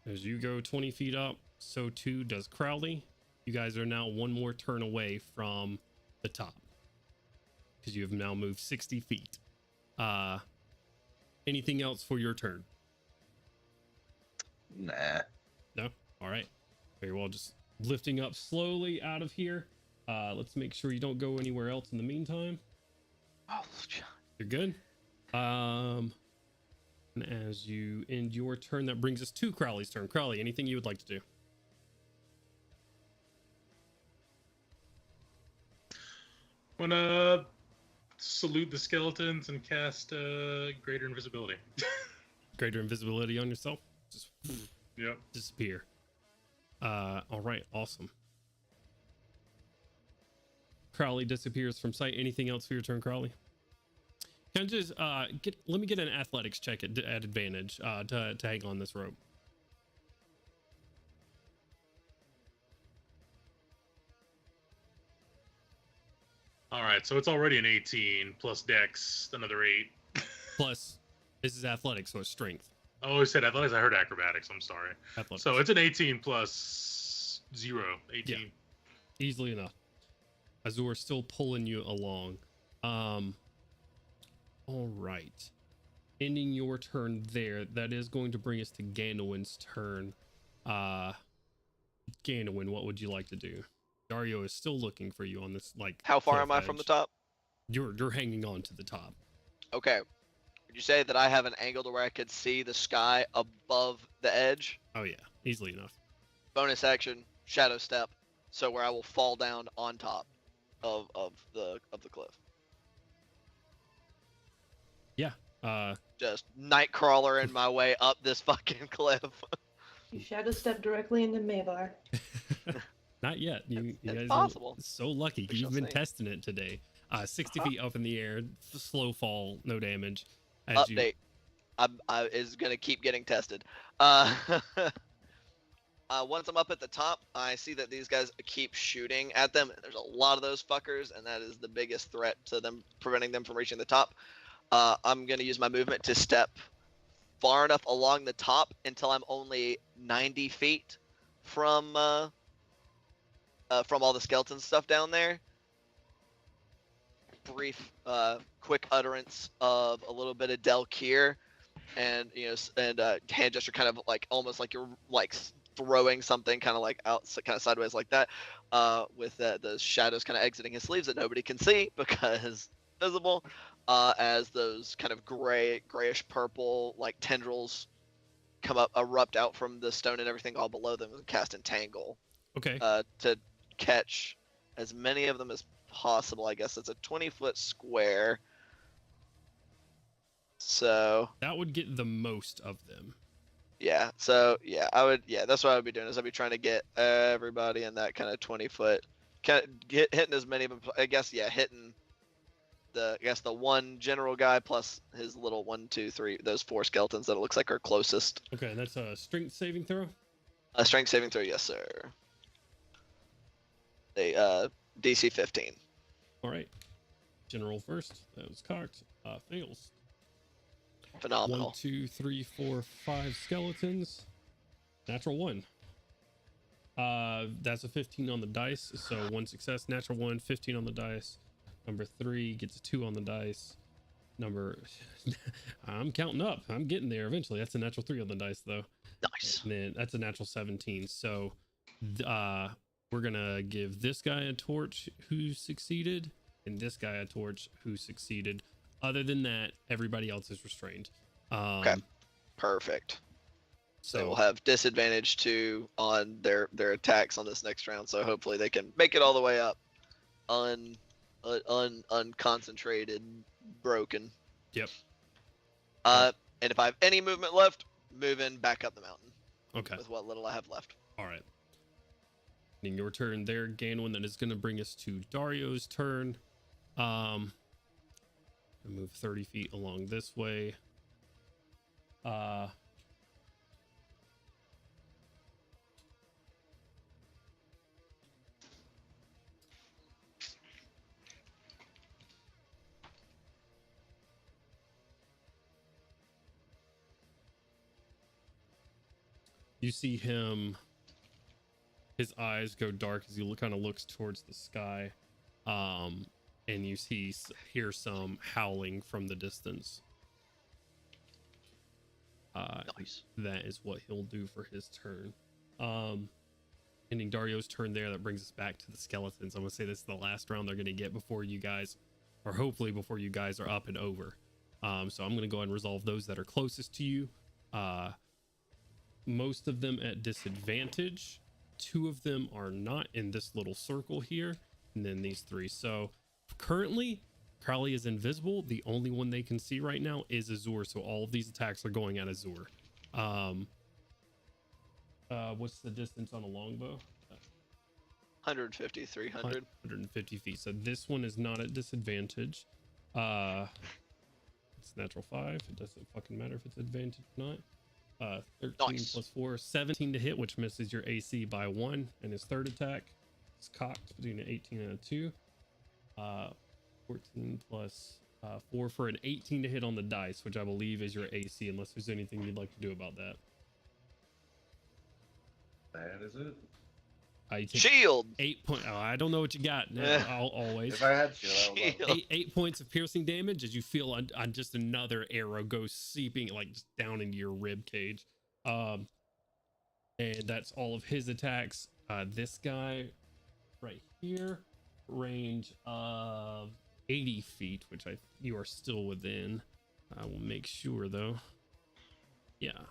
As you go 20 feet up, so too does Crowley. You guys are now 1 more turn away from the top, because you have now moved 60 feet. Anything else for your turn? Nah. No? All right. Very well. Just lifting up slowly out of here. Let's make sure you don't go anywhere else in the meantime. Oh, John. You're good. And as you end your turn, that brings us to Crowley's turn. Crowley, anything you would like to do? Wanna salute the skeletons and cast greater invisibility. Greater invisibility on yourself? Just Yep. disappear. All right, awesome. Crowley disappears from sight. Anything else for your turn, Crowley? Can I just let me get an athletics check at advantage to hang on this rope. All right, so it's already an 18 plus Dex, another 8. Plus, this is athletics, so it's strength. Oh, I said athletics. I heard acrobatics. I'm sorry. Athletics. So it's an 18 plus 0. 18. Yeah. Easily enough. Azur still pulling you along. All right. Ending your turn there. That is going to bring us to Ganowin's turn. Ganowin, what would you like to do? Dario is still looking for you on this, like. How far cliff am I from edge. the top? You're hanging on to the top. Okay. Would you say that I have an angle to where I could see the sky above the edge? Oh yeah, easily enough. Bonus action, shadow step, so where I will fall down on top of the cliff. Yeah. Just night crawler in my way up this fucking cliff. You shadow step directly into Mavar. Not yet. You It's guys possible. are so lucky. We You've shall been see. testing it today. 60 feet up in the air, slow fall, no damage. As Update. I is gonna keep getting tested. Once I'm up at the top, I see that these guys keep shooting at them. There's a lot of those fuckers, and that is the biggest threat to them, preventing them from reaching the top. I'm gonna use my movement to step far enough along the top until I'm only 90 feet from all the skeleton stuff down there. Brief, quick utterance of a little bit of Delkier, and hand gesture, kind of like almost like you're like throwing something, kind of like out, kind of sideways like that, with the shadows kind of exiting his sleeves that nobody can see because visible, as those kind of grayish purple like tendrils come up, erupt out from the stone and everything all below them, and cast Entangle. Okay. To catch as many of them as possible. I guess it's a 20-foot square. So That would get the most of them. yeah. So yeah, that's what I would be doing. Is I'd be trying to get everybody in that kind of 20-foot, kind of hitting as many of them. I guess hitting the one general guy plus his little 1, 2, 3, those 4 skeletons that it looks like are closest. Okay, that's a strength saving throw. A strength saving throw, yes sir. They DC 15. All right. General first. That was cocked. Fails. Phenomenal. 1, 2, 3, 4, 5 skeletons. Natural 1. That's a 15 on the dice. So 1 success. Natural 1, 15 on the dice. Number 3 gets a 2 on the dice. I'm counting up. I'm getting there eventually. That's a natural 3 on the dice, though. Nice. And then that's a natural 17. So, we're gonna give this guy a torch who succeeded, and this guy a torch who succeeded. Other than that, everybody else is restrained. Okay. Perfect. So They will have disadvantage on their attacks on this next round. So hopefully they can make it all the way up, unconcentrated, broken. Yep. And if I have any movement left, move in back up the mountain. Okay. With what little I have left. All right. In your turn there, Ganwin, that is going to bring us to Dario's turn. Move 30 feet along this way. You see him, his eyes go dark as he kind of looks towards the sky. And you hear some howling from the distance. Nice. That is what he'll do for his turn. Ending Dario's turn there, that brings us back to the skeletons. I'm gonna say this is the last round they're gonna get before you guys, or hopefully before you guys are up and over. So I'm gonna go ahead and resolve those that are closest to you. Most of them at disadvantage. 2 of them are not in this little circle here, and then these 3. So currently, Crowley is invisible. The only one they can see right now is Azur. So all of these attacks are going at Azur. What's the distance on a longbow? 150, 300. 150 feet. So this one is not at disadvantage. It's natural 5. It doesn't fucking matter if it's advantage or not. 13 Nice. plus 4, 17 to hit, which misses your AC by 1. And his third attack is cocked between an 18 and a 2. 14 plus 4 for an 18 to hit on the dice, which I believe is your AC, unless there's anything you'd like to do about that. That is it. You take Shield. 8 points. Oh, I don't know what you got. Always. If I had shield, I would love Shield. 8 points of piercing damage as you feel on just another arrow go seeping like just down into your rib cage. And that's all of his attacks. This guy right here, range of 80 feet, which you are still within. I will make sure though. Yeah.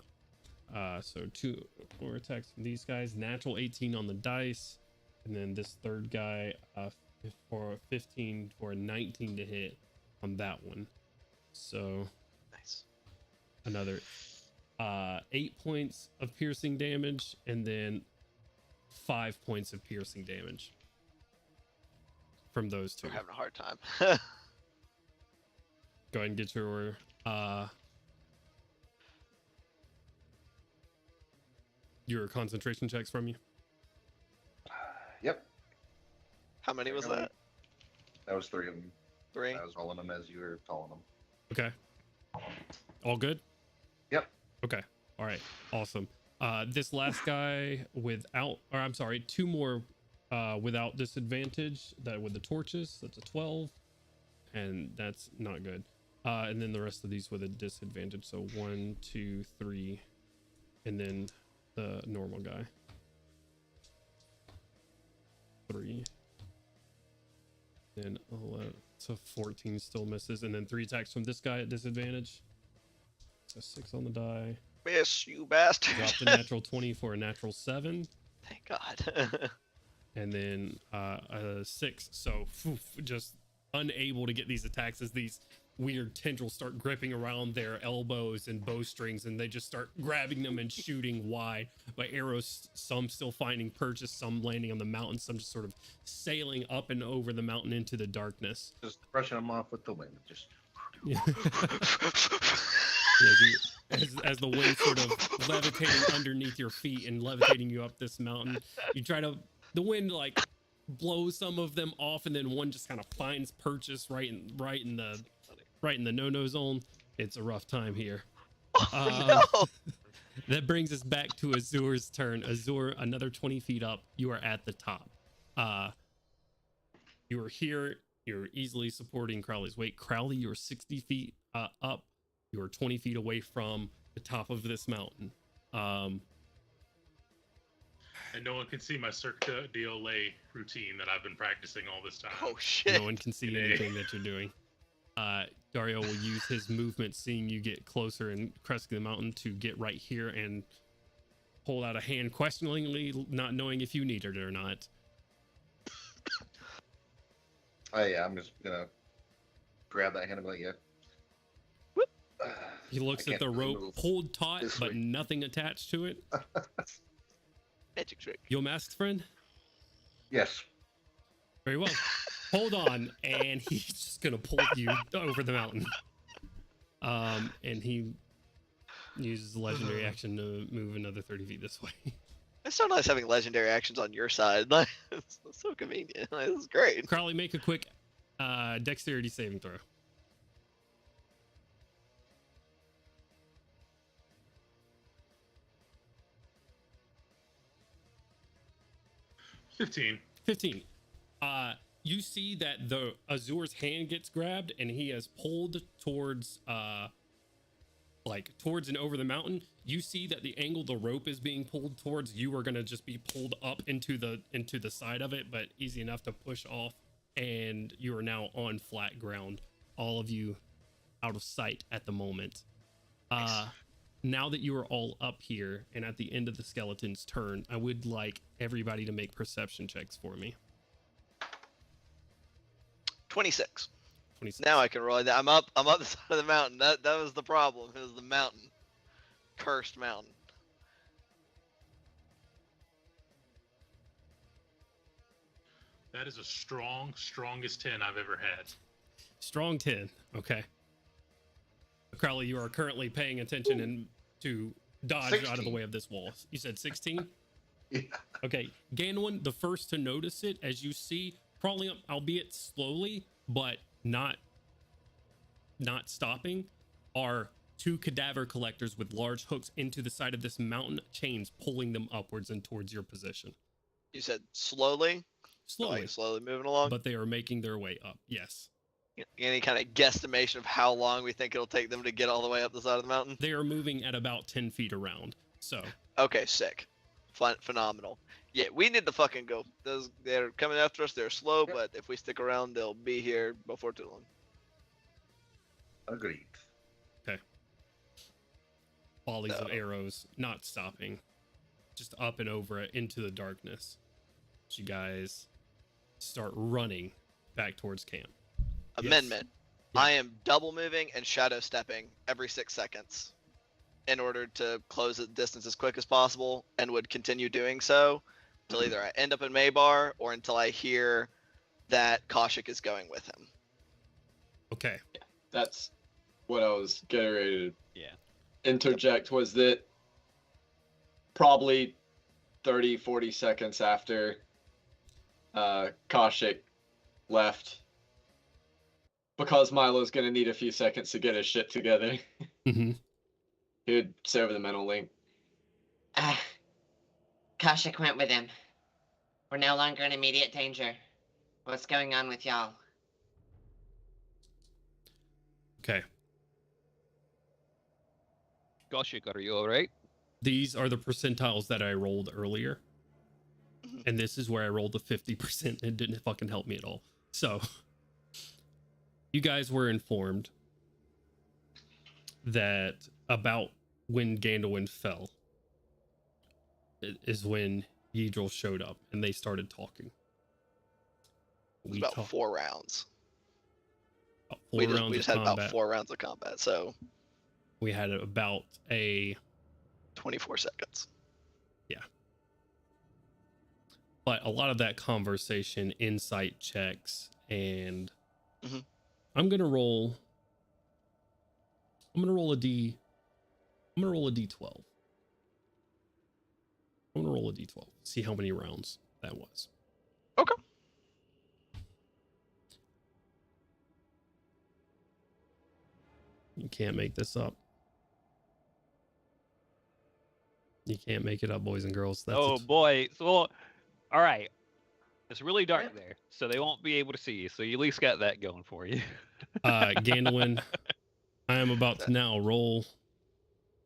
So 2 more attacks from these guys. Natural 18 on the dice, and then this third guy for 15 for a 19 to hit on that one. So Nice. another 8 points of piercing damage, and then 5 points of piercing damage from those 2. We're having a hard time. Go ahead and get your concentration checks from you. Yep. How many was that? That was 3 of them. 3. I was rolling them as you were calling them. Okay. All good? Yep. Okay. All right. Awesome. This last guy 2 more without disadvantage, that with the torches, that's a 12, and that's not good. And then the rest of these with a disadvantage. So 1, 2, 3, and then the normal guy. 3. Then 11. So 14 still misses, and then 3 attacks from this guy at disadvantage. So 6 on the die. Miss, you bastard. Dropped a natural 20 for a natural 7. Thank God. And then 6. So just unable to get these attacks as these weird tendrils start gripping around their elbows and bowstrings, and they just start grabbing them and shooting wide. But arrows, some still finding purchase, some landing on the mountain, some just sort of sailing up and over the mountain into the darkness. Just brushing them off with the wind. Just. Yeah. As the wind sort of levitating underneath your feet and levitating you up this mountain, the wind like blow some of them off, and then one just kind of finds purchase right in the no-no zone. It's a rough time here. Oh, no. That brings us back to Azur's turn. Azur, another 20 feet up. You are at the top. You are here. You're easily supporting Crowley's weight. Crowley, you're 60 feet up. You're 20 feet away from the top of this mountain. And no one can see my Cirque du Soleil routine that I've been practicing all this time. Oh, shit. No one can see anything that you're doing. Dario will use his movement, seeing you get closer and cresting the mountain, to get right here and hold out a hand questioningly, not knowing if you need it or not. Oh yeah, I'm just gonna grab that hand and be like, yeah. He looks at the rope pulled taut, but nothing attached to it. Magic trick. Yo, masked friend? Yes. Very well. Hold on, and he's just gonna pull you over the mountain. And he uses the legendary action to move another 30 feet this way. It's so nice having legendary actions on your side. Like, it's so convenient. Like, this is great. Crowley, make a quick dexterity saving throw. $15. 15. You see that the Azur's hand gets grabbed, and he has pulled towards towards and over the mountain. You see that the angle the rope is being pulled towards, you are gonna just be pulled up into the side of it, but easy enough to push off, and you are now on flat ground. All of you out of sight at the moment. Now that you are all up here and at the end of the skeleton's turn, I would like everybody to make perception checks for me. 26. 26. Now I can roll that. I'm up the side of the mountain. That was the problem. It was the mountain. Cursed mountain. That is a strongest 10 I've ever had. Strong 10. Okay. Crowley, you are currently paying attention and to dodge 16. out of the way of this wall. You said 16? Yeah. Okay. Ganwin, the first to notice it, as you see, crawling up, albeit slowly, but not stopping, are two cadaver collectors with large hooks into the side of this mountain, chains pulling them upwards and towards your position. You said slowly? Slowly. Like slowly moving along? But they are making their way up. Yes. Any kind of guesstimation of how long we think it'll take them to get all the way up the side of the mountain? They are moving at about 10 feet around. So. Okay, sick. Phenomenal. Yeah, we need to fucking go. They're coming after us. They're slow, but if we stick around, they'll be here before too long. Agreed. Okay. Volleys of arrows, not stopping. Just up and over it into the darkness. You guys start running back towards camp. Amendment. Yes. I am double moving and shadow stepping every 6 seconds in order to close the distance as quick as possible, and would continue doing so until either I end up in Maybar or until I hear that Kaushik is going with him. Okay. That's what I was getting ready to Yeah. interject, was that probably 30, 40 seconds after Kaushik left, because Milo's going to need a few seconds to get his shit together, Mm-hmm. he would say over the mental link, Kaushik went with him. We're no longer in immediate danger. What's going on with y'all? Okay. Kaushik, are you alright? These are the percentiles that I rolled earlier. And this is where I rolled a 50% and didn't fucking help me at all. So, you guys were informed that about when Gandalf fell is when Yidril showed up and they started talking. It was about 4 rounds. About 4 We rounds just of had combat. about 4 rounds of combat, so We had about a 24 seconds. But a lot of that conversation, insight checks, and Mhm. I'm gonna roll a D12. I'm gonna roll a D12. See how many rounds that was. Okay. You can't make this up. You can't make it up, boys and girls. That's Oh boy. So, all right. It's really dark there, so they won't be able to see you. So you at least got that going for you. Gandalin, I am about to now roll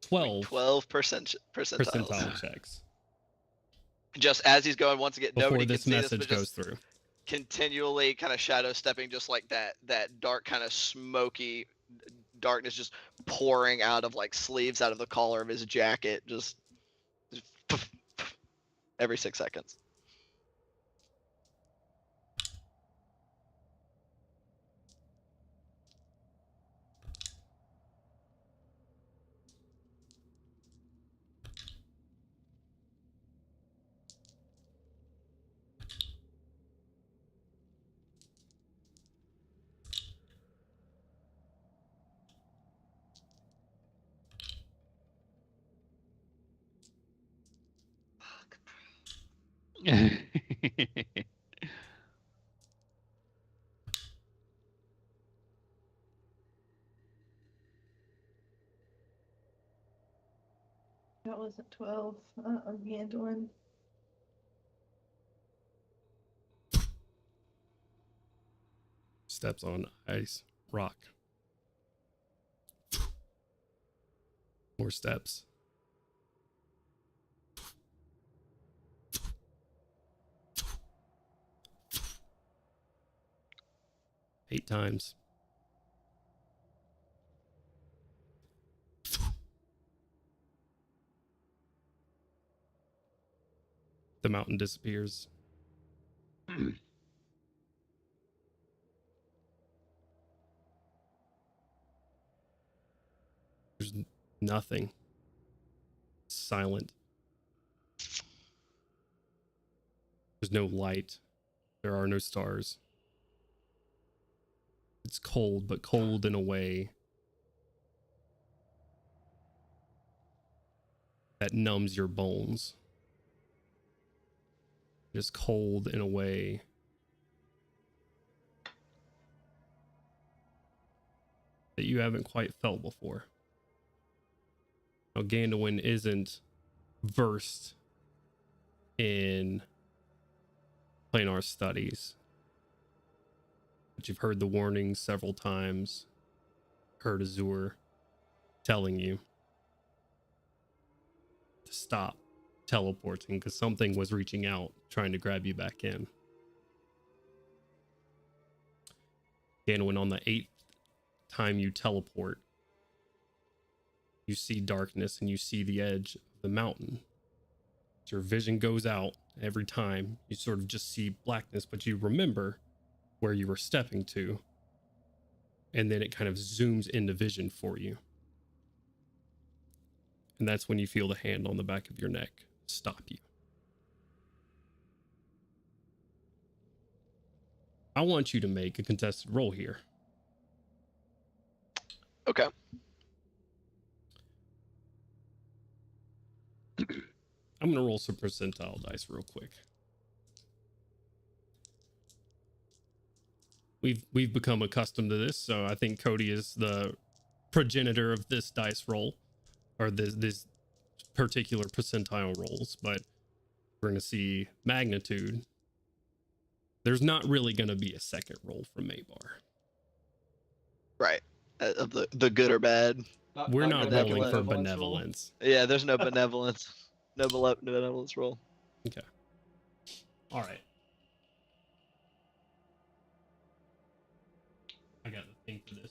12 percentiles. checks Just as he's going, once again, before nobody this can see message this, but goes just through. continually kind of shadow stepping, just like that dark kind of smoky darkness just pouring out of like sleeves out of the collar of his jacket, just every 6 seconds. That wasn't 12. Gandalin. Steps on ice, rock. More steps. Eight times. The mountain disappears. There's nothing. Silent. There's no light. There are no stars. It's cold, but cold in a way that numbs your bones. It's cold in a way that you haven't quite felt before. Now, Gandalin isn't versed in planar studies, but you've heard the warnings several times, heard Azur telling you to stop teleporting because something was reaching out, trying to grab you back in. Gandalin, on the 8th time you teleport, you see darkness and you see the edge of the mountain. Your vision goes out every time. You sort of just see blackness, but you remember where you were stepping to. And then it kind of zooms into vision for you. And that's when you feel the hand on the back of your neck stop you. I want you to make a contested roll here. Okay. I'm going to roll some percentile dice real quick. We've become accustomed to this, so I think Cody is the progenitor of this dice roll, or this particular percentile rolls, but we're going to see magnitude. There's not really going to be a second roll from Mabar. Right. Of the good or bad. We're not rolling for roll? benevolence. Yeah, there's no benevolence. No benevolence roll. Okay. All right. I got the thing for this.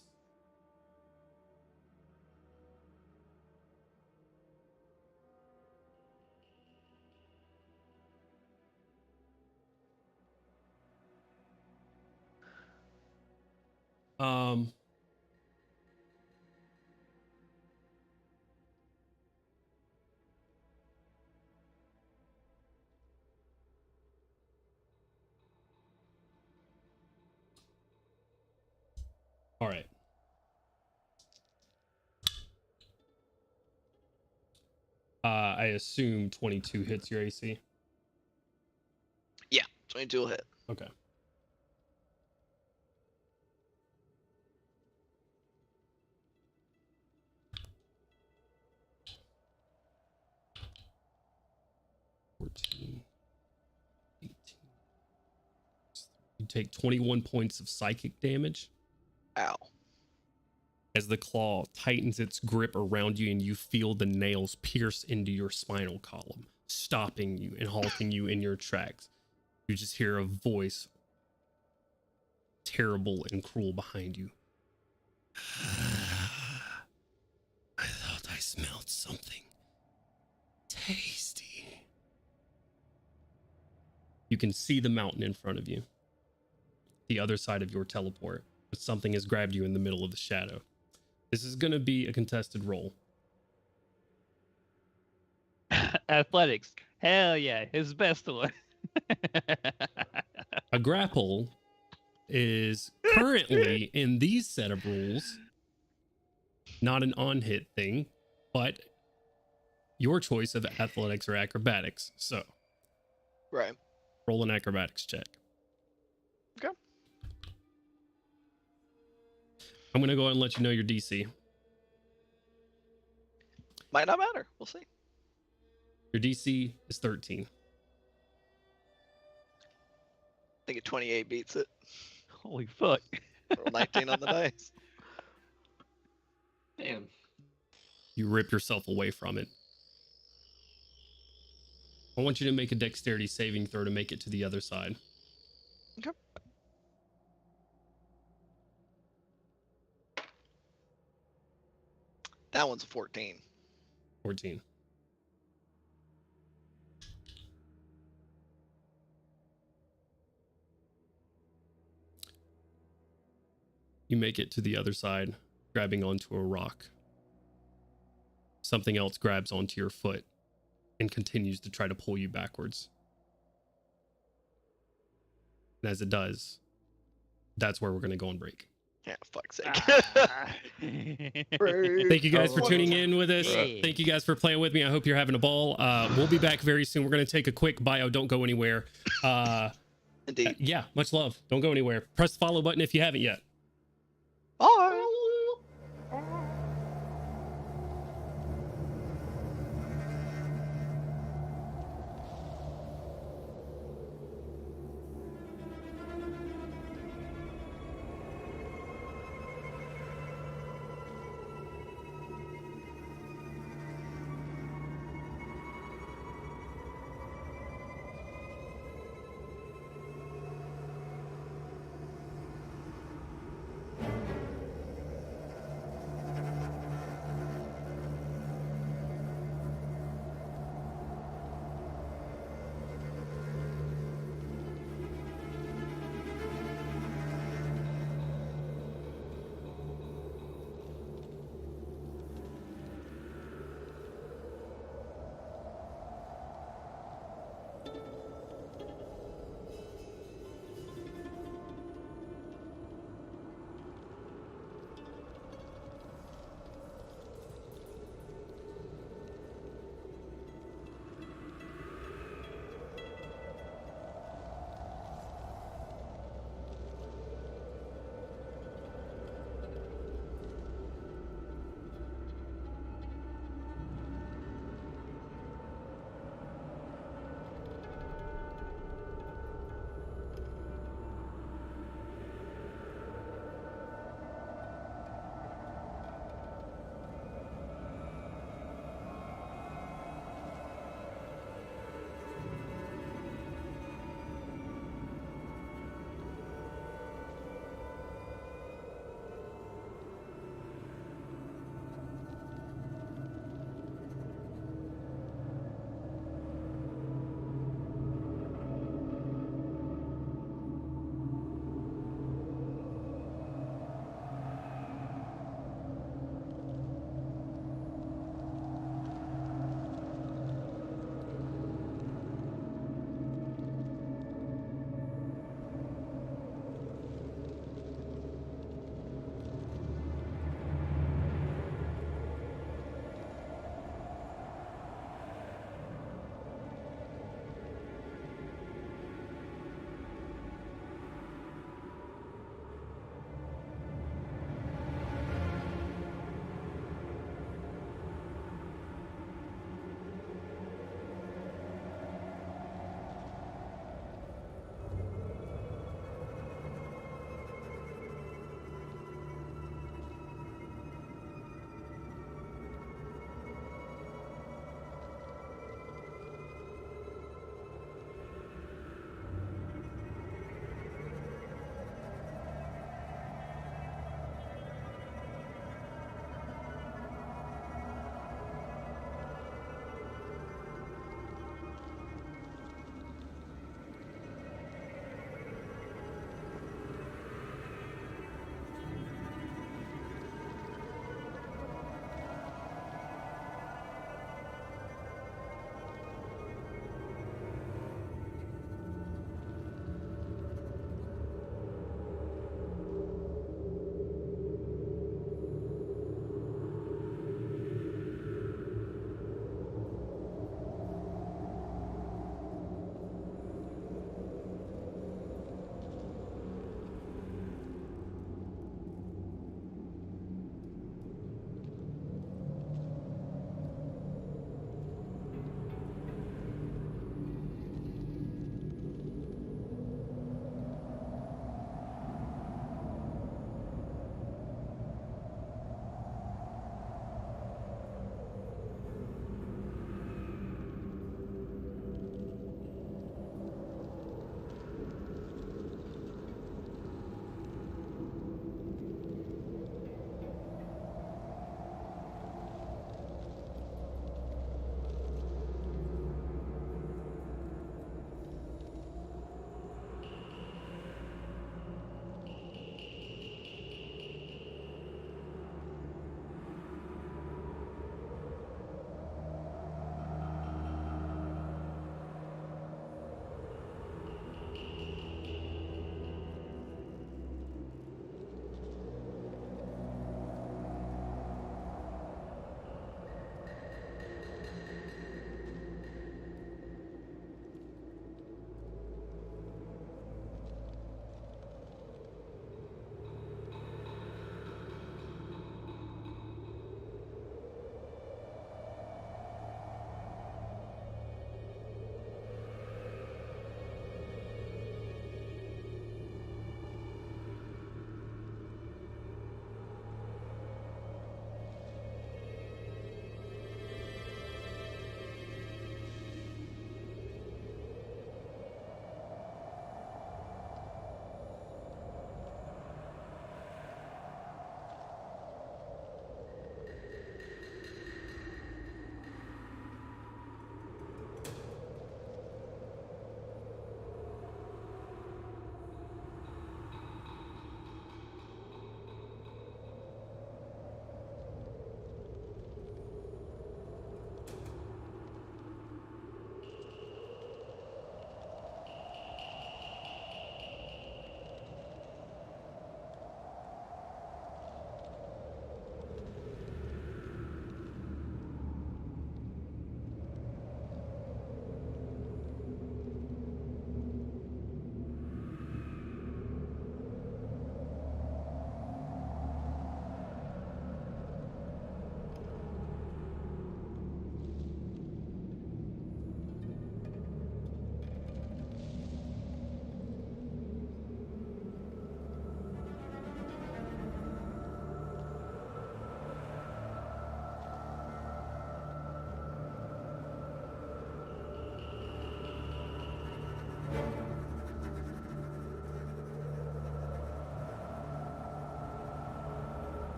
All right. I assume 22 hits your AC. Yeah, 22 will hit. Okay. 14, 18. You take 21 points of psychic damage. Ow. As the claw tightens its grip around you and you feel the nails pierce into your spinal column, stopping you and halting you in your tracks. You just hear a voice, terrible and cruel, behind you. I thought I smelled something tasty. You can see the mountain in front of you, the other side of your teleport, but something has grabbed you in the middle of the shadow. This is going to be a contested roll. Athletics. Hell yeah, his best one. A grapple is currently in these set of rules not an on-hit thing, but your choice of athletics or acrobatics. So, Right. roll an acrobatics check. Okay. I'm going to go ahead and let you know your DC. Might not matter. We'll see. Your DC is 13. I think a 28 beats it. Holy fuck. Roll 19 on the dice. Damn. You rip yourself away from it. I want you to make a dexterity saving throw to make it to the other side. Okay. That one's a 14. 14. You make it to the other side, grabbing onto a rock. Something else grabs onto your foot and continues to try to pull you backwards. And as it does, that's where we're going to go on break. Yeah, fuck's sake. Thank you guys for tuning in with us. Yeah. Thank you guys for playing with me. I hope you're having a ball. We'll be back very soon. We're going to take a quick bio. Don't go anywhere. Indeed. Yeah, much love. Don't go anywhere. Press the follow button if you haven't yet. Bye.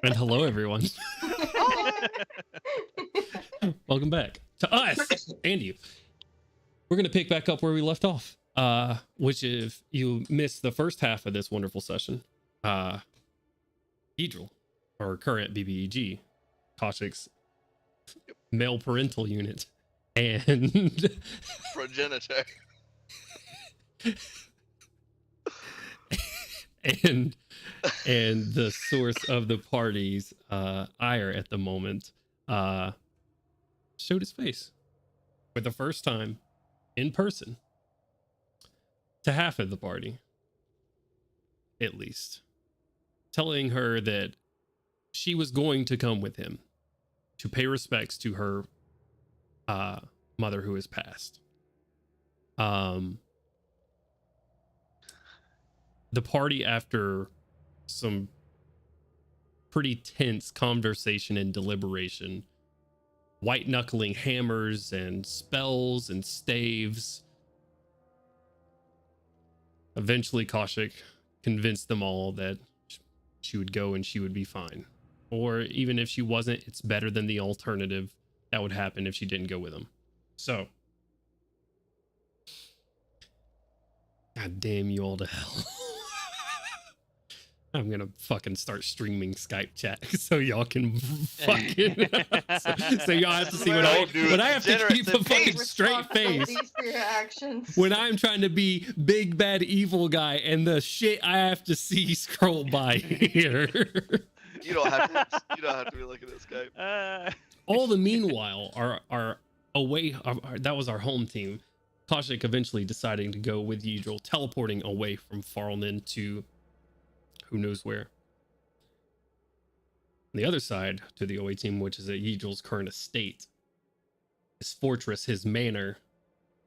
And hello, everyone. Welcome back to us and you. We're going to pick back up where we left off, which if you missed the first half of this wonderful session, Eberrron, our current BBEG, Kaushik's male parental unit, and Progenitor. and the source of the party's ire at the moment showed his face for the first time in person to half of the party, at least, telling her that she was going to come with him to pay respects to her mother who has passed. The party, after some pretty tense conversation and deliberation, white knuckling hammers and spells and staves, eventually Kaushik convinced them all that she would go and she would be fine. Or even if she wasn't, it's better than the alternative that would happen if she didn't go with him. So, God damn you all to hell. I'm gonna fucking start streaming Skype chat so y'all can fucking so y'all have to see what I have to keep a fucking straight face For your actions. when I'm trying to be big bad evil guy and the shit I have to see scroll by here. You don't have to be looking at Skype. All the meanwhile, our away that was our home team. Kaushik eventually deciding to go with Eberrron, teleporting away from Farlnan to who knows where. On the other side to the OA team, which is at Eberron's current estate, his fortress, his manor,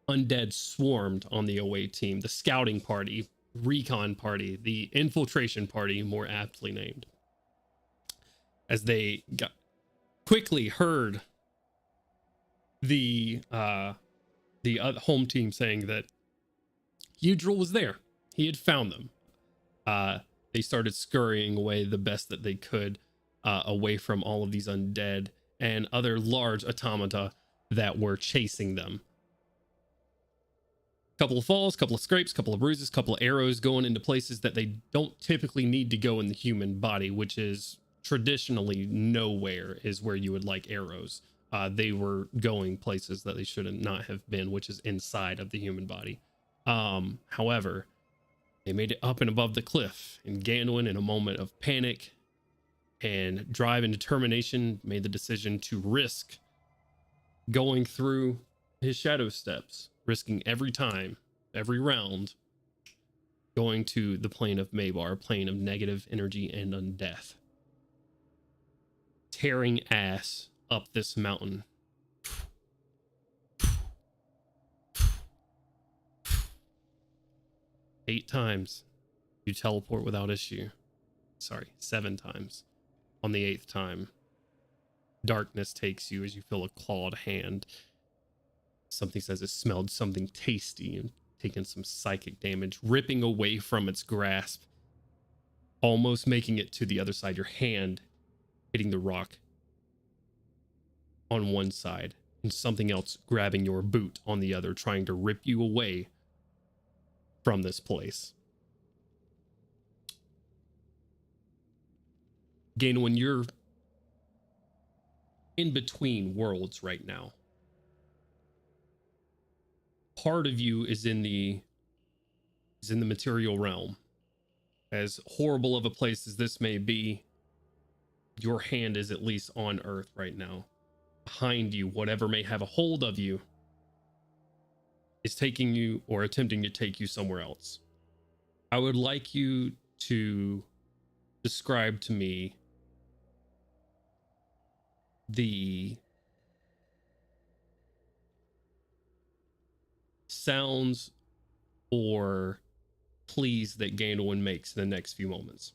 undead swarmed on the OA team, the scouting party, recon party, the infiltration party, more aptly named, as they quickly heard the home team saying that Eberron was there. He had found them. They started scurrying away the best that they could, away from all of these undead and other large automata that were chasing them. Couple of falls, couple of scrapes, couple of bruises, couple of arrows going into places that they don't typically need to go in the human body, which is traditionally nowhere is where you would like arrows. They were going places that they should not have been, which is inside of the human body. However, they made it up and above the cliff, and Ganwin, in a moment of panic and drive and determination, made the decision to risk going through his shadow steps, risking every time, every round, going to the plane of Maybar, plane of negative energy and undeath. Tearing ass up this mountain. 8 times you teleport without issue. Sorry, 7 times. On the 8th time, darkness takes you as you feel a clawed hand. Something says it smelled something tasty and taking some psychic damage, ripping away from its grasp, almost making it to the other side. Your hand hitting the rock on one side and something else grabbing your boot on the other, trying to rip you away from this place. Again, when you're in between worlds right now, part of you is in the material realm. As horrible of a place as this may be, your hand is at least on Earth right now. Behind you, whatever may have a hold of you is taking you or attempting to take you somewhere else. I would like you to describe to me the sounds or pleas that Ganwin makes in the next few moments.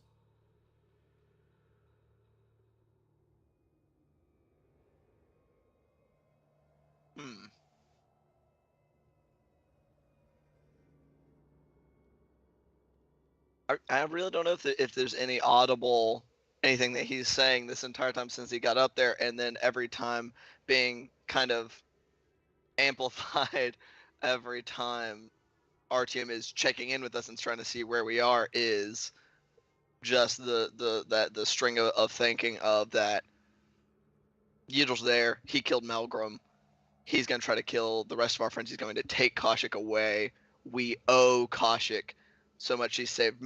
I really don't know if there's any audible anything that he's saying this entire time since he got up there, and then every time being kind of amplified every time RTM is checking in with us and trying to see where we are, is just the string of thinking of that Yidril's there, he killed Melgrim, he's going to try to kill the rest of our friends, he's going to take Kaushik away, we owe Kaushik so much, he saved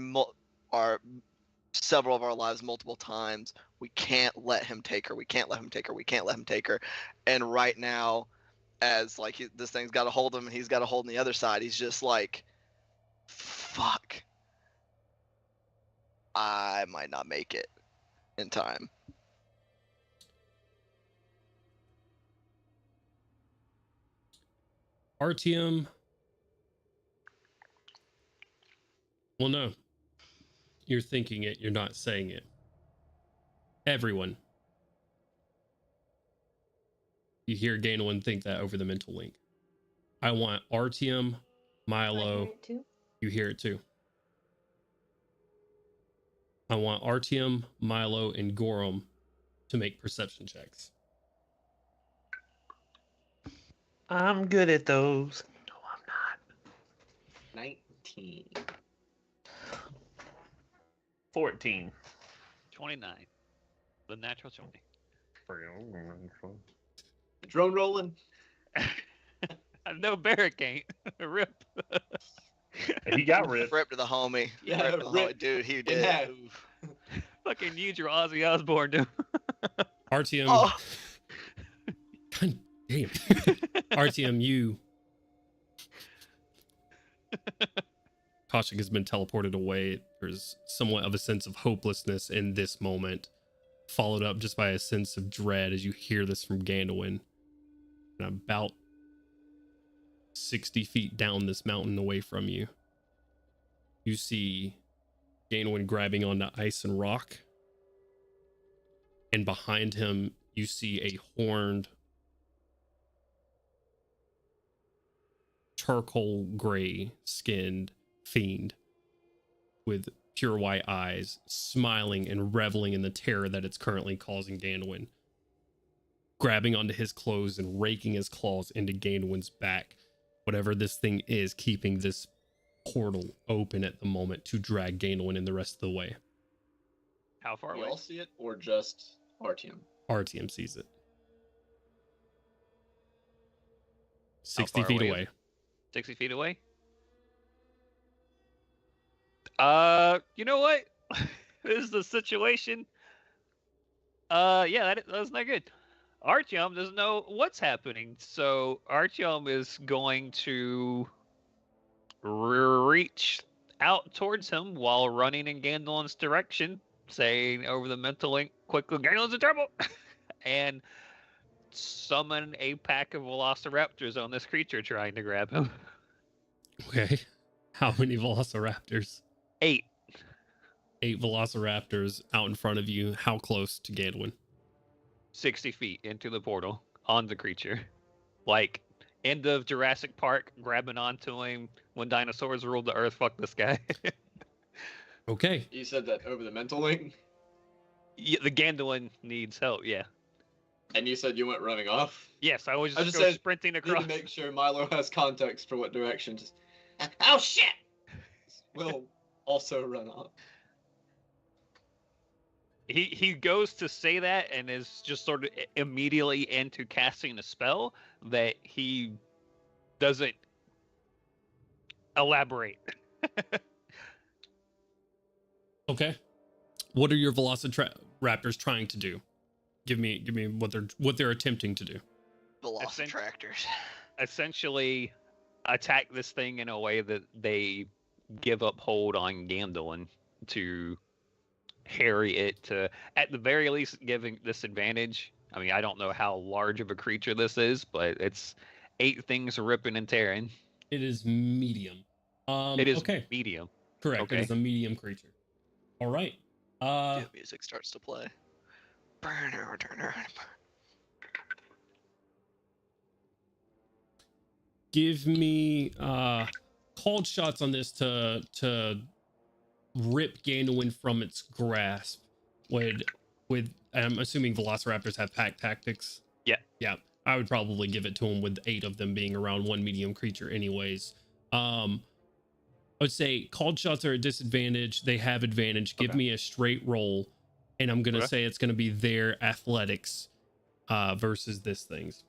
several of our lives multiple times, we can't let him take her, we can't let him take her, we can't let him take her. And right now, as like this thing's got a hold of him and he's got a hold on the other side, he's just like, fuck, I might not make it in time. RTM. Well, no. You're thinking it, you're not saying it. Everyone. You hear Ganelin think that over the mental link. I want RTM, Milo. You hear it too. I want RTM, Milo, and Gorham to make perception checks. I'm good at those. No, I'm not. 19. 14. 29. The natural 20. Drone rolling. No barrack ain't. Rip. He got ripped. Rip to the homie. Yeah, Rip to the homie. Dude, he did. half. Fucking use your Ozzy Osbourne, dude. RTM. Oh. God damn. RTM, you. Kaushik has been teleported away. There's somewhat of a sense of hopelessness in this moment, followed up just by a sense of dread as you hear this from Ganduin. And about 60 feet down this mountain away from you, you see Ganduin grabbing onto ice and rock. And behind him, you see a horned charcoal gray skinned fiend with pure white eyes, smiling and reveling in the terror that it's currently causing Ganduin, grabbing onto his clothes and raking his claws into Ganduin's back. Whatever this thing is, keeping this portal open at the moment to drag Ganduin in the rest of the way. How far We away? all see it, or just RTM? RTM sees it. How 60 far feet away is away. it? 60 feet away? You know what? This is the situation. Yeah, that's not good. Artyom doesn't know what's happening, so Artyom is going to reach out towards him while running in Gandulin's direction, saying over the mental link, quickly, Gandulin's in trouble! And summon a pack of velociraptors on this creature trying to grab him. Okay. How many velociraptors? 8. 8 velociraptors out in front of you. How close to Ganduin? 60 feet into the portal on the creature. Like, end of Jurassic Park, grabbing onto him when dinosaurs ruled the earth. Fuck this guy. Okay. You said that over the mental link, Yeah, the Ganduin needs help, yeah. and you said you went running off. Yes, I was I just just go said, sprinting Need across. to make sure Milo has context for what direction. Just Oh shit! will also run off. He goes to say that and is just sort of immediately into casting a spell that he doesn't elaborate. Okay. What are your velociraptors trying to do? Give me what they're attempting to do. Velocitractors. Essentially attack this thing in a way that they give up hold on Ganduin to harry it, to at the very least giving disadvantage. I mean, I don't know how large of a creature this is, but it's 8 things ripping and tearing. It is medium. It is okay. medium. Correct. Okay. It is a medium creature. All right. The music starts to play. Give me called shots on this to rip Ganduin from its grasp. I'm assuming velociraptors have pack tactics. Yeah, I would probably give it to them with 8 of them being around one medium creature anyways. I would say called shots are a disadvantage. They have advantage. Give me a straight roll, and I'm gonna say it's gonna be their athletics versus this thing's.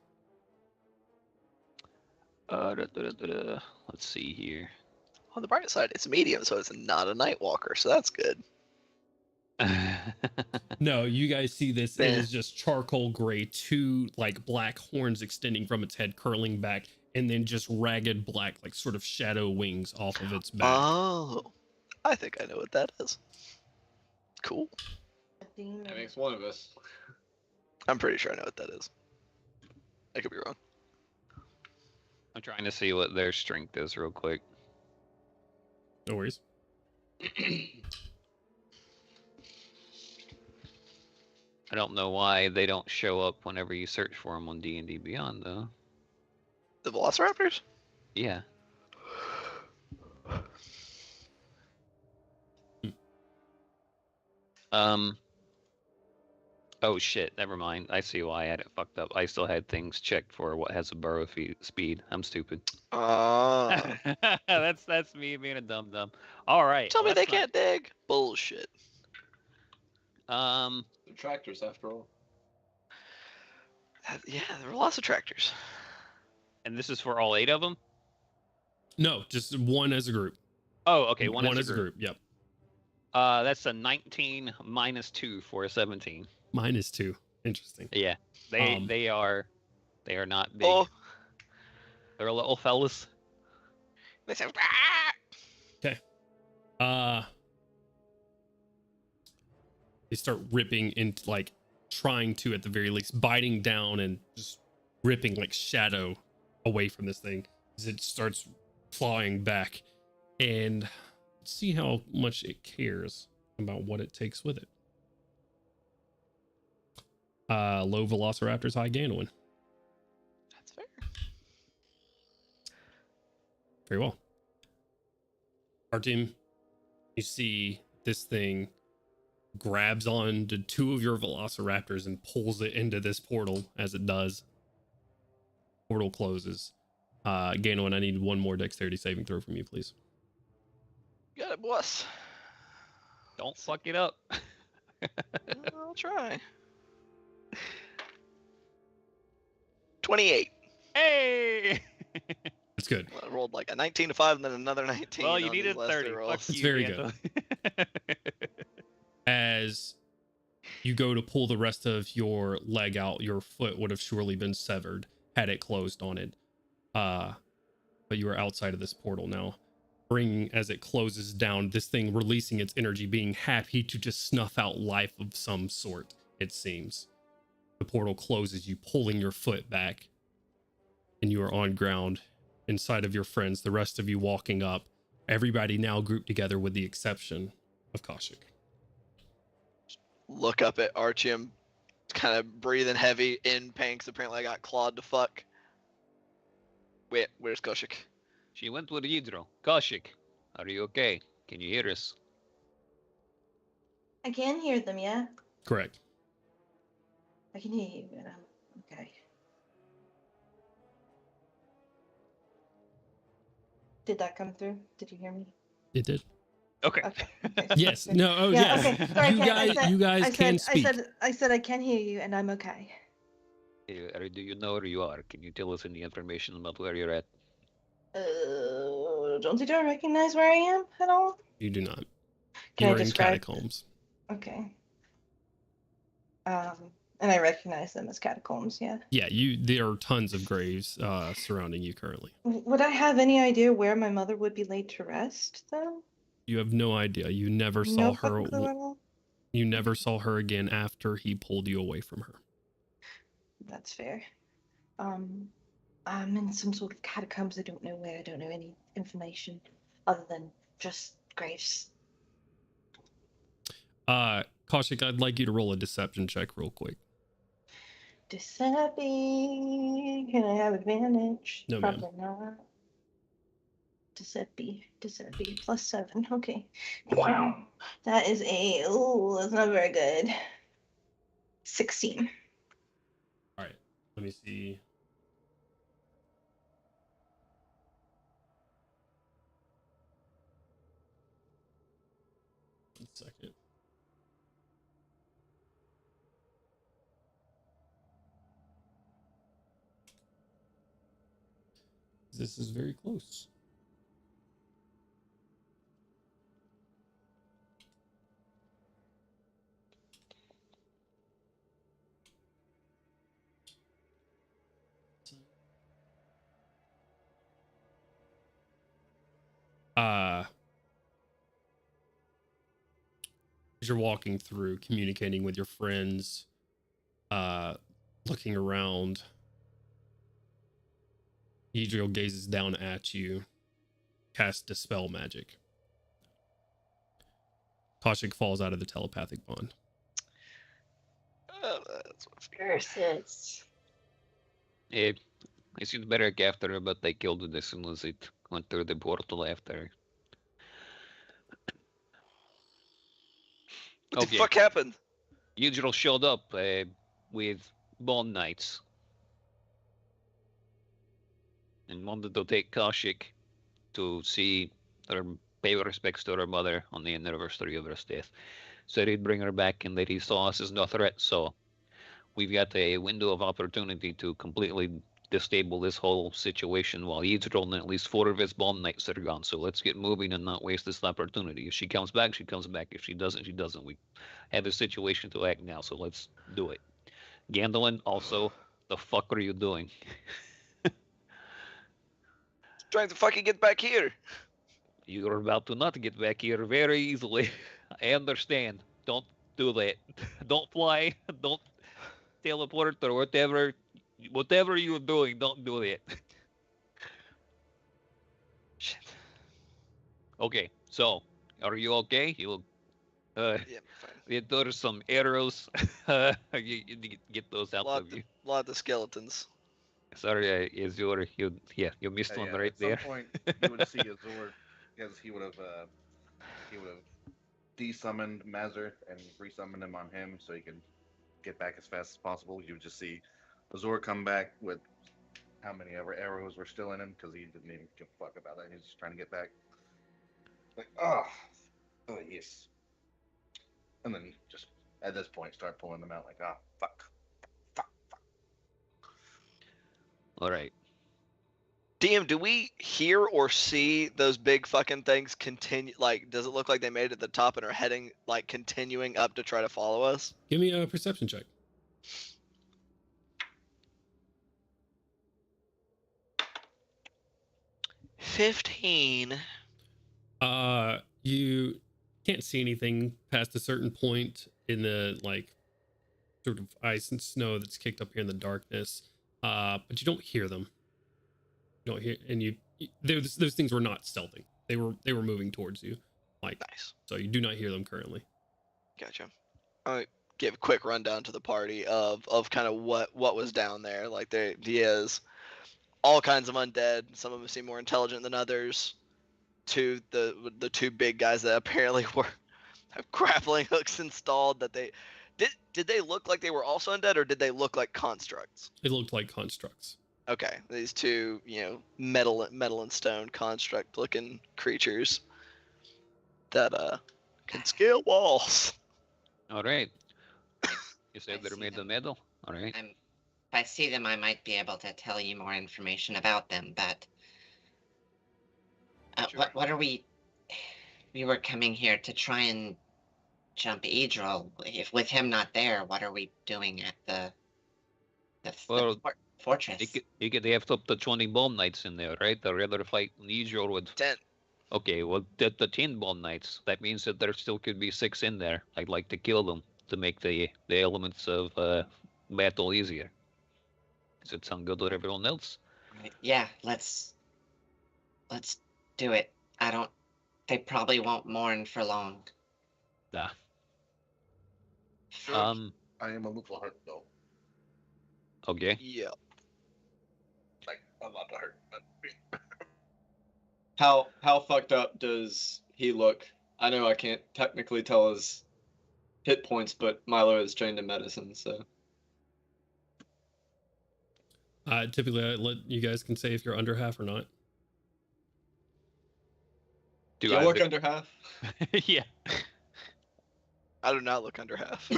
Let's see here. On the bright side, it's medium, so it's not a night walker, so that's good. No, you guys see this. It Yeah. is just charcoal gray, 2 like black horns extending from its head, curling back, and then just ragged black, like sort of shadow wings off of its back. Oh, I think I know what that is. Cool. That makes one of us. I'm pretty sure I know what that is. I could be wrong. I'm trying to see what their strength is real quick. No worries. I don't know why they don't show up whenever you search for them on D&D Beyond, though. The Velociraptors? Yeah. Oh shit, never mind. I see why I had it fucked up. I still had things checked for what has a burrow speed. I'm stupid. That's me being a dum-dum. All right. Tell me well, they that's not- can't dig? Bullshit. They're tractors, after all. Yeah, they're Velocitractors. And this is for all 8 of them? No, just one as a group. Oh, okay, one as a group. Yep. That's a 19 minus 2 for a 17. -2. Interesting. Yeah, they are not big. Oh, They're little fellas. they say, Okay. They start ripping into, like, trying to, at the very least, biting down and just ripping like shadow away from this thing as it starts clawing back. And let's see how much it cares about what it takes with it. Low Velociraptors, high Ganoin. That's fair. Very well. Artyom, you see this thing grabs onto 2 of your Velociraptors and pulls it into this portal. As it does, portal closes. Ganoin, I need one more dexterity saving throw from you, please. Got it, boss. Don't fuck it up. I'll try. 28. Hey! That's good. I rolled like a 19 to 5 and then another 19. Well, you on these needed last 30. three Fuck rolls. That's you, very Gandalf. As you go to pull the rest of your leg out, your foot would have surely been severed had it closed on it. But you are outside of this portal now. Bringing, as it closes down, this thing releasing its energy, being happy to just snuff out life of some sort, it seems. The portal closes, you pulling your foot back, and you are on ground inside of your friends, the rest of you walking up. Everybody now grouped together with the exception of Kaushik. Look up at Artyom, kind of breathing heavy, in pain because apparently I got clawed to fuck. Wait, where's Koshik? She went with Yidro. Kaushik, are you okay? Can you hear us? I can hear them, yeah. Correct. I can hear you, but I'm okay. Did that come through? Did you hear me? It did. Okay. Okay. Yes. No. Oh, Yeah, yes. okay. Sorry, You guys can speak. I said I can hear you, and I'm okay. Do you know where you are? Can you tell us any information about where you're at? Don't you don't recognize where I am at all? You do not. Can I You are in describe? catacombs. Okay. And I recognize them as catacombs, yeah. Yeah, there are tons of graves surrounding you currently. Would I have any idea where my mother would be laid to rest, though? You have no idea. You never saw No her. fucking clue at all? You never saw her again after he pulled you away from her. That's fair. I'm in some sort of catacombs. I don't know where. I don't know any information other than just graves. Kaushik, I'd like you to roll a deception check real quick. Deception. Can I have advantage? No, ma'am. Probably not. does that be? +7? Okay. Wow. That is that's not very good. 16. All right. Let me see. One second. This is very close. As you're walking through, communicating with your friends, looking around, Idril gazes down at you, casts Dispel Magic. Kaushik falls out of the telepathic bond. That's what Curses. I seemed better after her, but they killed it as soon as it went through the portal after. the fuck happened? Yujiro showed up with Bond Knights and wanted to take Kaushik to see her, pay respects to her mother on the anniversary of her death. Said he'd bring her back and that he saw us as no threat, so we've got a window of opportunity to completely disable this whole situation while Yujiro and at least 4 of his Bond Knights are gone. So let's get moving and not waste this opportunity. If she comes back, she comes back. If she doesn't, she doesn't. We have a situation to act now, so let's do it. Gandalin, also, the fuck are you doing? Trying to fucking get back here. You're about to not get back here very easily. I understand. Don't do that. Don't fly. Don't teleport or whatever. Whatever you're doing, don't do that. Shit. Okay, so are you okay? You Yeah, fine. there's some arrows. You get those out of you. Lot of skeletons. Sorry, is you missed one right there. At some point, you would see Azor, because he would have desummoned Mazur and resummoned him on him, so he could get back as fast as possible. You would just see Azor come back with how many ever arrows were still in him, because he didn't even give a fuck about that. He was just trying to get back. Like, oh yes. And then just at this point start pulling them out like, oh fuck. All right. DM, do we hear or see those big fucking things continue? Like, does it look like they made it at the top and are heading, like, continuing up to try to follow us? Give me a perception check. 15. You can't see anything past a certain point in the, like, sort of ice and snow that's kicked up here in the darkness. But you don't hear them. You don't hear, and those things were not stealthing. They were moving towards you, like, Nice. so you do not hear them currently. Gotcha. I'll give a quick rundown to the party of kind of what was down there. Like, there is all kinds of undead. Some of them seem more intelligent than others. The two big guys that apparently have grappling hooks installed. That they did they look like they were also undead, or did they look like constructs? It looked like constructs. Okay, these two, metal and stone construct looking creatures that can scale walls. All right. You said I they're see made them. of metal. All right. If I see them, I might be able to tell you more information about them, but Sure. what are we? We were coming here to try and jump Idril. If with him not there, what are we doing at the fortress? You could have up to 20 bomb knights in there, right? I'd rather fight Nijor with 10. Okay, well, the 10 bomb knights. That means that there still could be 6 in there. I'd like to kill them to make the elements of battle easier. Does it sound good with everyone else? Yeah, let's do it. They probably won't mourn for long. Nah. Sure. I am a little hurt though. Okay. Yeah. Like a lot hurt. But How fucked up does he look? I know I can't technically tell his hit points, but Milo is trained in medicine, so. Typically, I let you guys can say if you're under half or not. Do you look under half? Yeah. I do not look under half.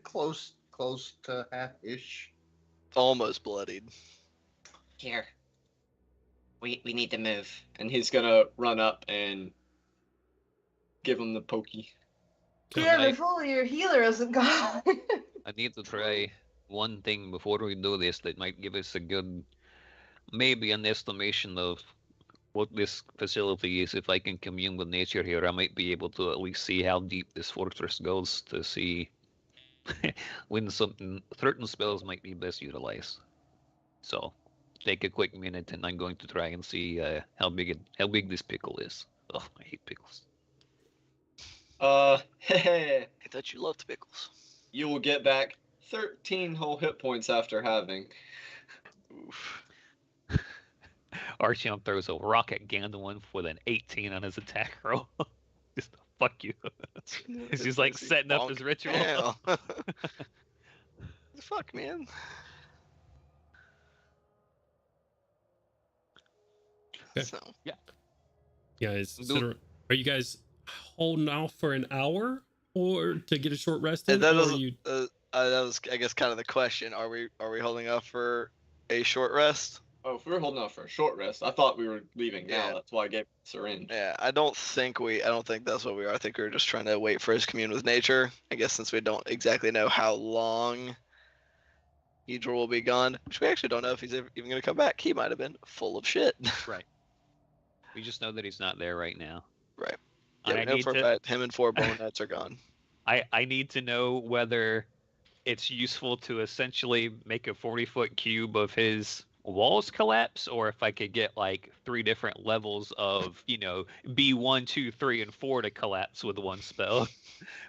Close to half-ish. Almost bloodied. Here. We need to move. And he's gonna run up and give him the pokey. Yeah, I- before your healer isn't gone. I need to try one thing before we do this that might give us a good, maybe an estimation of what this facility is. If I can commune with nature here, I might be able to at least see how deep this fortress goes to see when certain spells might be best utilized. So, take a quick minute, and I'm going to try and see how big this pickle is. Oh, I hate pickles. I thought you loved pickles. You will get back 13 whole hit points after having. Oof. Archeon throws a rock at Gandalf with an 18 on his attack roll. Just fuck you. He's like setting up his ritual. Hell. Fuck, man. Okay. So, Guys, are you guys holding off for an hour or to get a short rest in? and that Or was you... that was, I guess, kind of the question. Are we holding off for a short rest? Oh, if we were holding off for a short rest, I thought we were leaving now. Yeah. That's why I gave the syringe. Yeah, I don't think that's what we are. I think we were just trying to wait for his commune with nature. I guess since we don't exactly know how long Eberron will be gone, which we actually don't know if he's even going to come back. He might have been full of shit. Right. We just know that he's not there right now. Right. And Yeah, I we know need for a to, fact him and 4 bone nuts are gone. I need to know whether it's useful to essentially make a 40-foot cube of his walls collapse, or if I could get like 3 different levels of, B1, 2, 3, and 4 to collapse with one spell,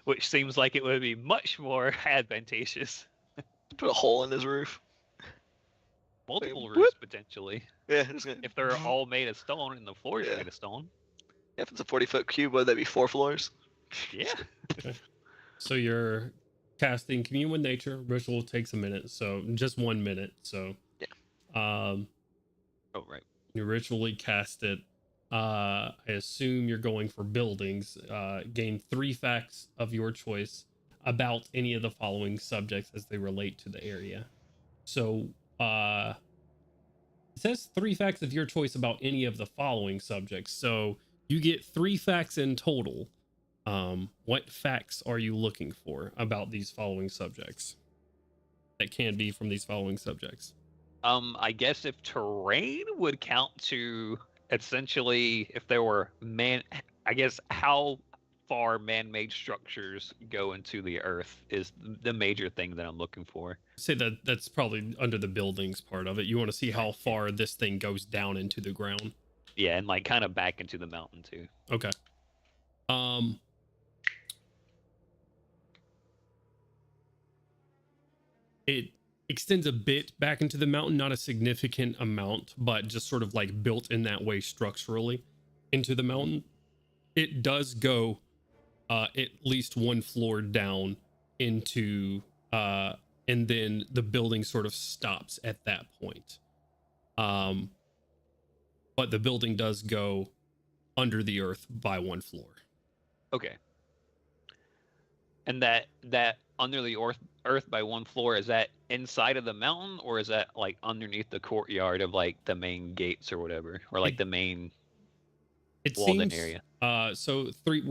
which seems like it would be much more advantageous. Put a hole in his roof. Multiple Whoop. roofs potentially, Yeah, just gonna, if they're all made of stone and the floor is Yeah. made of stone. if it's a 40-foot cube, would that be 4 floors? Yeah. So you're casting Commune with Nature. Ritual takes a minute, so just 1 minute. So Oh, right. you ritually cast it. I assume you're going for buildings. Gain 3 facts of your choice about any of the following subjects as they relate to the area. So it says 3 facts of your choice about any of the following subjects. So you get 3 facts in total. What facts are you looking for about these following subjects? That can be from these following subjects. I guess if terrain would count to essentially if there were how far man-made structures go into the earth is the major thing that I'm looking for. Say that's probably under the buildings part of it. You want to see how far this thing goes down into the ground. Yeah, and like kind of back into the mountain too. Okay. It extends a bit back into the mountain, not a significant amount, but just sort of like built in that way structurally into the mountain. It does go at least 1 floor down into and then the building sort of stops at that point. But the building does go under the earth by 1 floor. Okay. And that under the earth by 1 floor, is that inside of the mountain, or is that like underneath the courtyard of like the main gates or whatever, or like the main walled in area? So 3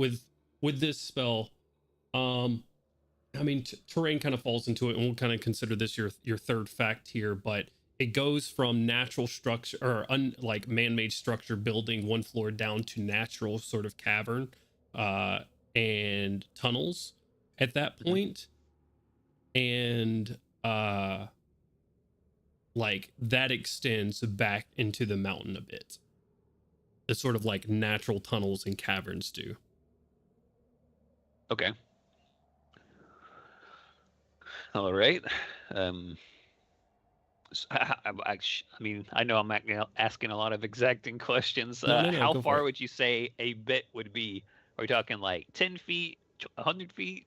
with this spell, terrain kind of falls into it, and we'll kind of consider this your 3rd fact here, but it goes from natural structure or like man-made structure building 1 floor down to natural sort of cavern and tunnels at that point. And like that extends back into the mountain a bit. The sort of like natural tunnels and caverns do. Okay. All right. I mean, I know I'm asking a lot of exacting questions. No, How go for far it. would you say a bit would be? Are we talking like 10 feet, 100 feet?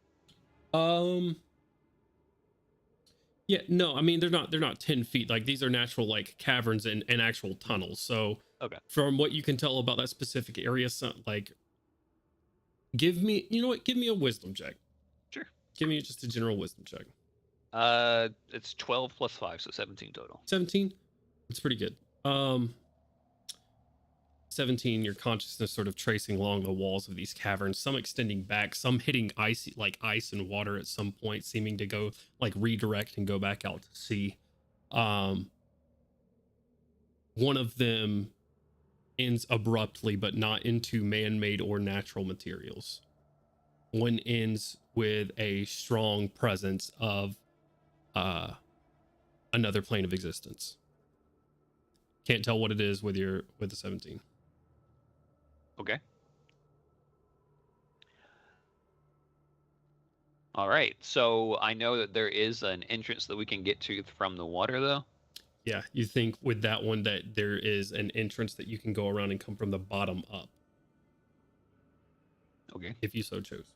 Yeah, no, I mean they're not 10 feet. Like these are natural like caverns and actual tunnels. So Okay. from what you can tell about that specific area, like give me, you know what, give me a wisdom check. Sure. Give me just a general wisdom check. It's 12 plus 5, so 17 total. 17? That's pretty good. 17, your consciousness sort of tracing along the walls of these caverns, some extending back, some hitting ice and water at some point, seeming to go like redirect and go back out to sea. One of them ends abruptly, but not into man-made or natural materials. One ends with a strong presence of another plane of existence. Can't tell what it is with the 17. Okay. All right. So I know that there is an entrance that we can get to from the water, though. Yeah, you think with that one that there is an entrance that you can go around and come from the bottom up. Okay. If you so chose.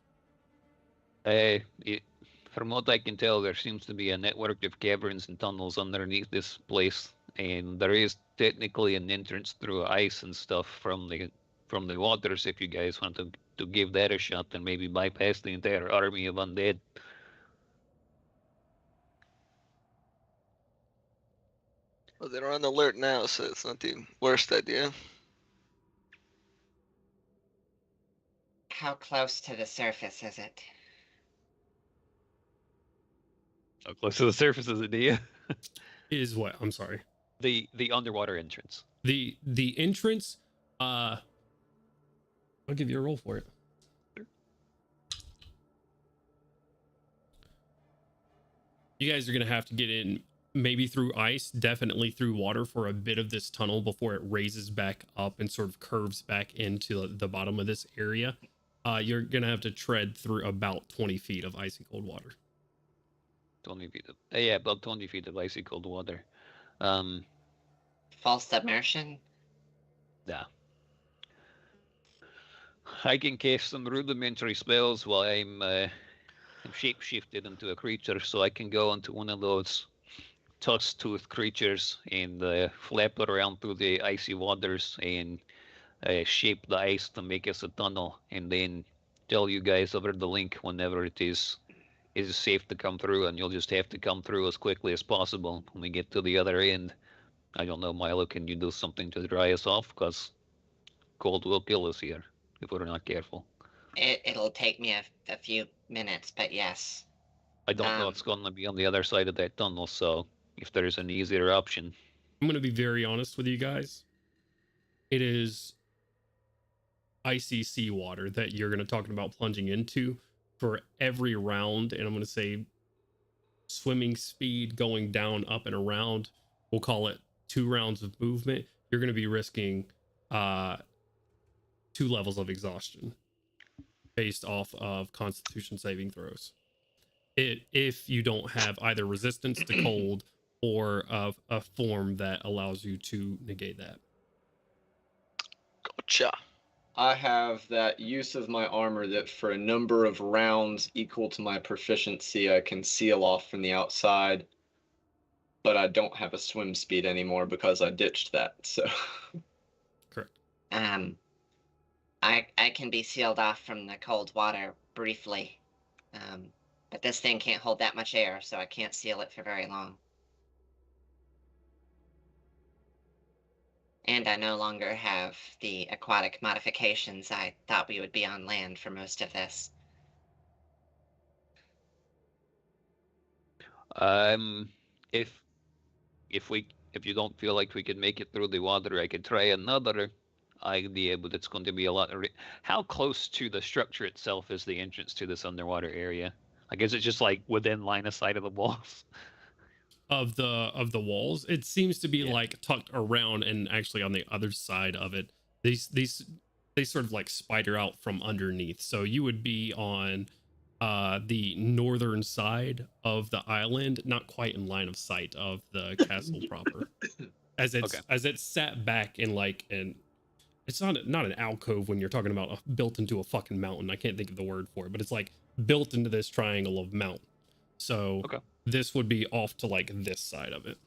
From what I can tell, there seems to be a network of caverns and tunnels underneath this place, and there is technically an entrance through ice and stuff from the waters. If you guys want to give that a shot and maybe bypass the entire army of undead. Well, they're on alert now, so it's not the worst idea. How close to the surface is it? How close to the surface is it, do you? Is what? I'm sorry. The underwater entrance. The entrance, I'll give you a roll for it. Sure. You guys are gonna have to get in maybe through ice, definitely through water for a bit of this tunnel before it raises back up and sort of curves back into the bottom of this area. You're gonna have to tread through about 20 feet of icy cold water. 20 feet of, yeah, about 20 feet of icy cold water. Full submersion? Yeah. I can cast some rudimentary spells while I'm shape-shifted into a creature, so I can go into one of those tusk-toothed creatures and flap around through the icy waters and shape the ice to make us a tunnel, and then tell you guys over the link whenever it is safe to come through, and you'll just have to come through as quickly as possible when we get to the other end. I don't know, Milo, can you do something to dry us off? Because cold will kill us here if we're not careful. It'll take me a few minutes, but yes. I don't know what's going to be on the other side of that tunnel, so if there's an easier option. I'm going to be very honest with you guys. It is icy seawater that you're going to talk about plunging into for every round, and I'm going to say swimming speed going down, up, and around. We'll call it 2 rounds of movement. You're going to be risking 2 levels of exhaustion based off of Constitution saving throws. If you don't have either resistance to cold or a form that allows you to negate that. Gotcha. I have that use of my armor that for a number of rounds equal to my proficiency, I can seal off from the outside, but I don't have a swim speed anymore because I ditched that. So, correct. I can be sealed off from the cold water briefly, but this thing can't hold that much air, so I can't seal it for very long. And I no longer have the aquatic modifications. I thought we would be on land for most of this. If you don't feel like we can make it through the water, I could try another idea, but it's going to be a lot. How close to the structure itself is the entrance to this underwater area? Like, is it just like within line of sight of the walls? Of the walls, it seems to be like tucked around, and actually on the other side of it, they sort of like spider out from underneath. So you would be on the northern side of the island, not quite in line of sight of the castle proper, as it's sat back in like an. It's not an alcove when you're talking about built into a fucking mountain. I can't think of the word for it, but it's like built into this triangle of mountain. So this would be off to like this side of it.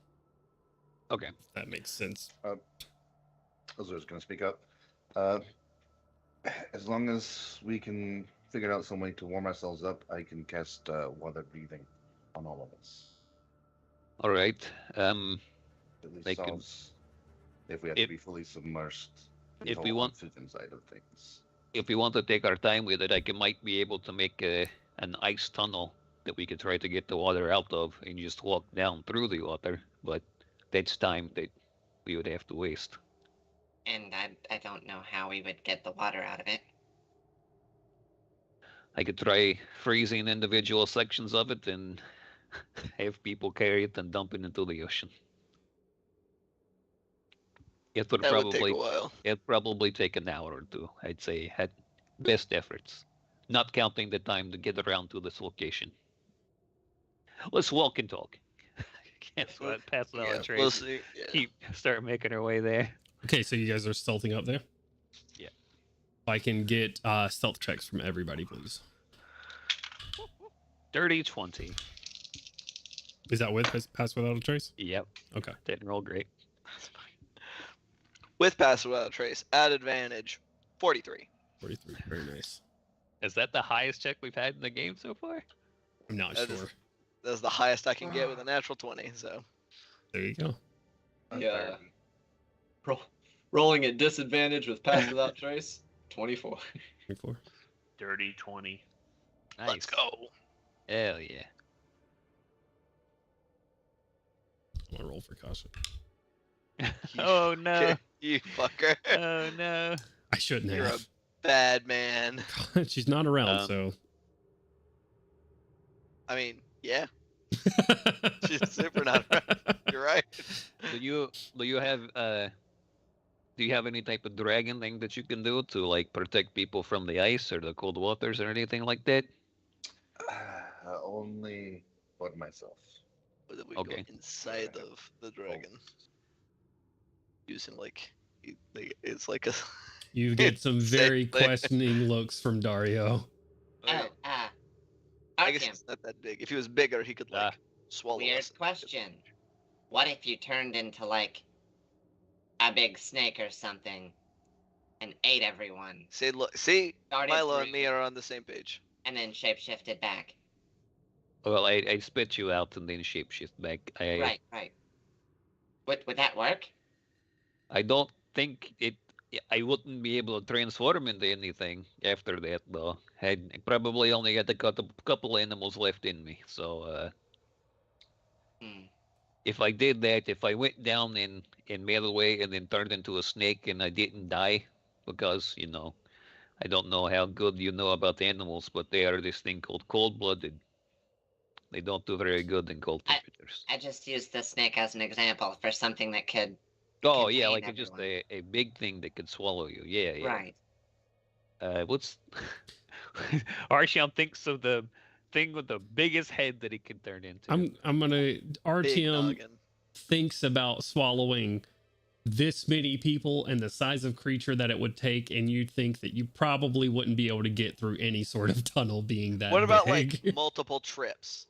Okay. If that makes sense. I was just going to speak up. As long as we can figure out some way to warm ourselves up, I can cast water breathing on all of us. All right. At least solves if we have to be fully submerged. If we want oxygen side of things. If we want to take our time with it, I might be able to make an ice tunnel that we could try to get the water out of and just walk down through the water. But that's time that we would have to waste. And I don't know how we would get the water out of it. I could try freezing individual sections of it and have people carry it and dump it into the ocean. It would take a while. It'd probably take an hour or two, I'd say, at best efforts. Not counting the time to get around to this location. Let's walk and talk. Can't pass it on we'll see. Yeah. Start making our way there. Okay, so you guys are stealthing up there? Yeah. If I can get stealth checks from everybody, please. Dirty 20. Is that with pass without a trace? Yep. Okay. Didn't roll great. With pass without a trace, at advantage, 43. 43, very nice. Is that the highest check we've had in the game so far? I'm not sure. That's the highest I can get with a natural 20, so. There you go. Yeah. Rolling at disadvantage with pass without trace, 24. 24. Dirty 20. Nice. Let's go. Hell yeah. I'm gonna roll for caution. Oh no. You fucker. Oh no. I shouldn't You're have. a bad man. She's not around, so. I mean, yeah. She's super not around. You're right. Do you have any type of dragon thing that you can do to like protect people from the ice or the cold waters or anything like that? Only for myself. But we go inside of the dragon. Using like it's like a. You get some very questioning looks from Dario. I guess it's not that big. If he was bigger, he could like swallow Weird us. question. What if you turned into like a big snake or something and ate everyone? See, Milo and me are on the same page. And then shapeshifted back. Well, I spit you out and then shapeshift back. Right. Would that work? I don't think it. I wouldn't be able to transform into anything after that, though. I probably only had a couple animals left in me, so if I did that, if I went down in Meadoway and then turned into a snake and I didn't die, because, I don't know how good you know about animals, but they are this thing called cold-blooded. They don't do very good in cold temperatures. I just used the snake as an example for something that could. Oh yeah, like just a big thing that could swallow you. Yeah. Right. What's Artyom thinks of the thing with the biggest head that he could turn into. I'm gonna Artyom thinks about swallowing this many people and the size of creature that it would take, and you think that you probably wouldn't be able to get through any sort of tunnel being that What about big. like multiple trips?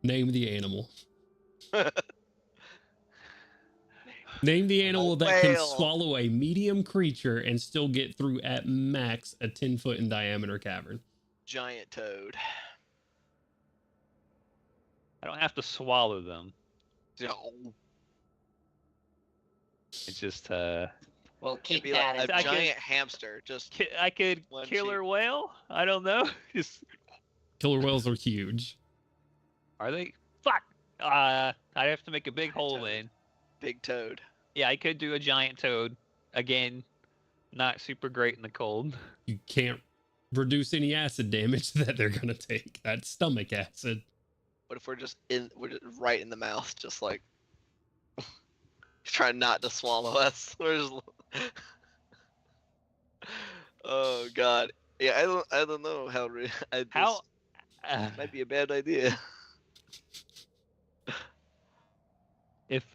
Name the animal. Name the animal that can swallow a medium creature and still get through at max a 10-foot in diameter cavern. Giant toad. I don't have to swallow them. No. It's just Well, keep be that like as a giant hamster. Just I could killer whale. I don't know. Just killer whales are huge. Are they? Fuck. I'd have to make a big hole in. Big toad. Yeah, I could do a giant toad. Again, not super great in the cold. You can't reduce any acid damage that they're gonna take. That's stomach acid. What if we're just right in the mouth, just like trying not to swallow us? We're just... Oh god. Yeah, I don't know how. How? Might be a bad idea.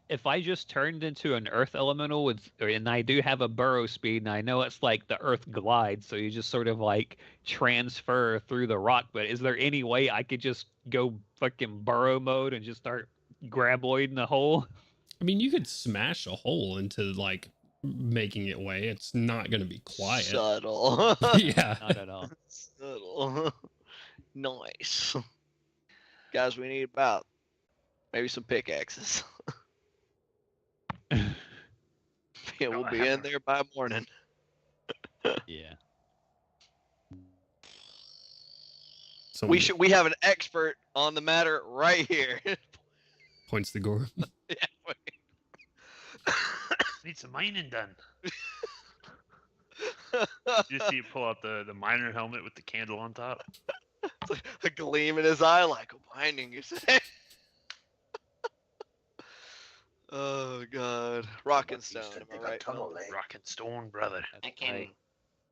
If I just turned into an earth elemental and I do have a burrow speed, and I know it's like the earth glides, so you just sort of like transfer through the rock. But is there any way I could just go fucking burrow mode and just start graboiding the hole? I mean, you could smash a hole into like making it way. It's not going to be quiet. Subtle. Yeah. Not at all. Subtle. Nice. Guys, we need about maybe some pickaxes. Yeah, we'll be in there by morning. Yeah. So We have an expert on the matter right here. points to Gore. Need some mining done. You see you pull out the miner helmet with the candle on top. It's like a gleam in his eye, like mining, you say? Oh God, rock and stone. Am I right? Phil? Rock and stone, brother. I can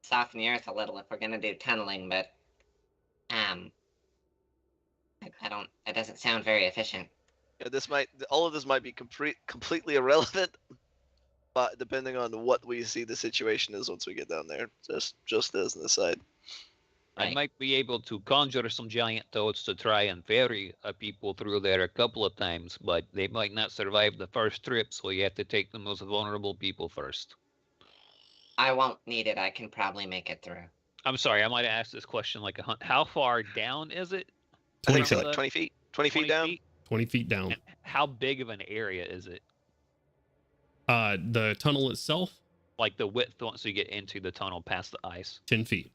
soften the earth a little if we're gonna do tunneling, but I don't. It doesn't sound very efficient. Yeah, all of this might be completely irrelevant, but depending on what we see the situation is once we get down there, just as an aside. I Right. might be able to conjure some giant toads to try and ferry people through there a couple of times, but they might not survive the first trip, so you have to take the most vulnerable people first. I won't need it. I can probably make it through. I'm sorry, I might have asked this question like a hunt. How far down is it? I think 20 so, like 20 feet. 20 feet down. 20 feet down. And how big of an area is it? The tunnel itself, Like the width once you get into the tunnel past the ice? 10 feet.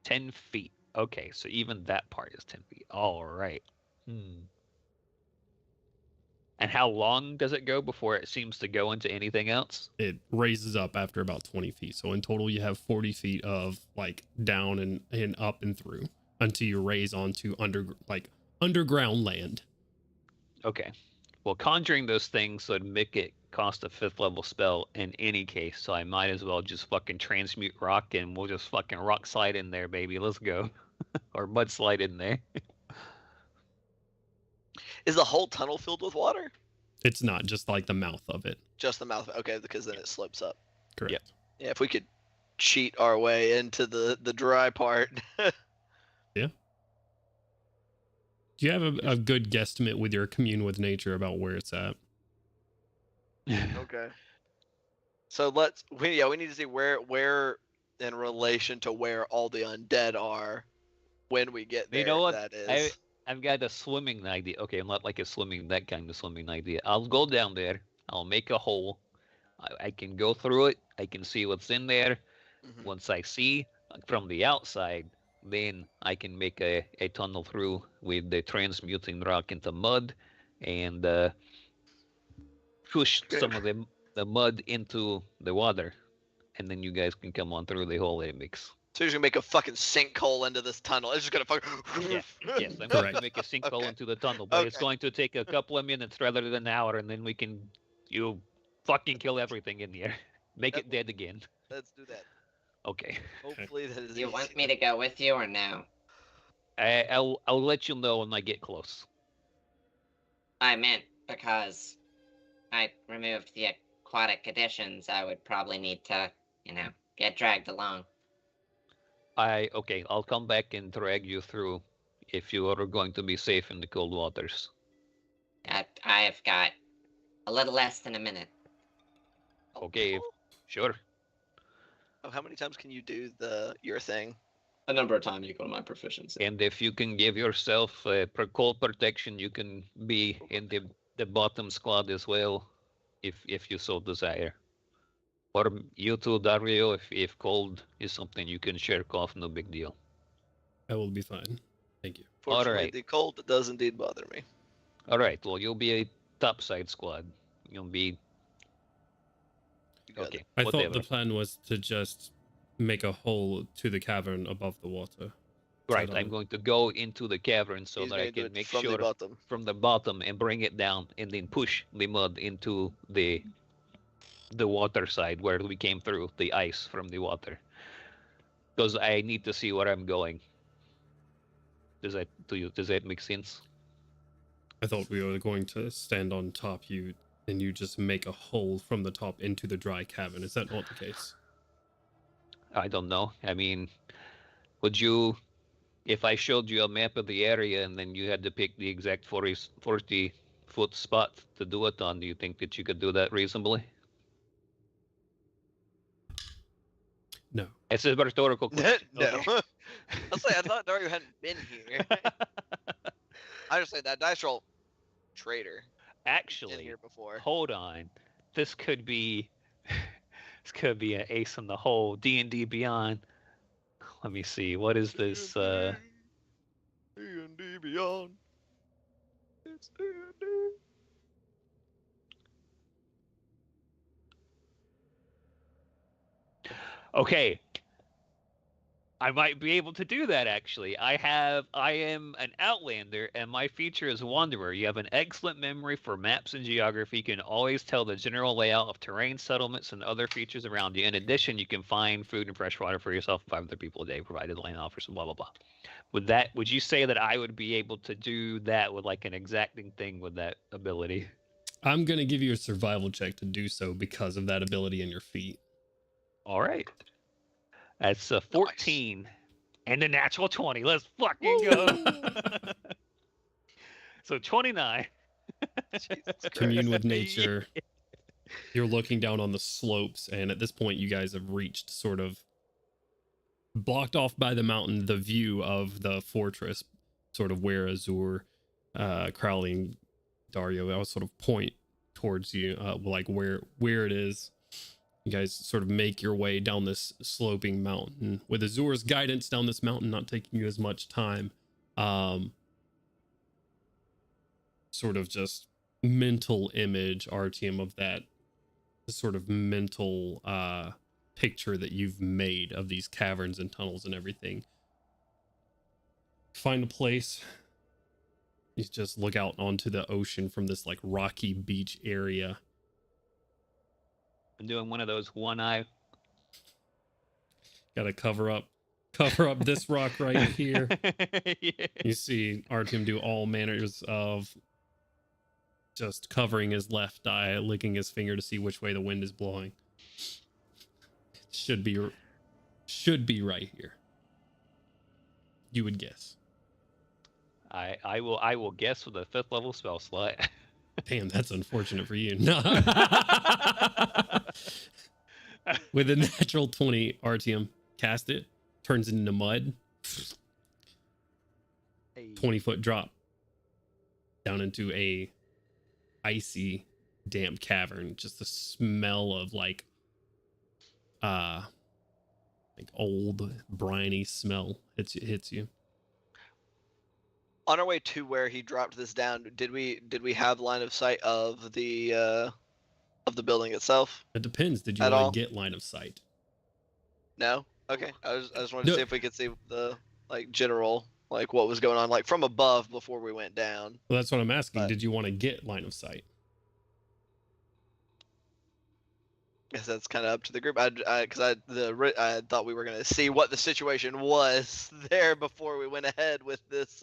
10 feet. Okay, so even that part is 10 feet. All right. And how long does it go before it seems to go into anything else? It raises up after about 20 feet. So in total, you have 40 feet of like down and up and through until you raise onto underground land. Okay. Well, conjuring those things would make it cost a 5th level spell in any case, so I might as well just fucking transmute rock and we'll just fucking rock slide in there, baby. Let's go. Or mud slide in there. Is the whole tunnel filled with water? It's not just like the mouth of it. Just the mouth. Okay, because then it slopes up. Correct. Yep. Yeah, if we could cheat our way into the dry part. Do you have a good guesstimate with your commune with nature about where it's at? Okay. So we need to see where in relation to where all the undead are when we get there. You know what? That is. I've got a swimming idea. Okay, not like that kind of swimming idea. I'll go down there. I'll make a hole. I can go through it. I can see what's in there. Mhm. Once I see from the outside, then I can make a tunnel through with the transmuting rock into mud and push Okay. some of the mud into the water. And then you guys can come on through the hole it makes. So you're gonna make a fucking sinkhole into this tunnel. It's just gonna fucking. Yeah, yes, I'm going to Correct. make a sinkhole Okay. into the tunnel, but it's Okay. going to take a couple of minutes rather than an hour, and then we can fucking kill everything in here. Make it dead again. Let's do that. Okay. Hopefully that is. Do you want easy. me to go with you or no? I'll let you know when I get close. I meant because I removed the aquatic additions. I would probably need to, get dragged along. Okay, I'll come back and drag you through if you are going to be safe in the cold waters. I've got a little less than a minute. Okay, sure. Oh, how many times can you do your thing? A number of times equal to my proficiency. And if you can give yourself cold protection, you can be in the bottom squad as well, if you so desire. Or you too, Dario, if cold is something you can shirk off, no big deal. That will be fine. Thank you. Fortunately, Alright. the cold does indeed bother me. All right, well, you'll be a topside squad. You'll be... You got Okay, it. I whatever. thought the plan was to just make a hole to the cavern above the water. Right, Settle. I'm going to go into the cavern so He's that I gonna do can it make from the sure bottom. from the bottom and bring it down and then push the mud into the water side where we came through, the ice from the water. Because I need to see where I'm going. Does that make sense? I thought we were going to stand on top and you just make a hole from the top into the dry cavern. Is that not the case? I don't know. I mean, would you, if I showed you a map of the area and then you had to pick the exact 40-foot spot to do it on, do you think that you could do that reasonably? No. It's a rhetorical question. No. Okay. I'll say I thought Dario hadn't been here. I just say that dice roll traitor been Actually, here before. hold on. This could be an ace in the hole. D&D Beyond. Let me see. What is this? D&D Beyond. It's D&D. Okay. I might be able to do that, actually. I am an Outlander, and my feature is Wanderer. You have an excellent memory for maps and geography. You can always tell the general layout of terrain, settlements, and other features around you. In addition, you can find food and fresh water for yourself and 5 other people a day, provided the land offers, blah, blah, blah. Would you say that I would be able to do that with like an exacting thing with that ability? I'm going to give you a survival check to do so because of that ability in your feet. All right. That's a 14 nice. And a natural 20. Let's fucking go. So 29. Commune with nature. You're looking down on the slopes, and at this point you guys have reached sort of blocked off by the mountain the view of the fortress, sort of where Azur, Crowley, and Dario all sort of point towards you, like where it is. You guys sort of make your way down this sloping mountain with Azur's guidance down this mountain, not taking you as much time. Sort of just mental image, Artyom, of that sort of mental picture that you've made of these caverns and tunnels and everything. Find a place. You just look out onto the ocean from this like rocky beach area. I'm doing one of those one eye. Gotta cover up this rock right here. Yeah. You see Artyom do all manners of just covering his left eye, licking his finger to see which way the wind is blowing. Should be right here. You would guess. I will guess with a 5th level spell slot. Damn, that's unfortunate for you. No. With a natural 20, Artyom, cast it, turns it into mud. 20-foot drop down into a icy, damp cavern. Just the smell of like old, briny smell hits you. On our way to where he dropped this down, did we have line of sight of the building itself? It depends. Did you want to get line of sight? No. Okay. I just wanted to see if we could see the like general like what was going on like from above before we went down. Well, that's what I'm asking. But did you want to get line of sight? I guess that's kind of up to the group. I thought we were gonna see what the situation was there before we went ahead with this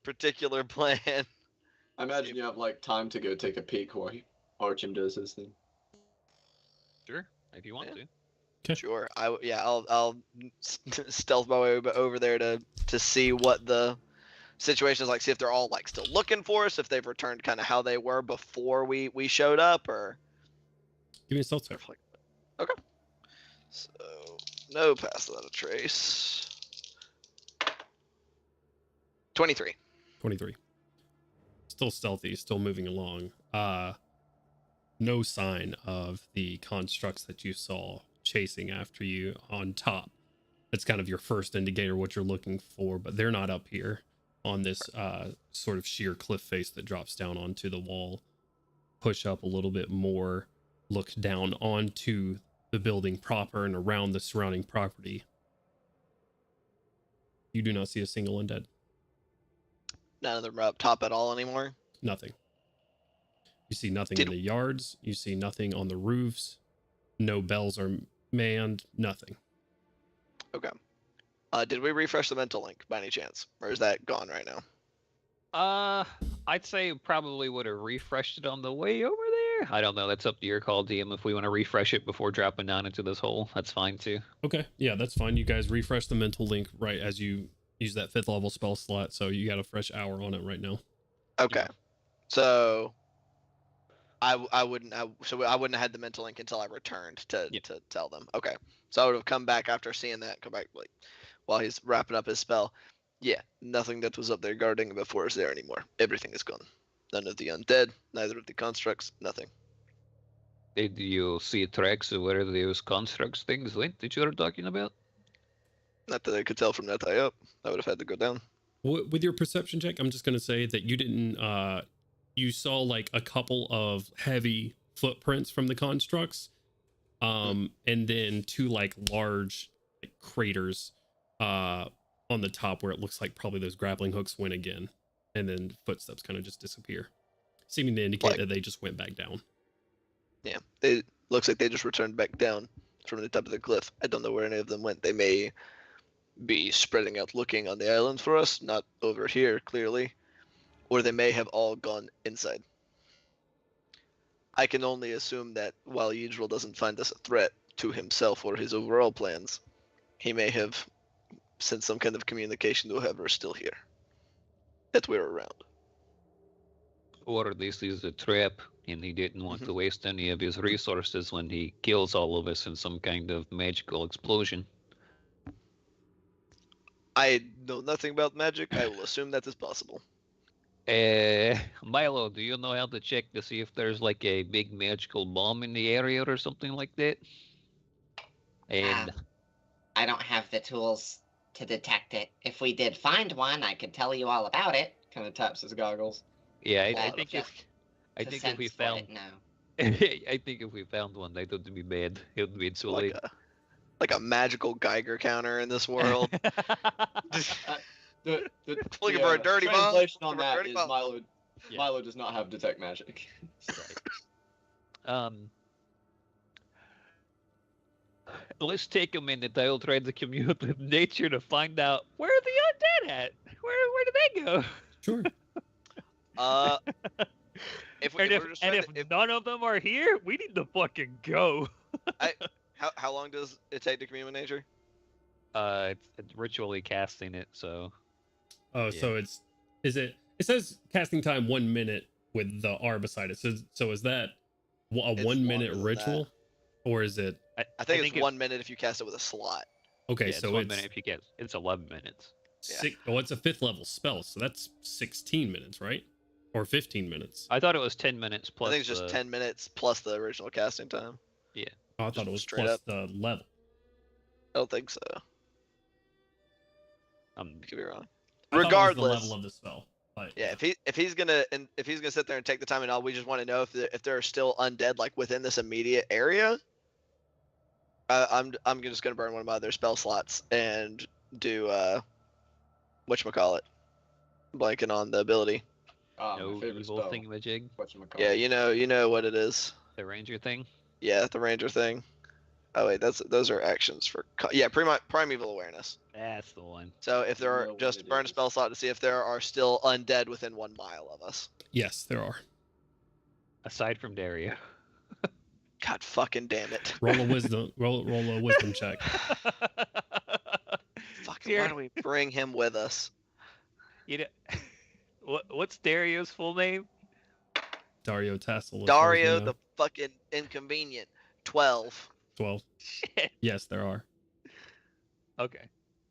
particular plan. I imagine you have like time to go take a peek while Artyom does his thing. Sure, if you want to. Okay. Sure. I'll stealth my way over there to see what the situation is like. See if they're all like still looking for us. If they've returned kind of how they were before we showed up, or. Give me a stealth check. Okay. So no pass without a trace. 23. 23. Still stealthy, still moving along. No sign of the constructs that you saw chasing after you on top. That's kind of your first indicator what you're looking for, but they're not up here on this sort of sheer cliff face that drops down onto the wall. Push up a little bit more, look down onto the building proper and around the surrounding property. You do not see a single undead. None of them are up top at all anymore? Nothing. You see nothing in the yards. You see nothing on the roofs. No bells are manned. Nothing. Okay. Did we refresh the mental link by any chance, or is that gone right now? I'd say probably would have refreshed it on the way over there. I don't know. That's up to your call, DM. If we want to refresh it before dropping down into this hole, that's fine too. Okay, yeah, that's fine. You guys refresh the mental link right as you use that 5th level spell slot, so you got a fresh hour on it right now. Okay. So I wouldn't have had the mental link until I returned to tell them. Okay. So I would have come back after seeing that, come back like while he's wrapping up his spell. Yeah, nothing that was up there guarding before is there anymore. Everything is gone. None of the undead, neither of the constructs, nothing. Did you see tracks of where those constructs things went that you were talking about? Not that I could tell from that high up. I would have had to go down. With your perception check, I'm just going to say that you didn't, you saw like a couple of heavy footprints from the constructs, and then 2 like large like, craters on the top where it looks like probably those grappling hooks went again, and then footsteps kind of just disappear, seeming to indicate that they just went back down. Yeah, it looks like they just returned back down from the top of the cliff. I don't know where any of them went. They may be spreading out looking on the island for us, not over here, clearly. Or they may have all gone inside. I can only assume that while Yidril doesn't find us a threat to himself or his overall plans, he may have sent some kind of communication to whoever is still here. That we're around. Or this is a trap, and he didn't want to waste any of his resources when he kills all of us in some kind of magical explosion. I know nothing about magic. I will assume that is possible. Milo, do you know how to check to see if there's like a big magical bomb in the area or something like that? And I don't have the tools to detect it. If we did find one, I could tell you all about it. Kind of taps his goggles. Yeah, I think if we found, I think if we found one, that would be bad. It would be too late. Like a magical Geiger counter in this world. Looking for a dirty bomb. Translation on that is Milo does not have detect magic. Right. Let's take a minute. I'll try to commute with nature to find out where are the undead at. Where did they go? Sure. If none of them are here, we need to fucking go. How long does it take to commune with nature? It's ritually casting it, so. Oh, yeah. So it says casting time 1 minute with the R beside it. So is that a 1 minute ritual, or is it? I think it's 1 minute if you cast it with a slot. Okay, yeah, so it's 1 minute if you get. It's 11 minutes. It's a 5th level spell, so that's 16 minutes, right? Or 15 minutes. I thought it was 10 minutes plus. I think it's just 10 minutes plus the original casting time. Yeah. Oh, I thought it was plus the level. I don't think so. I could be wrong. Regardless, the level of the spell. But, yeah, if he's gonna sit there and take the time and all, we just want to know if there are still undead like within this immediate area. I'm just gonna burn one of my other spell slots and do whatchamacallit, blanking on the ability. No evil thingamajig. Yeah, you know what it is. The ranger thing. Yeah, the ranger thing. Oh wait, those are actions for primeval awareness. That's the one. So if there are, just burn a spell slot to see if there are still undead within 1 mile of us. Yes, there are. Aside from Dario. God fucking damn it! Roll a wisdom. roll a wisdom check. Fucking why do we bring him with us? You know, what's Dario's full name? Dario Tassel. Dario the fucking inconvenient. 12. 12. Shit. Yes, there are. Okay.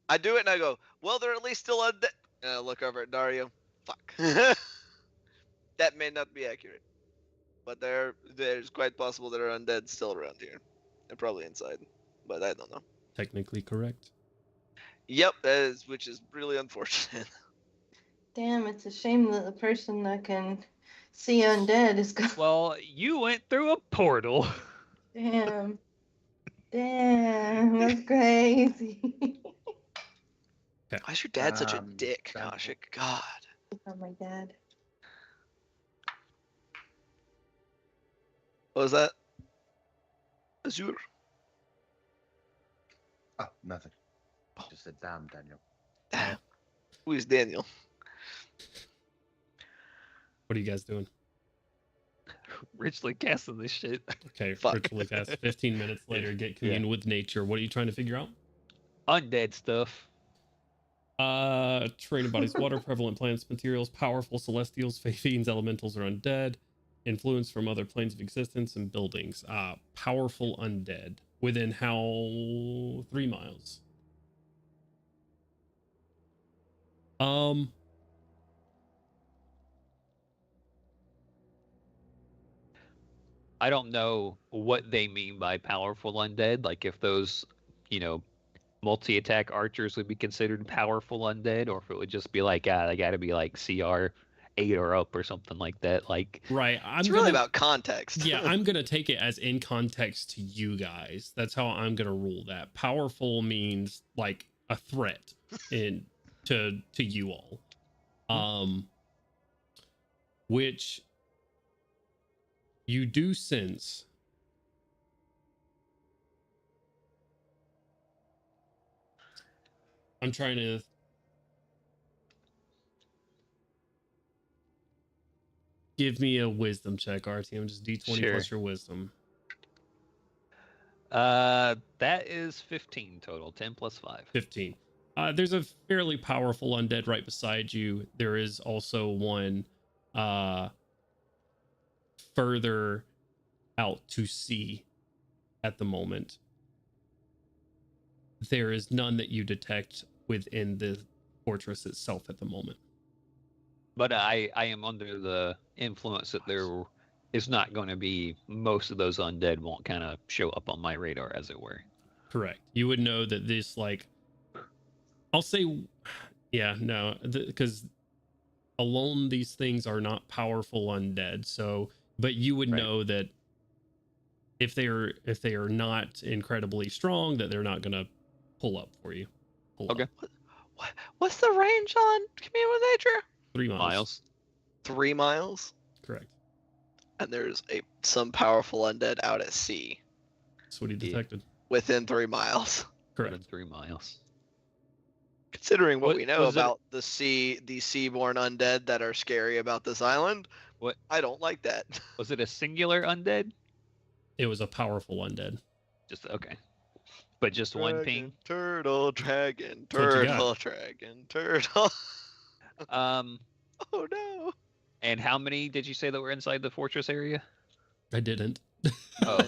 I do it and I go, well, they're at least still undead. And I look over at Dario. Fuck. That may not be accurate. But there's quite possible there are undead still around here. And probably inside. But I don't know. Technically correct. Yep, which is really unfortunate. Damn, it's a shame that the person that can see undead is gone. Well, you went through a portal. Damn. Damn, that's crazy. Why is your dad such a dick, Kashik? God. Oh, my dad. What was that? Azure. Oh, nothing. Just said damn, Daniel. Damn. Who is Daniel? What are you guys doing? Richly casting this shit. Okay, Fuck. virtually cast. 15 minutes later, get commune with nature. What are you trying to figure out? Undead stuff. Terrain and bodies, water, prevalent plants, materials, powerful celestials, fey fiends, elementals, or undead. Influence from other planes of existence and buildings. Powerful undead. Within how 3 miles? I don't know what they mean by powerful undead. Like if those, multi-attack archers would be considered powerful undead, or if it would just be like, they got to be like CR 8 or up or something like that. Like, Right. It's really about context. Yeah, I'm gonna take it as in context to you guys. That's how I'm gonna rule that. Powerful means like a threat to you all. Which you do sense I'm trying to give me a wisdom check, RTM. Just D20 Sure. plus your wisdom. that is 15 total. 10 plus 5. 15. There's a fairly powerful undead right beside you. There is also one further out to sea at the moment. There is none that you detect within the fortress itself at the moment. But I am under the influence that there is not going to be, most of those undead won't kind of show up on my radar, as it were. Correct. You would know that this, like, I'll say, yeah, no, because alone these things are not powerful undead. So, but you would know that if they are not incredibly strong, that they're not going to pull up for you. Okay. What's the range on Commune with Nature? 3 miles. 3 miles? Correct. And there's some powerful undead out at sea. That's what he detected. Within 3 miles. Correct. 3 miles. Considering what we know about the seaborne undead that are scary about this island, I don't like that. Was it a singular undead? It was a powerful undead. Just okay. But just one ping? Turtle, dragon, That's what you turtle, got. dragon, turtle. Oh no. And how many did you say that were inside the fortress area? I didn't. Oh.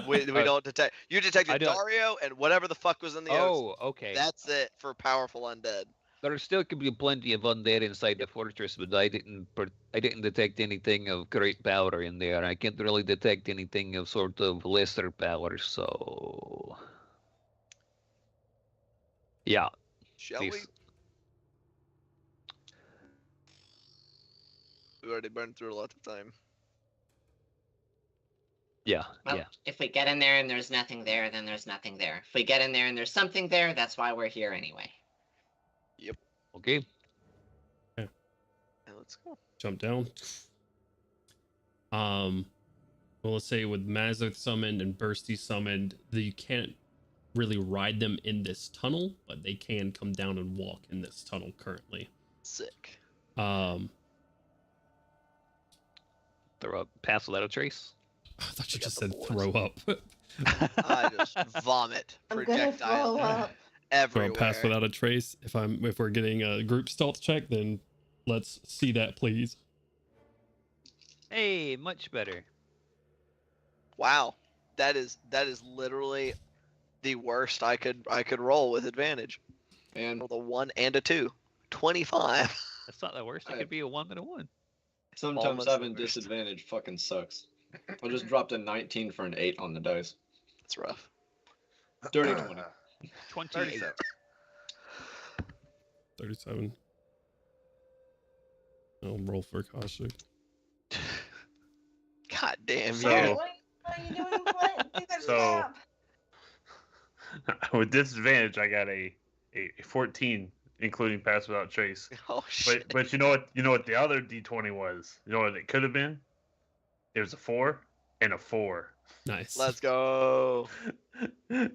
we don't detect. You detected Dario and whatever the fuck was in the ocean. Oh, okay. That's it for powerful undead. There still could be plenty of undead inside the fortress, but I didn't detect anything of great power in there. I can't really detect anything of sort of lesser power, so yeah. Shall we? We already burned through a lot of time. Yeah, well, if we get in there and there's nothing there, then there's nothing there. If we get in there and there's something there, that's why we're here anyway. Yep. Okay. Yeah. Let's go. Jump down. Well, let's say with Mazzoth summoned and Bursty summoned, you can't really ride them in this tunnel, but they can come down and walk in this tunnel currently. Sick. Throw up, pass without a trace. I thought you just said throw up. I just vomit projectiles everywhere. Pass without a trace. If we're getting a group stealth check, then let's see that, please. Hey, much better. Wow, that is literally the worst I could roll with advantage. And rolled a 1 and a 2. 25. That's not the worst. It could be a 1 and a 1. Sometimes Almost having the worst. disadvantage fucking sucks. I just dropped a 19 for an 8 on the dice. That's rough. Dirty 20. 28. 37. I'll roll for caustic. God damn So- you. What are you doing, Clint? Do the So- job. With disadvantage, I got a 14, including pass without trace. Oh shit. But you know what the other D20 was? You know what it could have been? It was a 4. and a 4. Nice. Let's go.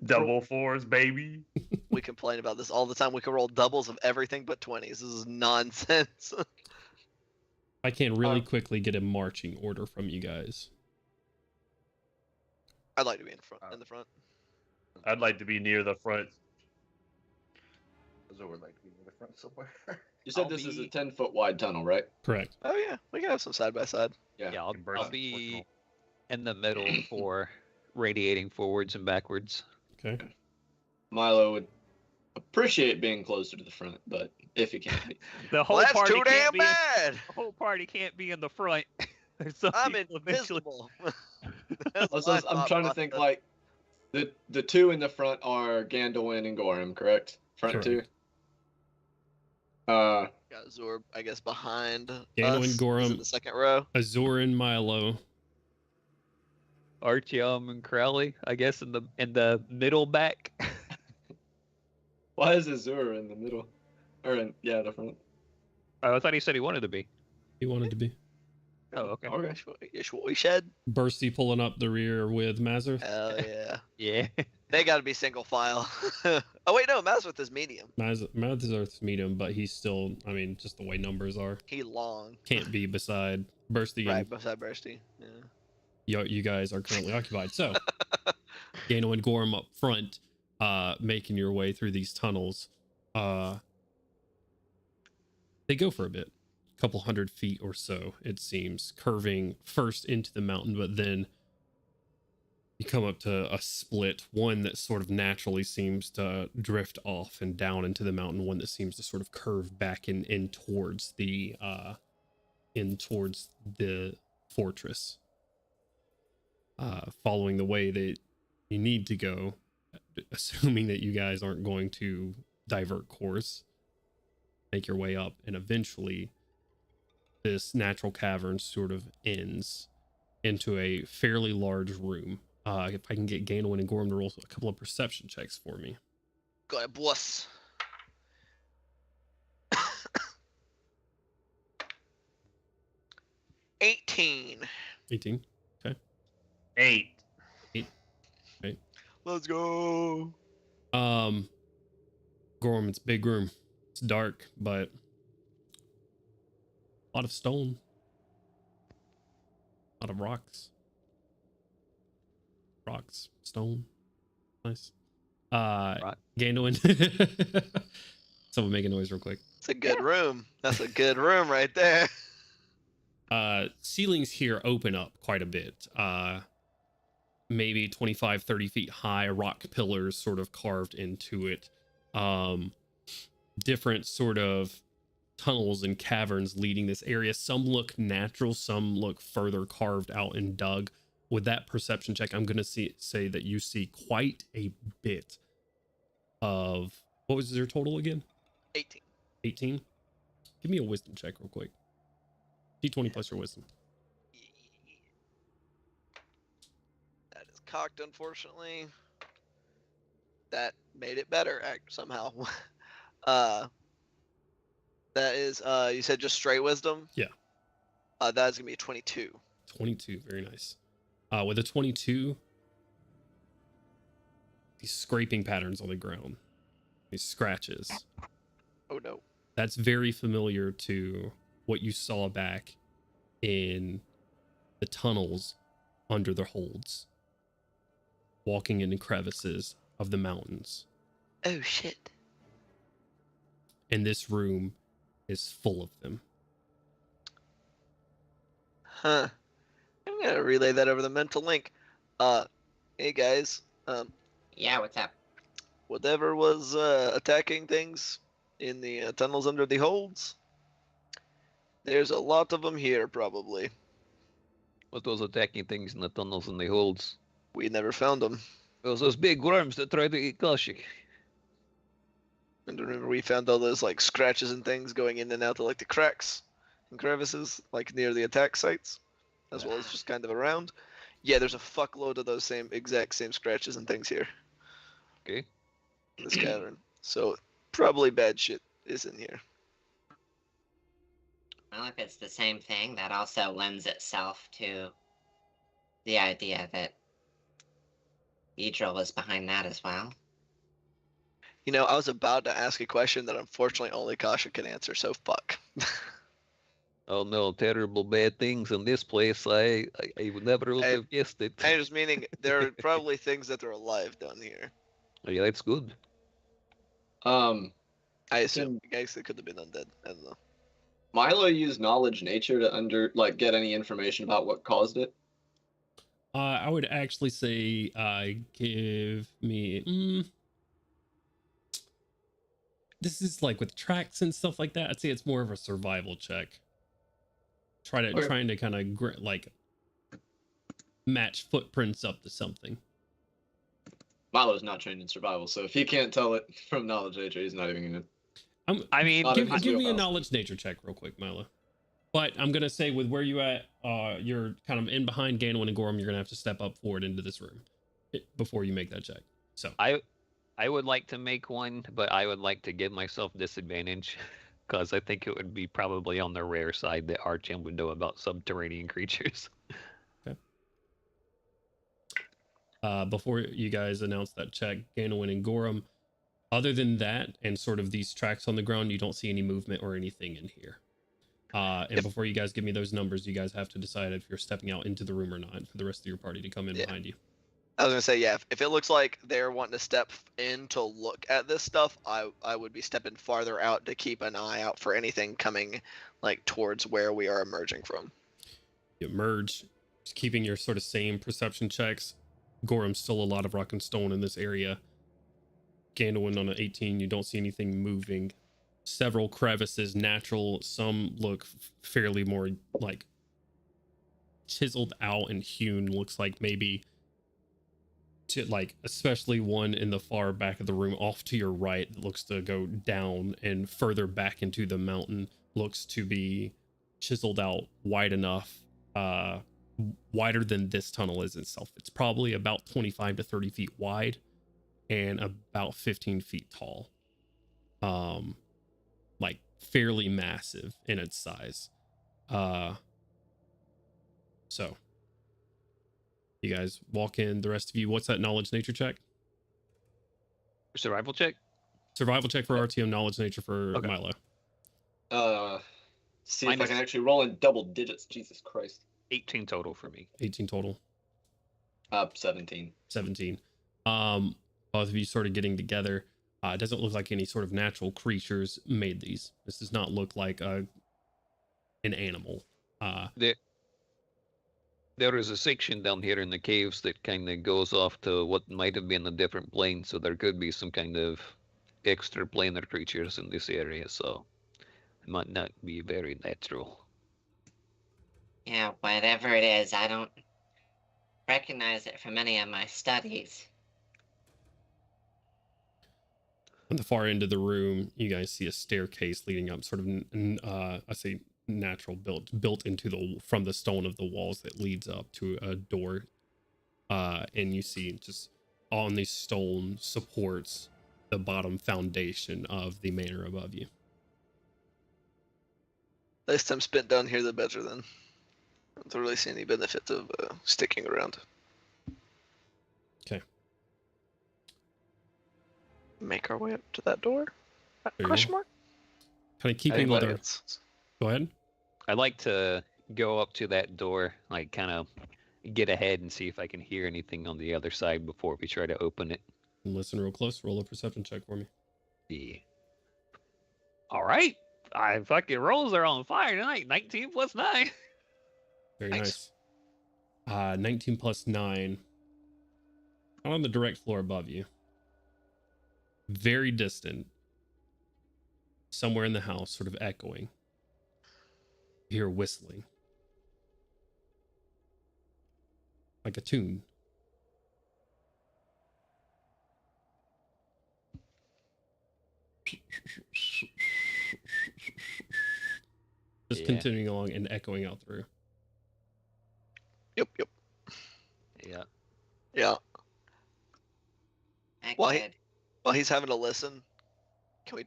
Double 4s, baby. We complain about this all the time. We can roll doubles of everything but 20s. This is nonsense. I can really quickly get a marching order from you guys. I'd like to be in the front. I'd like to be near the front. Azor would like to be near the front somewhere. You said I'll this is a be- 10-foot wide tunnel, right? Correct. Oh yeah, we can have some side by side. Yeah, Can burst I'll the be tunnel. in the middle for radiating forwards and backwards. Okay. Milo would appreciate being closer to the front, but if he can't be. The whole Well, that's party too can't damn be. bad. The whole party can't be in the front. Some I'm people eventually- invisible. That's Also, my I'm thought trying to think process. like the two in the front are Gandalin and Gorham, correct? Front two. Got Azor, I guess, behind Gandalf us. and Gorham. Is it the second row. Azor and Milo. Artyom and Crowley, I guess, in the middle back. Why is Azur in the middle? Or in the front. Oh, I thought he said he wanted to be. He wanted to be. Oh, okay. Okay. That's what we said. Bursty pulling up the rear with Mazarth. Hell yeah. Yeah. They got to be single file. Oh wait, no, Mazarth is medium. Mazarth's medium, but he's still, I mean, just the way numbers are. He long. Can't be beside Bursty Right and beside Bursty. Yeah. you guys are currently occupied. So, Gano and Gorham up front, making your way through these tunnels. They go for a bit, a couple 100 feet or so, it seems, curving first into the mountain, but then you come up to a split, one that sort of naturally seems to drift off and down into the mountain, one that seems to sort of curve back in towards the fortress. Following the way that you need to go, assuming that you guys aren't going to divert course, make your way up, and eventually this natural cavern sort of ends into a fairly large room. If I can get Ganowin and Gorham to roll a couple of perception checks for me. Go ahead, boss. 18. 18. 8. Let's go. Gorham, it's a big room. It's dark, but a lot of stone. A lot of rocks. Rocks, stone. Nice. Gandalin. Someone make a noise real quick. It's a good room. That's a good room right there. Ceilings here open up quite a bit. Maybe 25, 30 feet high, rock pillars sort of carved into it. Different sort of tunnels and caverns leading this area. Some look natural, some look further carved out and dug. With that perception check, I'm going to say that you see quite a bit of... What was your total again? 18. 18? Give me a wisdom check real quick. D20 plus your wisdom. That is cocked, unfortunately. That made it better somehow. That is, you said just straight wisdom? Yeah. That's going to be a 22. 22, very nice. With a 22, these scraping patterns on the ground, these scratches. Oh no. That's very familiar to what you saw back in the tunnels under the holds, walking into crevices of the mountains. Oh shit. And this room is full of them. Huh. I'm gonna relay that over the mental link. Hey guys. Yeah, what's up? Whatever was attacking things in the tunnels under the holds, there's a lot of them here probably. What was attacking things in the tunnels and the holds? We never found them. It was those big worms that tried to eat Koshik. And remember we found all those like scratches and things going in and out of like the cracks and crevices like near the attack sites, as well as just kind of around. Yeah, there's a fuckload of those exact same scratches and things here. Okay. In this cavern. So probably bad shit is in here. Well, if it's the same thing, that also lends itself to the idea that Edril was behind that as well. You know, I was about to ask a question that unfortunately only Kasha can answer, so fuck. Oh no, terrible bad things in this place. I would never would have guessed it. I just meaning there are probably things that are alive down here. Yeah, that's good. I assume. I guess it could have been undead. I don't know. Milo use knowledge nature to get any information about what caused it. I would actually say give me. This is like with tracks and stuff like that. I'd say it's more of a survival check. Trying to kind of like match footprints up to something. Milo's not trained in survival, so if he can't tell it from knowledge nature, he's not even gonna. Give me a knowledge nature check real quick, Milo. But I'm gonna say with where you at, you're kind of in behind Ganwin and Gorham. You're gonna have to step up forward into this room before you make that check. So I would like to make one, but I would like to give myself disadvantage because I think it would be probably on the rare side that Archim would know about subterranean creatures. Okay. Before you guys announce that check, Ganwin and Gorham, other than that and sort of these tracks on the ground, you don't see any movement or anything in here. And before you guys give me those numbers, you guys have to decide if you're stepping out into the room or not for the rest of your party to come in behind you. I was gonna say, yeah, if it looks like they're wanting to step in to look at this stuff, I would be stepping farther out to keep an eye out for anything coming like towards where we are emerging from. You emerge, just keeping your sort of same perception checks. Gorham's still a lot of rock and stone in this area. Gandalwin on an 18, you don't see anything moving. Several crevices, natural, some look fairly more like chiseled out and hewn. Looks like maybe like especially one in the far back of the room off to your right that looks to go down and further back into the mountain looks to be chiseled out wide enough, wider than this tunnel is itself. It's probably about 25 to 30 feet wide and about 15 feet tall. Like fairly massive in its size. So you guys walk in, the rest of you, what's that knowledge nature check? Survival check? Survival check for RTM, knowledge nature for Milo. See if I can actually roll in double digits. Jesus Christ. 18 total for me. 18 total. 17. 17. Both of you sort of getting together. It doesn't look like any sort of natural creatures made these. This does not look like an animal. There is a section down here in the caves that kind of goes off to what might have been a different plane, so there could be some kind of extra planar creatures in this area, so it might not be very natural. Yeah, whatever it is, I don't recognize it from any of my studies. On the far end of the room, you guys see a staircase leading up, sort of, I say natural built into from the stone of the walls that leads up to a door. And you see just on these stone supports the bottom foundation of the manor above you. Less time spent down here, the better then. I don't really see any benefit of sticking around. Okay. Make our way up to that door? There Question mark? Kind of keeping with our... Go ahead. I'd like to go up to that door, like kind of get ahead and see if I can hear anything on the other side before we try to open it. Listen real close. Roll a perception check for me. Yeah. All right. I fucking rolls are on fire tonight. 19 plus 9. Very nice. 19 plus 9. Not on the direct floor above you. Very distant. Somewhere in the house, sort of echoing. You hear whistling. Like a tune. Just continuing along and echoing out through. Yep. Yeah. Yeah. While he's having to listen, can we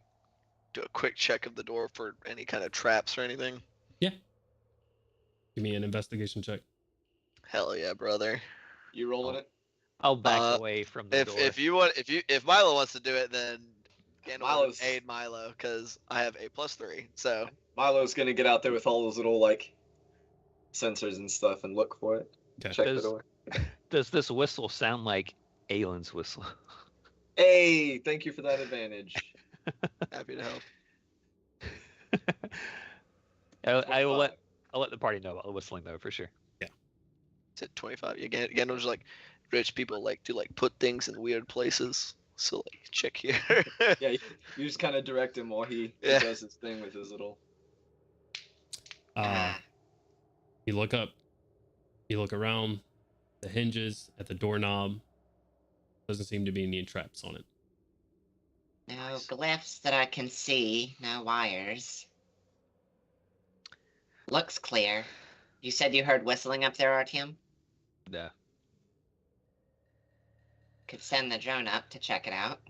do a quick check of the door for any kind of traps or anything? Yeah. Give me an investigation check. Hell yeah, brother. You rolling it? I'll back away from the door. If Milo wants to do it, then Milo's aid Milo because I have a +3. So Milo's gonna get out there with all those little like sensors and stuff and look for it. Okay. Check the door. Does this whistle sound like Aylin's whistle? Hey, thank you for that advantage. happy to help. I'll let the party know about the whistling though for sure. It's at 25. Again, it was like rich people like to like put things in weird places. So like check here. Yeah, you just kind of direct him while he does his thing with his little. You look up. You look around the hinges at the doorknob. Doesn't seem to be any traps on it. No glyphs that I can see. No wires. Looks clear. You said you heard whistling up there, Artyom? Yeah. Could send the drone up to check it out.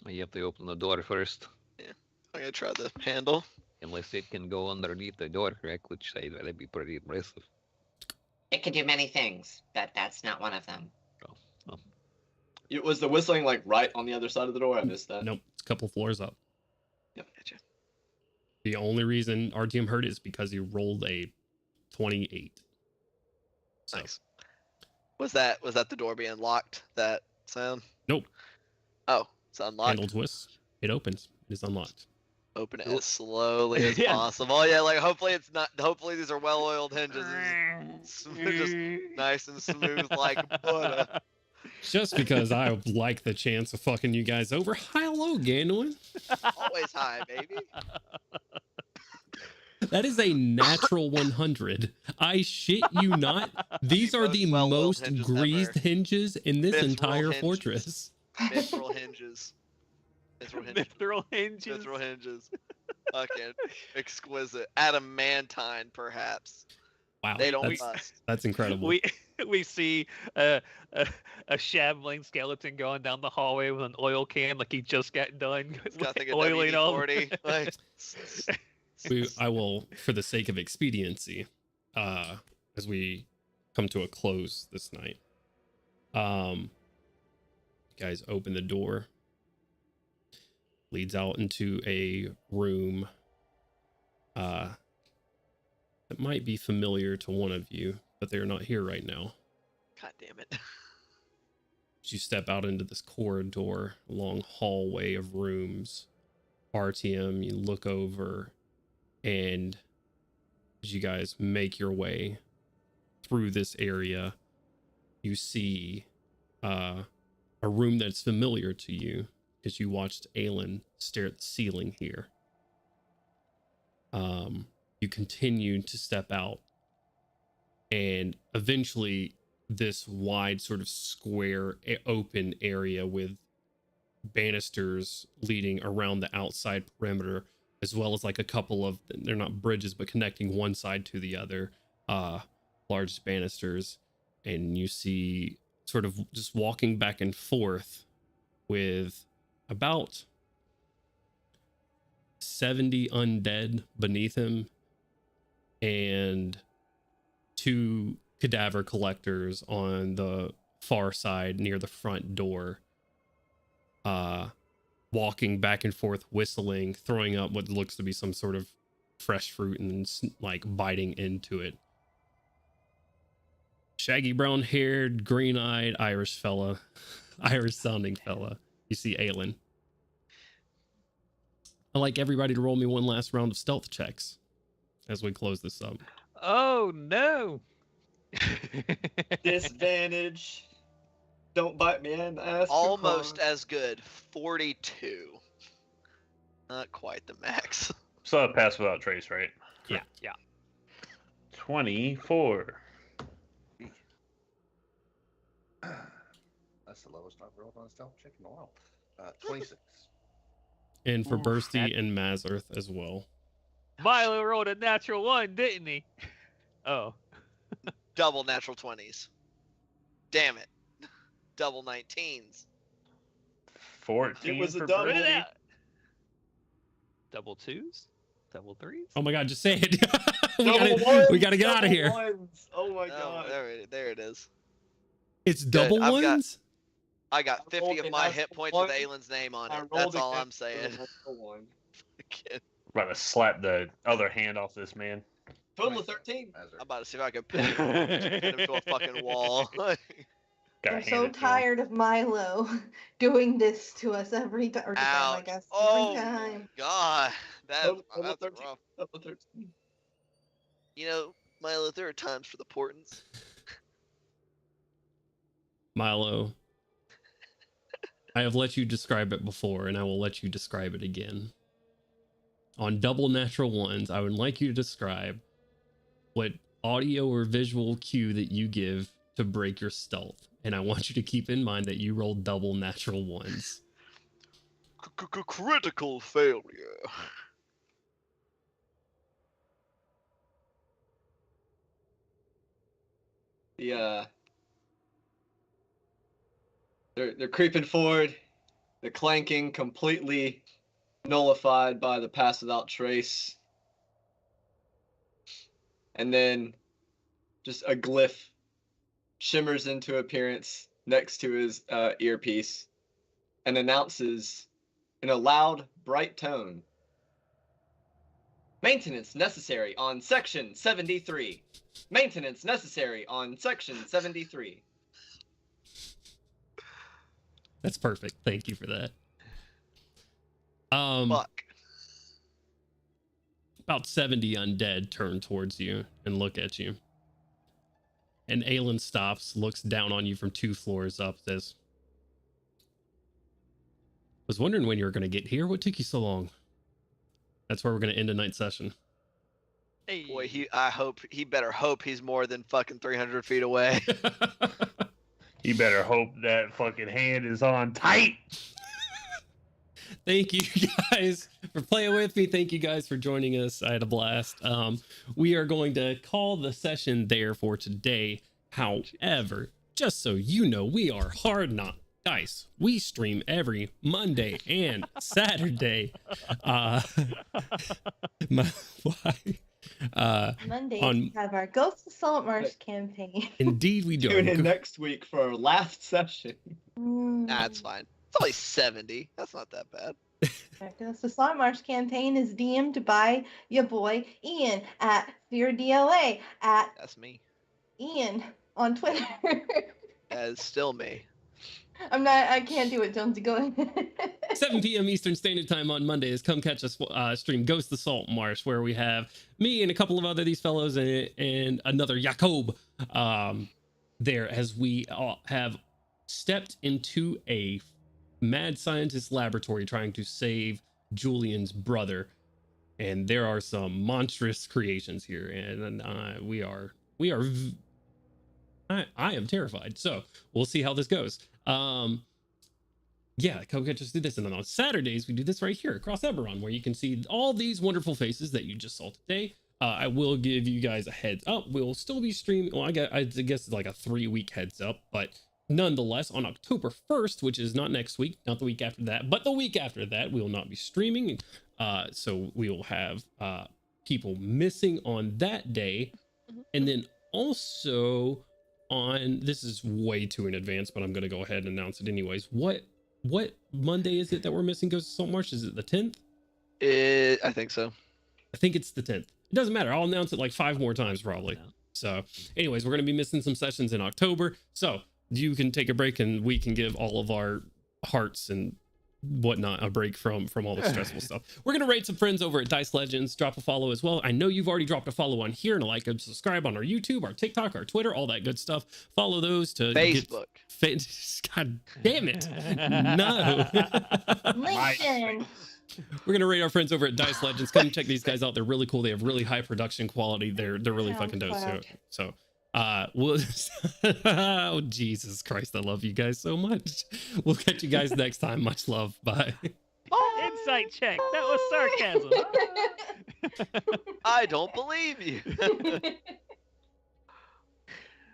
You have to open the door first. I'm gonna try the handle. Unless it can go underneath the door, correct? Which say that'd be pretty impressive. It could do many things, but that's not one of them. Was the whistling like right on the other side of the door? I missed that. Nope, it's a couple floors up. Yep. Gotcha. The only reason RTM heard it is because he rolled a 28. So. Nice. Was that the door being locked? That sound? Nope. Oh, it's unlocked. Handle twist. It opens. It is unlocked. Open it as slowly as possible. Yeah, like hopefully it's not. Hopefully these are well-oiled hinges. Just nice and smooth like butter. Just because I like the chance of fucking you guys over. Hello, Gandolin. Always high, baby. That is a natural 100. I shit you not. These are the most greased hinges in this entire fortress. Mithril hinges. Mithril hinges. Mithril hinges. Fucking exquisite. Adamantine, perhaps. Wow, they don't bust. That's incredible. We see a shambling skeleton going down the hallway with an oil can, like he just got done oiling all. I will, for the sake of expediency, as we come to a close this night, you guys open the door. Leads out into a room that might be familiar to one of you, but they're not here right now. God damn it. As you step out into this corridor, long hallway of rooms, RTM, you look over, and as you guys make your way through this area, you see a room that's familiar to you because you watched Aelin stare at the ceiling here. You continue to step out, and eventually this wide sort of square open area with banisters leading around the outside perimeter, as well as like a couple of, they're not bridges, but connecting one side to the other, large banisters. And you see sort of just walking back and forth with about 70 undead beneath him and 2 cadaver collectors on the far side near the front door, walking back and forth, whistling, throwing up what looks to be some sort of fresh fruit and like biting into it. Shaggy brown haired, green eyed Irish sounding fella. You see Aelin. I'd like everybody to roll me one last round of stealth checks as we close this up. Oh no. Disadvantage. Don't bite me in the ass. Almost as good. 42. Not quite the max. So I pass without trace, right? Yeah, yeah. 24. That's the lowest I've rolled on a stealth check in a while. 26. And for Bursty and Mazarth as well. Milo rolled a natural 1, didn't he? Oh. Double natural 20s. Damn it. Double 19s. 14. It was a for double. Bursty. Double 2s? Double 3s? Oh my god, just say it. Double ones, we gotta get out of double here. ones. Oh my Oh, god. there it There it is. It's double I've got- ones? I got I rolled 50 of a my natural hit points one. with Aylin's name on I it. rolled That's all again I'm saying. for the natural one. About to slap the other hand off this man. Total of 13. I'm about to see if I can pin him to a fucking wall. Gotta I'm hand so it to him. tired of Milo doing this to us every time. Or to them, I Ouch. guess. Oh Every my time. god. Total That's 13. rough. Total 13. You know, Milo, there are times for the portents. Milo, I have let you describe it before, and I will let you describe it again. On double natural ones, I would like you to describe what audio or visual cue that you give to break your stealth. And I want you to keep in mind that you roll double natural ones. Critical failure. They're creeping forward. The clanking completely nullified by the pass without trace. And then just a glyph shimmers into appearance next to his earpiece and announces in a loud, bright tone, "Maintenance necessary on section 73. Maintenance necessary on section 73. That's perfect. Thank you for that. Fuck. About 70 undead turn towards you and look at you. And Aelin stops, looks down on you from 2 floors up, says, was wondering when you were going to get here. What took you so long? That's where we're going to end tonight's session. Hey. Boy, he better hope he's more than fucking 300 feet away. You better hope that fucking hand is on tight. Thank you guys for playing with me. Thank you guys for joining us. I had a blast. We are going to call the session there for today. However, just so you know, we are Hard Not Dice. We stream every Monday and Saturday. Mondays on- we have our Ghost of Saltmarsh campaign. Indeed, we do. Tune in next week for our last session. That's fine. It's only 70. That's not that bad. Ghost of Saltmarsh campaign is DM'd by your boy Ian at FearDLA at That's me. Ian on Twitter. That is still me. I can't do it, Jonesy. Go ahead. 7 p.m. Eastern Standard Time on Mondays. Come catch us stream Ghost the Saltmarsh, where we have me and a couple of other these fellows and another Jacob there, as we have stepped into a mad scientist laboratory trying to save Julian's brother. And there are some monstrous creations here, and I am terrified. So we'll see how this goes. Yeah, come catch us do this. And then on Saturdays, we do this right here across Eberron, where you can see all these wonderful faces that you just saw today. I will give you guys a heads up. We'll still be streaming. Well, I guess it's like a 3-week heads up, but nonetheless, on October 1st, which is not next week, not the week after that, but the week after that, we will not be streaming. So we will have people missing on that day. And then also on, this is way too in advance, but I'm going to go ahead and announce it anyways. What Monday is it that we're missing Ghost of Saltmarsh? Is it the 10th? I think so. I think it's the 10th. It doesn't matter. I'll announce it like 5 more times probably. Yeah. So anyways, we're going to be missing some sessions in October. So you can take a break and we can give all of our hearts and whatnot a break from all the stressful stuff. We're going to rate some friends over at Dice Legends. Drop a follow as well. I know you've already dropped a follow on here and a like and subscribe on our YouTube, our TikTok, our Twitter, all that good stuff. Follow those to Facebook. God damn it. No. LinkedIn. We're gonna rate our friends over at Dice Legends. Come check these guys out. They're really cool. They have really high production quality. They're really fucking dope. So we'll oh Jesus Christ, I love you guys so much. We'll catch you guys next time. Much love. Bye. Insight check. That was sarcasm. I don't believe you.